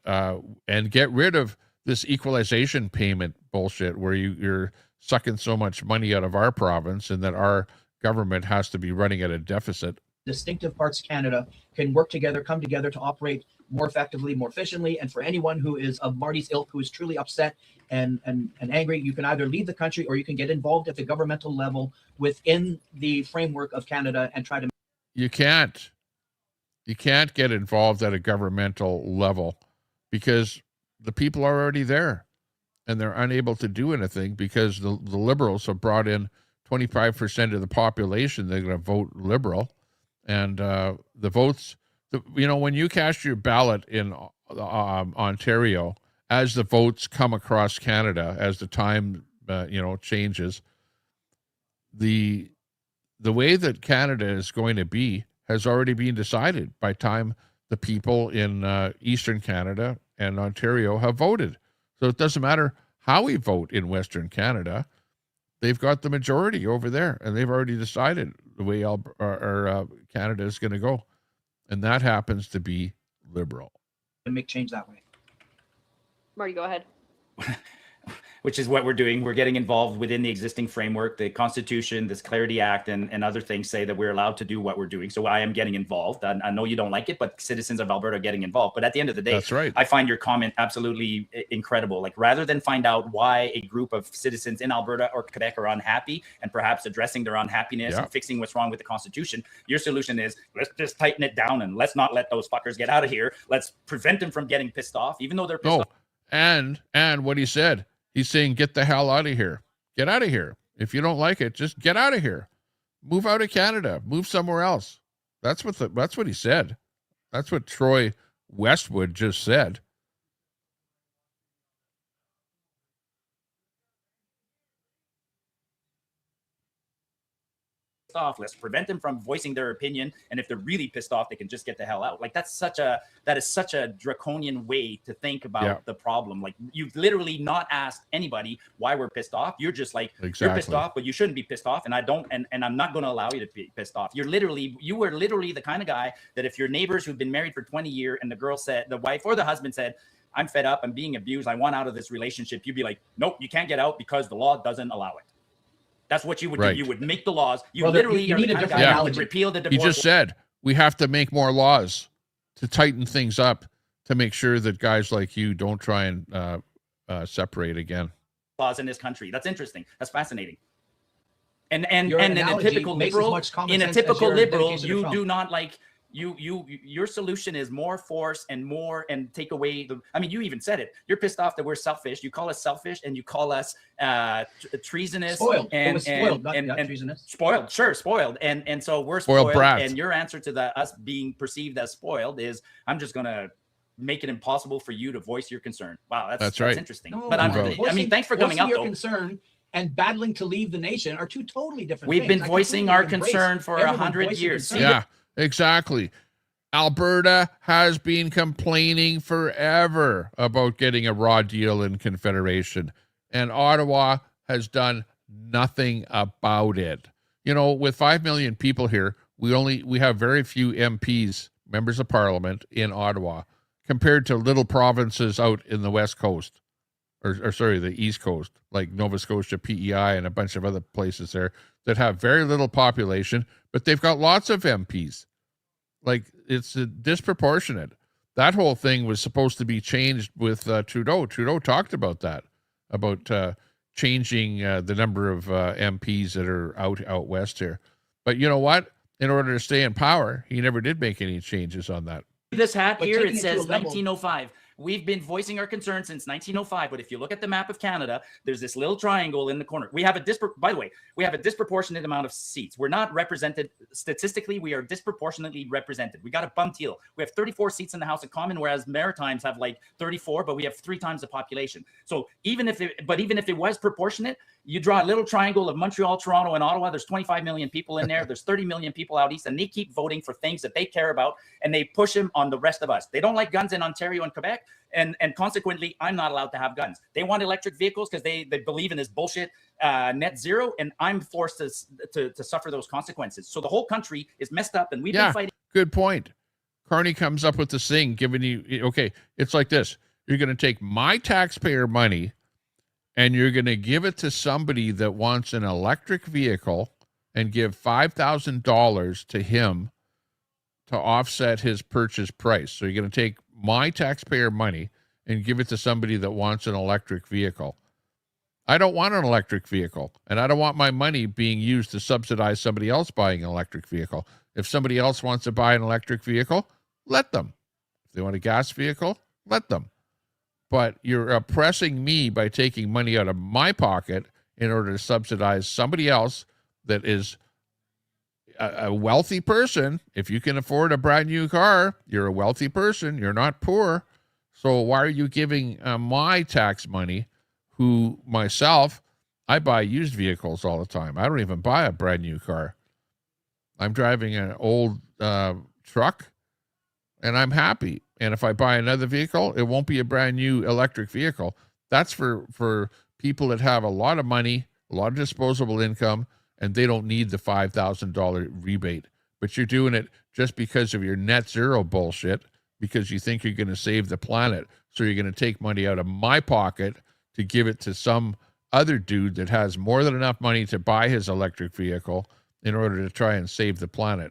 and get rid of this equalization payment bullshit where you're sucking so much money out of our province and that our government has to be running at a deficit. Distinctive parts of Canada can work together, come together to operate more effectively, more efficiently. And for anyone who is of Marty's ilk, who is truly upset and angry, you can either leave the country or you can get involved at the governmental level within the framework of Canada and try to... You can't get involved at a governmental level because the people are already there and they're unable to do anything because the liberals have brought in 25% of the population. They're going to vote liberal, and the votes, when you cast your ballot in Ontario, as the votes come across Canada, as the time changes, the way that Canada is going to be has already been decided by time the people in Eastern Canada and Ontario have voted. So it doesn't matter how we vote in Western Canada. They've got the majority over there, and they've already decided the way Canada is going to go. And that happens to be liberal. make change that way. Marty, go ahead. Which is what we're doing. We're getting involved within the existing framework. The Constitution, this Clarity Act, and other things say that we're allowed to do what we're doing. So I am getting involved. I know you don't like it, but citizens of Alberta are getting involved. But at the end of the day, that's right. I find your comment absolutely incredible. Like, rather than find out why a group of citizens in Alberta or Quebec are unhappy and perhaps addressing their unhappiness and fixing what's wrong with the Constitution, your solution is, let's just tighten it down and let's not let those fuckers get out of here. Let's prevent them from getting pissed off, even though they're pissed off. And what he said, he's saying, get the hell out of here. Get out of here. If you don't like it, just get out of here. Move out of Canada. Move somewhere else. That's what he said. That's what Troy Westwood just said. Off, let's prevent them from voicing their opinion, and if they're really pissed off, they can just get the hell out. Like, that is such a draconian way to think about the problem. Like, you've literally not asked anybody why we're pissed off. You're just like, you're pissed off, but you shouldn't be pissed off, and I'm not going to allow you to be pissed off. You were literally the kind of guy that if your neighbors who've been married for 20 years and the girl said, the wife or the husband said, I'm fed up, I'm being abused, I want out of this relationship, you'd be like, nope, you can't get out because the law doesn't allow it. That's what you would do. You would make the laws. You need a different analogy. Repeal the divorce. He just said we have to make more laws to tighten things up to make sure that guys like you don't try and separate again. Laws in this country. That's interesting. That's fascinating. And in a typical liberal, you do not like. Your solution is more force and take away the. I mean, you even said it. You're pissed off that we're selfish. You call us selfish, and you call us treasonous. Spoiled. And treasonous. Spoiled. Sure, spoiled. And so we're spoiled. Brats. And your answer to us being perceived as spoiled is, I'm just gonna make it impossible for you to voice your concern. Wow, that's right. That's interesting. No, but I mean, thanks for coming up. Your concern and battling to leave the nation are two totally different things. We've been voicing our concern for 100 years. Yeah. Exactly. Alberta has been complaining forever about getting a raw deal in Confederation, and Ottawa has done nothing about it. You know, with 5 million people here, we have very few MPs, members of Parliament, in Ottawa, compared to little provinces out in the West Coast, or the East Coast, like Nova Scotia, PEI, and a bunch of other places there that have very little population, but they've got lots of MPs. Like, it's disproportionate. That whole thing was supposed to be changed with Trudeau. Trudeau talked about that, about changing the number of MPs that are out west here. But you know what? In order to stay in power, he never did make any changes on that. This hat here, it says 1905. We've been voicing our concern since 1905. But if you look at the map of Canada, there's this little triangle in the corner. We have by the way, we have a disproportionate amount of seats. We're not represented statistically. We are disproportionately represented. We got a bum deal. We have 34 seats in the House of Commons, whereas Maritimes have like 34, but we have 3 times the population. So even if it was proportionate, you draw a little triangle of Montreal, Toronto, and Ottawa. There's 25 million people in there. There's 30 million people out east, and they keep voting for things that they care about, and they push them on the rest of us. They don't like guns in Ontario and Quebec, and consequently, I'm not allowed to have guns. They want electric vehicles because they believe in this bullshit net zero, and I'm forced to suffer those consequences. So the whole country is messed up, and we've been fighting. Good point. Carney comes up with this thing, giving you, okay, it's like this. You're going to take my taxpayer money and you're going to give it to somebody that wants an electric vehicle and give $5,000 to him to offset his purchase price. So you're going to take my taxpayer money and give it to somebody that wants an electric vehicle. I don't want an electric vehicle, and I don't want my money being used to subsidize somebody else buying an electric vehicle. If somebody else wants to buy an electric vehicle, let them. If they want a gas vehicle, let them. But you're oppressing me by taking money out of my pocket in order to subsidize somebody else that is a wealthy person. If you can afford a brand new car, you're a wealthy person. You're not poor. So why are you giving my tax money, who myself, I buy used vehicles all the time. I don't even buy a brand new car. I'm driving an old truck, and I'm happy. And if I buy another vehicle, it won't be a brand new electric vehicle. That's for people that have a lot of money, a lot of disposable income, and they don't need the $5,000 rebate. But you're doing it just because of your net zero bullshit, because you think you're going to save the planet. So you're going to take money out of my pocket to give it to some other dude that has more than enough money to buy his electric vehicle in order to try and save the planet.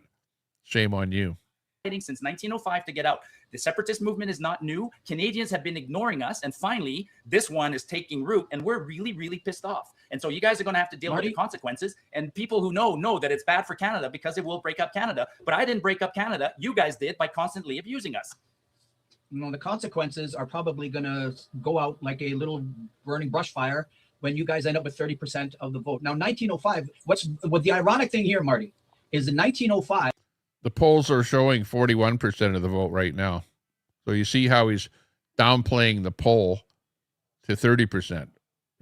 Shame on you. Since 1905 to get out. The separatist movement is not new. Canadians have been ignoring us, and finally, this one is taking root, and we're really, really pissed off. And so you guys are going to have to deal with the consequences, and people who know that it's bad for Canada because it will break up Canada. But I didn't break up Canada. You guys did by constantly abusing us. You know, the consequences are probably going to go out like a little burning brush fire when you guys end up with 30% of the vote. Now, 1905, what the ironic thing here, Marty, is in 1905, the polls are showing 41% of the vote right now. So you see how he's downplaying the poll to 30%,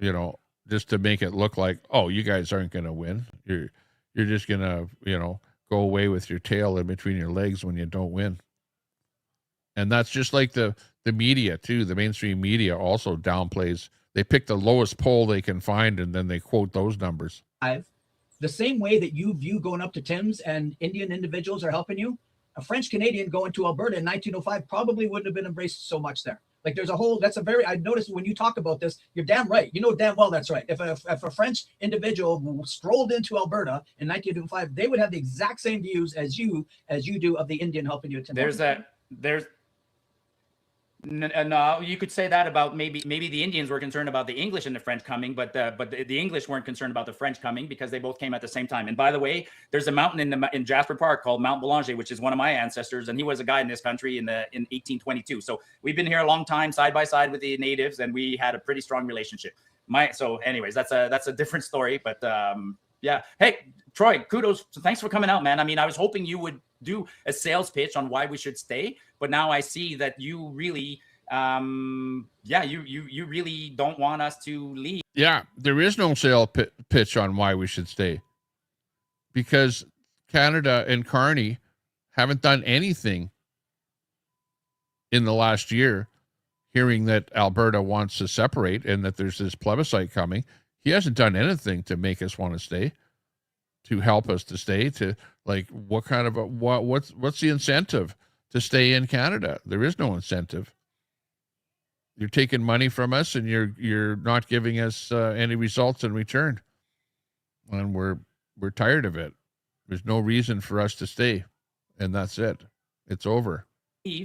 you know, just to make it look like, oh, you guys aren't going to win. You're just going to, you know, go away with your tail in between your legs when you don't win. And that's just like the media too. The mainstream media also downplays. They pick the lowest poll they can find, and then they quote those numbers. The same way that you view going up to Tim's and Indian individuals are helping you, a French Canadian going to Alberta in 1905 probably wouldn't have been embraced so much there. Like there's a whole, I noticed when you talk about this, you're damn right. You know damn well that's right. If a French individual strolled into Alberta in 1905, they would have the exact same views as you do of the Indian helping you. No, you could say that about maybe the Indians were concerned about the English and the French coming, but the English weren't concerned about the French coming because they both came at the same time. And by the way, there's a mountain in Jasper Park called Mount Boulanger, which is one of my ancestors, and he was a guide in this country in 1822. So we've been here a long time, side by side with the natives, and we had a pretty strong relationship. So anyways, that's a different story, but yeah. Hey, Troy, kudos. So thanks for coming out, man. I mean, I was hoping you would do a sales pitch on why we should stay, but now I see that you really, you really don't want us to leave. Yeah, there is no sales pitch on why we should stay, because Canada and Carney haven't done anything in the last year, hearing that Alberta wants to separate and that there's this plebiscite coming. He hasn't done anything to make us want to stay, to help us to stay, to like, what kind of what's the incentive to stay in Canada? There is no incentive. You're taking money from us and you're not giving us any results in return. And we're tired of it. There's no reason for us to stay. And that's it. It's over.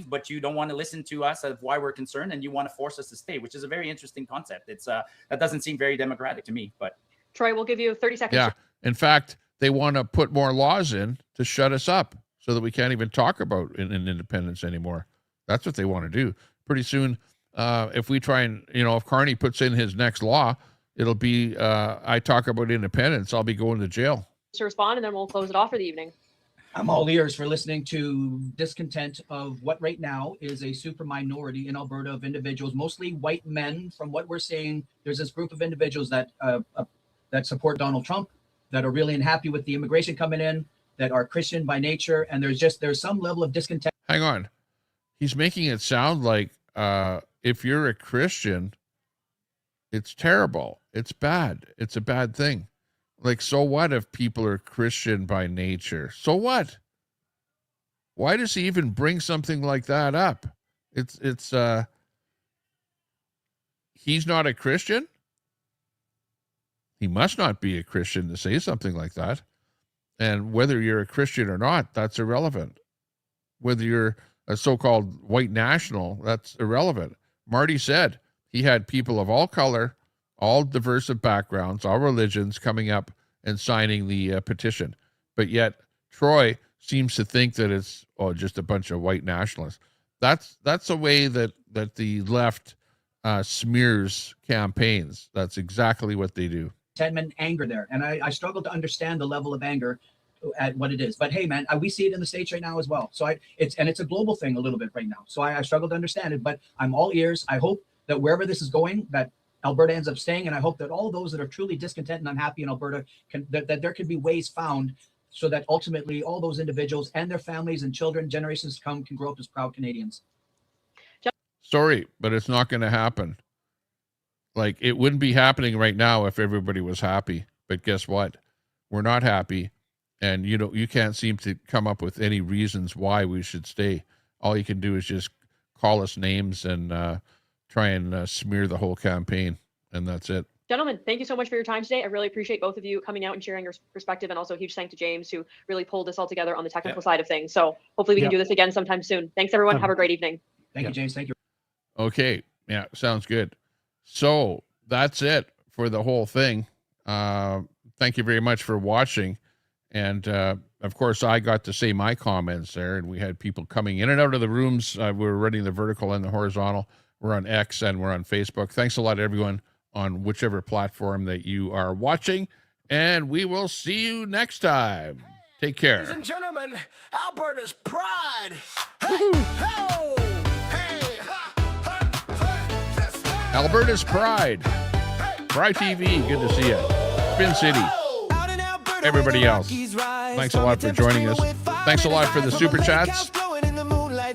But you don't want to listen to us of why we're concerned, and you want to force us to stay, which is a very interesting concept. It's that doesn't seem very democratic to me. But Troy, we'll give you 30 seconds. Yeah. In fact, they want to put more laws in to shut us up so that we can't even talk about independence anymore. That's what they want to do. Pretty soon, if we try and, if Carney puts in his next law, it'll be, I talk about independence, I'll be going to jail. To respond, and then we'll close it off for the evening. I'm all ears for listening to discontent of what right now is a super minority in Alberta of individuals, mostly white men. From what we're seeing, there's this group of individuals that support Donald Trump, that are really unhappy with the immigration coming in, that are Christian by nature, and there's some level of discontent. Hang on. He's making it sound like if you're a Christian, it's terrible. It's bad. It's a bad thing. Like, so what if people are Christian by nature? So what? Why does he even bring something like that up? He's not a Christian. He must not be a Christian to say something like that. And whether you're a Christian or not, that's irrelevant. Whether you're a so-called white national, that's irrelevant. Marty said he had people of all color, all diverse of backgrounds, all religions coming up and signing the petition. But yet Troy seems to think that it's just a bunch of white nationalists. That's a way that the left smears campaigns. That's exactly what they do. Contentment, anger there. And I struggle to understand the level of anger at what it is. But hey, man, we see it in the States right now as well. So it's a global thing a little bit right now. So I struggle to understand it, but I'm all ears. I hope that wherever this is going, that Alberta ends up staying. And I hope that all those that are truly discontent and unhappy in Alberta, that there can be ways found so that ultimately all those individuals and their families and children, generations to come, can grow up as proud Canadians. Sorry, but it's not going to happen. Like, it wouldn't be happening right now if everybody was happy. But guess what? We're not happy. And you can't seem to come up with any reasons why we should stay. All you can do is just call us names and try and smear the whole campaign. And that's it. Gentlemen, thank you so much for your time today. I really appreciate both of you coming out and sharing your perspective, and also a huge thank to James, who really pulled this all together on the technical side of things. So hopefully we can do this again sometime soon. Thanks, everyone. Have a great evening. Thank you, James. Thank you. Okay. Yeah, sounds good. So that's it for the whole thing. Thank you very much for watching. And of course, I got to say my comments there, and we had people coming in and out of the rooms. We're running the vertical and the horizontal. We're on X and we're on Facebook. Thanks a lot, everyone, on whichever platform that you are watching. And we will see you next time. Take care. Ladies and gentlemen, Alberta's pride. Alberta's Pride. Pride TV, good to see you. Spin City. Everybody else, thanks a lot for joining us. Thanks a lot for the super chats.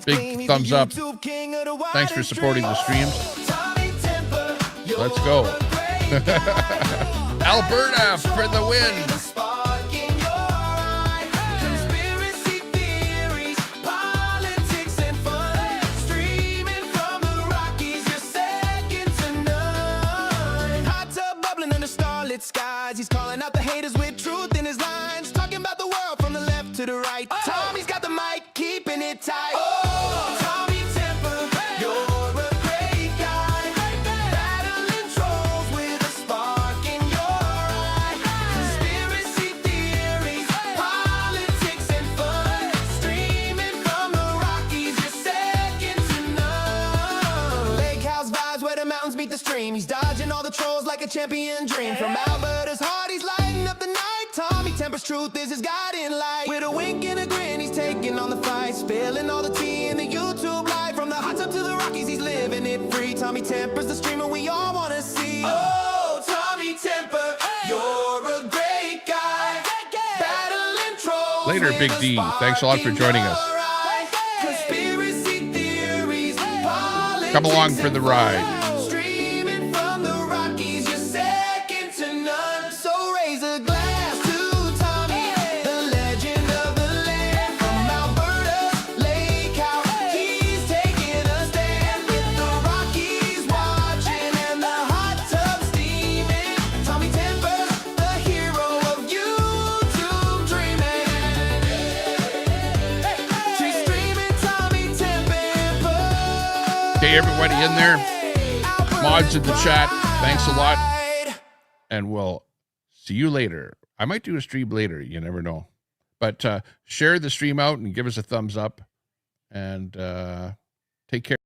Big thumbs up. Thanks for supporting the streams. Let's go. Alberta for the win. Skies. He's calling out the haters with truth in his lines, talking about the world from the left to the right. Tommy's got the mic, keeping it tight. Tommy Temper, you're a great guy. Battling trolls with a spark in your eye. Conspiracy theories, politics and fun. Streaming from the Rockies, you're second to none. Lake house vibes where the mountains meet the stream. He's dodging all the trolls like a champion dream. From Alberta's heart, he's lighting up the night. Tommy Temper's truth is his guiding light. With a wink and a grin, he's taking on the fight, spilling all the tea in the YouTube life. From the hot tub to the Rockies, he's living it free. Tommy Temper's the streamer we all want to see. Oh, Tommy Temper, you're a great guy. Battling trolls. Later, Big D. Thanks a lot for joining us. Conspiracy theories, come along for the ride. Everybody in there, mods in the chat, thanks a lot, and we'll see you later. I might do a stream later, you never know, but share the stream out and give us a thumbs up, and take care.